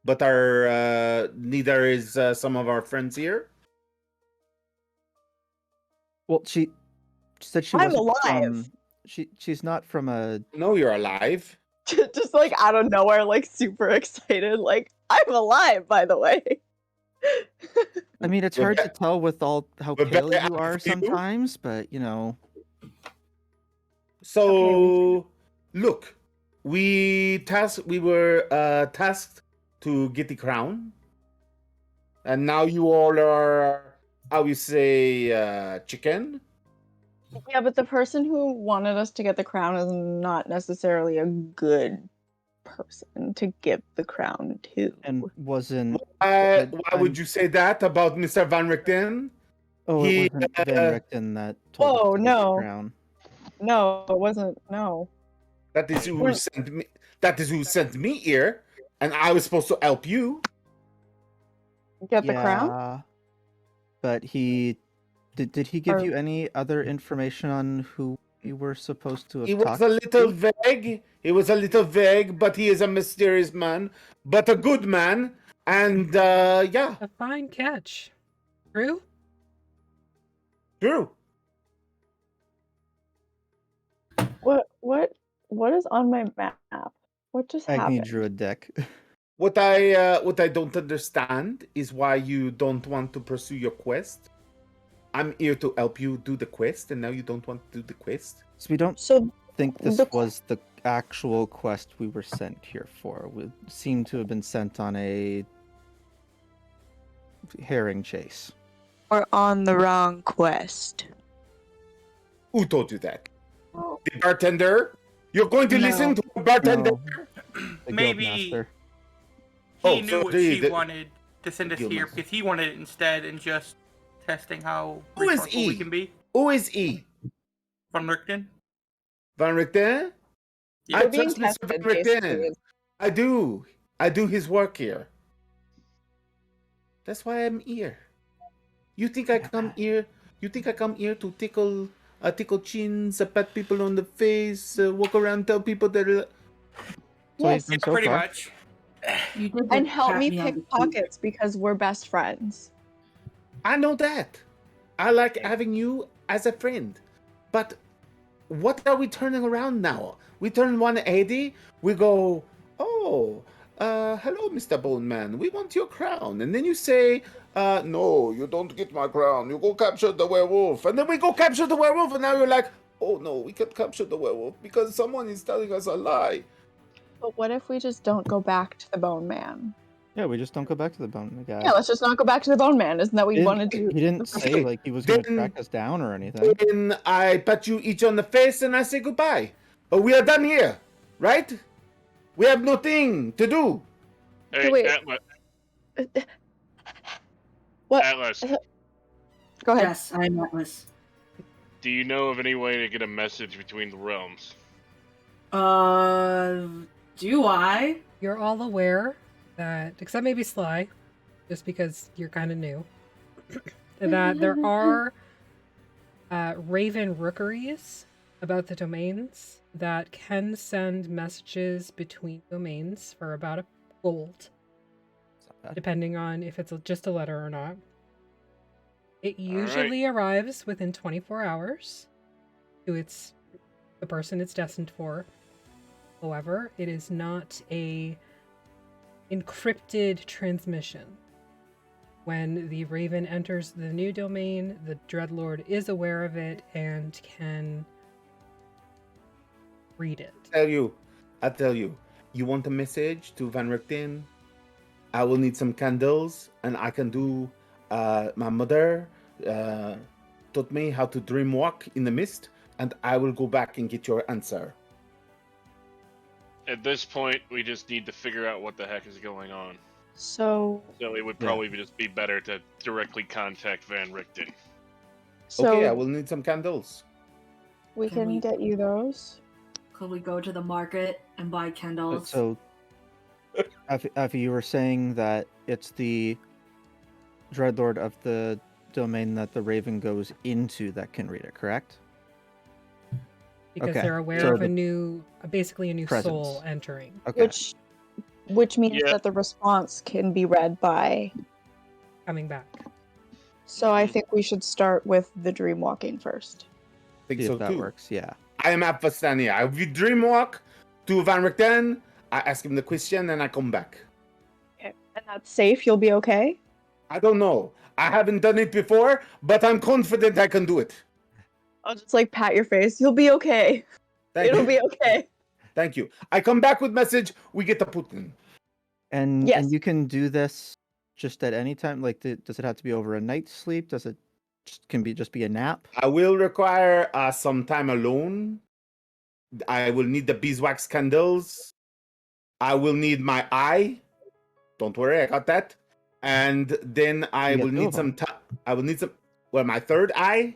but our neither is some of our friends here. Well, she said she I'm wasn't alive. she's not from a. No, you're alive. Just like out of nowhere, like super excited, like I'm alive, by the way. I mean, it's We're hard to ve- tell with all how we're pale very you are happy for you. sometimes, but So, look, we were tasked to get the crown, and now you all are, how you say, chicken. Yeah, but the person who wanted us to get the crown is not necessarily a good person to give the crown to. and wasn't. Why I'm- would you say that about Mr. Van Richten? Oh, he, it wasn't Van Richten that told us Oh, to get the no. crown. No, it wasn't. No. That is who sent me. That is who sent me here, and I was supposed to help you. Get the crown? Yeah, but he did he give Or- you any other information on who you were supposed to have He was talked a little to? vague. He was a little vague, but he is a mysterious man, but a good man. And yeah, A fine catch. True? true. What is on my map? What just Agni happened? drew a deck. What I don't understand is why you don't want to pursue your quest. I'm here to help you do the quest, and now you don't want to do the quest. So we don't So think this the- was the actual quest we were sent here for. We seem to have been sent on a herring chase. we're on the wrong quest. Who told you that? The bartender? You're going to No. listen to the bartender? No, the Maybe- guildmaster. He Oh, knew so what the- she the- wanted to send us Guild here master. because he wanted it instead and just testing how Who is resourceful we he? can be. Who is he? Van Richten? Van Richten? Yeah. I We're being trust Mr. tested, Van Richten. basically. I do. I do his work here. That's why I'm here. You think I come here? You think I come here to tickle chins, pat people on the face, walk around, tell people that? That's all Yes. you've done so Pretty far. much. You did And just help pat me on pick the cheek. pockets because we're best friends. I know that. I like having you as a friend. But what are we turning around now? We turn 180, we go, oh, hello, Mr. Bone Man, we want your crown. And then you say, no, you don't get my crown. You go capture the werewolf. And then we go capture the werewolf, and now you're like, oh no, we can't capture the werewolf because someone is telling us a lie. But what if we just don't go back to the Bone Man? Yeah, we just don't go back to the bone guy. Yeah, let's just not go back to the Bone Man. Isn't that what you wanted to? He didn't say Okay, like he was going to then- track us down or anything. Then I pat you each on the face and I say goodbye. We are done here, right? We have nothing to do. Hey, wait. What? Atlas, Go ahead. Yes, I'm Atlas. do you know of any way to get a message between the realms? Do I? You're all aware that, except maybe Sly, just because you're kind of new, that there are raven rookeries about the domains that can send messages between domains for about a gold, It's not bad. depending on if it's just a letter or not. It usually arrives within 24 hours to the person it's destined for. However, it is not a encrypted transmission. When the Raven enters the new domain, the Dreadlord is aware of it and can read it. I tell you, you want a message to Van Richten? I will need some candles, and I can do. My mother taught me how to dream walk in the mist, and I will go back and get your answer. At this point, we just need to figure out what the heck is going on. So, So it would Yeah. probably just be better to directly contact Van Richten. Okay, I will need some candles. we Can can we- get you those. Could we go to the market and buy candles? So, Effie, you were saying that it's the Dreadlord of the domain that the Raven goes into that can read it, correct? Because Okay, they're aware so of the basically a new soul presence. entering. Okay. Which means Yeah. that the response can be read by. Coming back. So I Mhm. think we should start with the dream walking first. Think See so if that too. works. Yeah. I am at Vastania. I will dream walk to Van Richten. I ask him the question, and I come back. Okay. And that's safe. You'll be okay. I don't know. I haven't done it before, but I'm confident I can do it. I'll just like pat your face. You'll be okay. Thank It'll you. be okay. Thank you. I come back with message. We get the Putin. And Yes. you can do this just at any time. Like, does it have to be over a night's sleep? Does it just be a nap? I will require some time alone. I will need the beeswax candles. I will need my eye. Don't worry, I got that. And then I You get will two need of some time. I will need some. Well, my third eye.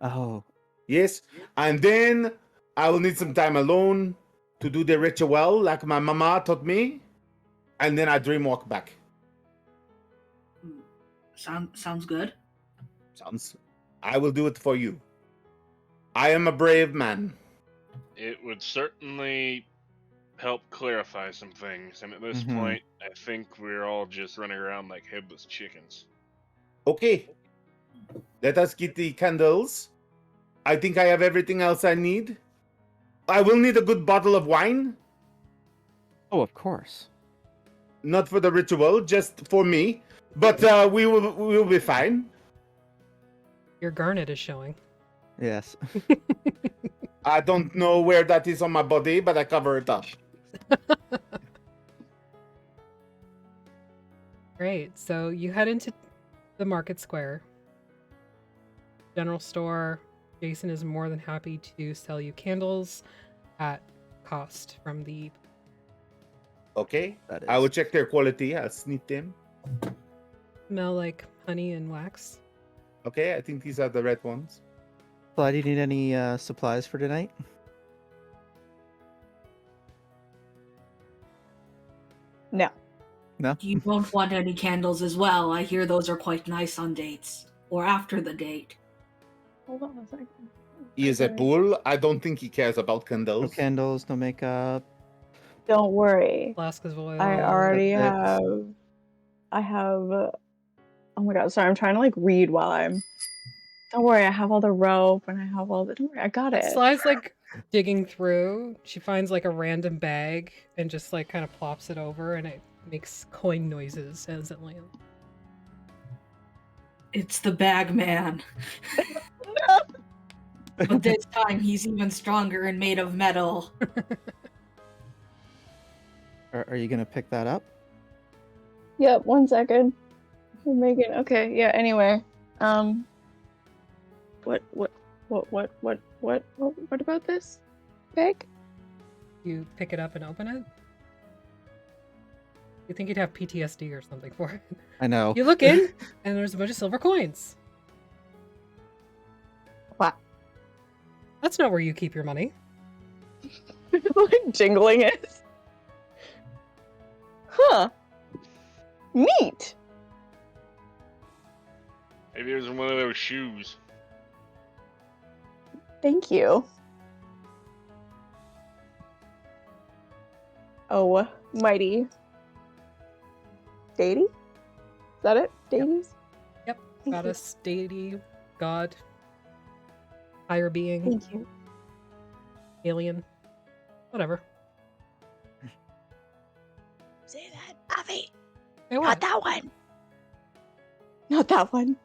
Oh, Yes. And then I will need some time alone to do the ritual like my mama taught me. And then I dream walk back. Sounds good. Sounds. I will do it for you. I am a brave man. It would certainly help clarify some things, and at this Mhm. point, I think we're all just running around like headless chickens. Okay. Let us get the candles. I think I have everything else I need. I will need a good bottle of wine. oh, of course. Not for the ritual, just for me. But we will be fine. Your garnet is showing. Yes. I don't know where that is on my body, but I cover it up. Great. So you head into the market square. General store. Jason is more than happy to sell you candles at cost from the. Okay. That is. I will check their quality. I'll sneak them. Smell like honey and wax. Okay, I think these are the red ones. Fly, do you need any supplies for tonight? No. You don't want any candles as well. I hear those are quite nice on dates or after the date. Hold on a second. He is a bull. I don't think he cares about No candles. candles, no makeup. Don't worry. Flask of oil. I already that's it. have. I have Oh my god, sorry, I'm trying to like read while I'm. Don't worry, I have all the rope and I have all the. Don't worry, I got it. Sly's like digging through. She finds like a random bag and just like kind of plops it over, and it makes coin noises as it lands. It's the bag man. No. But this time he's even stronger and made of metal. Are you gonna pick that up? Yep, 1 second. We're making okay. Yeah. Anyway, what about this bag? You pick it up and open it? You think you'd have PTSD or something for it. I know. You look in, and there's a bunch of silver coins. What? That's not where you keep your money. Like jingling it. Huh. Neat. Maybe it was in one of those shoes. Thank you. Oh, mighty. Deity? Is that it? Deities? Yep. Thank you. Goddess, deity, god, higher being, Thank you. alien, whatever. Say that, Avi. Hey, Not what? that one. Not that one.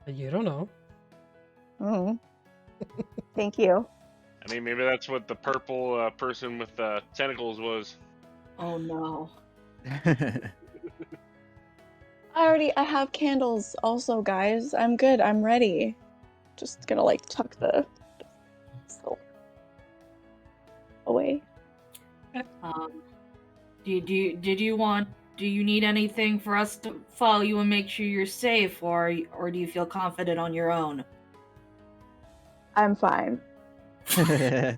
You don't know. Oh. Thank you. I mean, maybe that's what the purple person with tentacles was. Oh no. I have candles also, guys. I'm good. I'm ready. Just gonna like tuck the silver away. Do you need anything for us to follow you and make sure you're safe, or do you feel confident on your own? I'm fine. Sly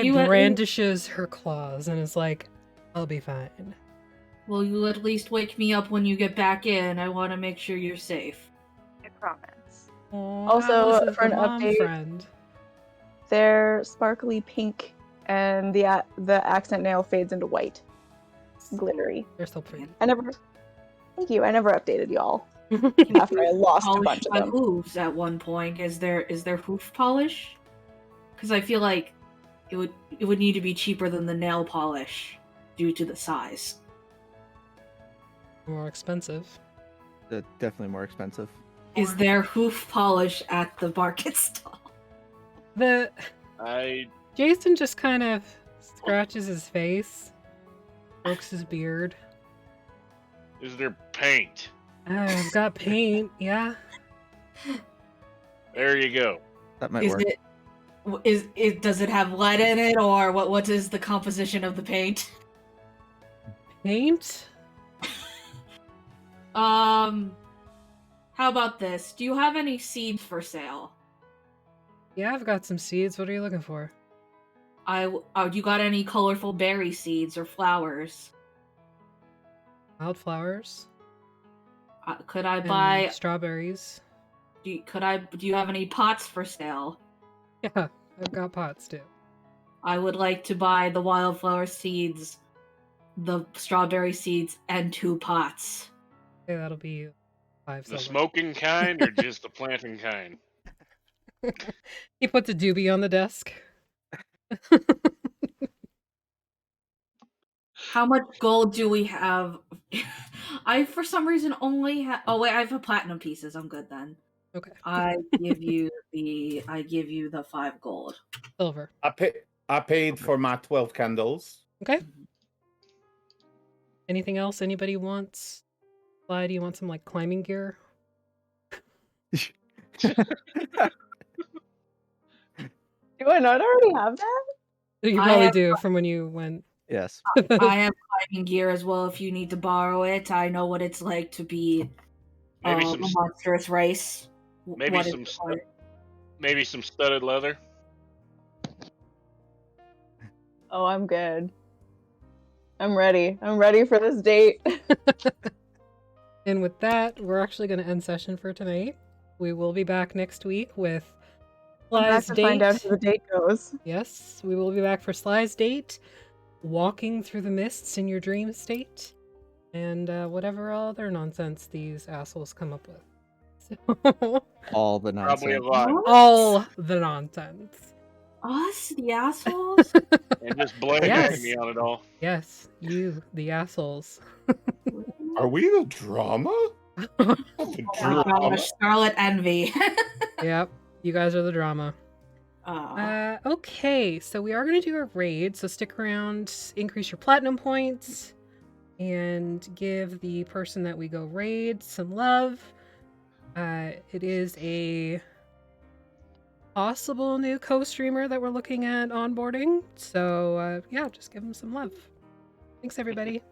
you at brandishes her claws and is like, I'll be fine. Will you at least wake me up when you get back in? I want to make sure you're safe. I promise. Aw, Also, Atlas is for the an mom update- friend. They're sparkly pink, and the accent nail fades into white, glittery. They're still pretty. Thank you. I never updated y'all after I lost a Polish bunch of my them. hooves at one point. Is there hoof polish? Because I feel like it would need to be cheaper than the nail polish due to the size. More expensive. Definitely more expensive. Is there hoof polish at the market stall? Jason just kind of scratches his face, strokes his beard. Is there paint? I've got paint, yeah. There you go. That might Is work. it does it have lead in it, or what is the composition of the paint? Paint? How about this? Do you have any seeds for sale? Yeah, I've got some seeds. What are you looking for? You got any colorful berry seeds or flowers? Wildflowers? Could I and buy? strawberries? Do you have any pots for sale? Yeah, I've got pots too. I would like to buy the wildflower seeds, the strawberry seeds, and 2 pots. Okay, that'll be 5 The silver. smoking kind or just the planting kind? He puts a doobie on the desk. How much gold do we have? I, for some reason, only have. Oh wait, I have platinum pieces. I'm good then. Okay. I give you the 5 gold. Silver. I paid for my 12 candles. Okay. Anything else anybody wants? Sly, do you want some like climbing gear? Do I not already have that? You I probably have- do from when you went. Yes. I have climbing gear as well. If you need to borrow it, I know what it's like to be Maybe a some monstrous race. maybe What is some required. maybe some studded leather. Oh, I'm good. I'm ready. I'm ready for this date. And with that, we're actually going to end session for tonight. We will be back next week with I'm back Sly's to date. find out how the date goes. Yes, we will be back for Sly's date, walking through the mists in your dream state. and whatever other nonsense these assholes come up with. So, All the Probably a nonsense. lot. What? all the nonsense. Us, the assholes? And just blame Yes. me on it all. Yes, you, the assholes. Are we the drama? The drama. Scarlet Envy. Yep, you guys are the drama. Okay, so we are going to do a raid, so stick around, increase your platinum points, and give the person that we go raid some love. It is a possible new co-streamer that we're looking at onboarding, so yeah, just give them some love. Thanks, everybody.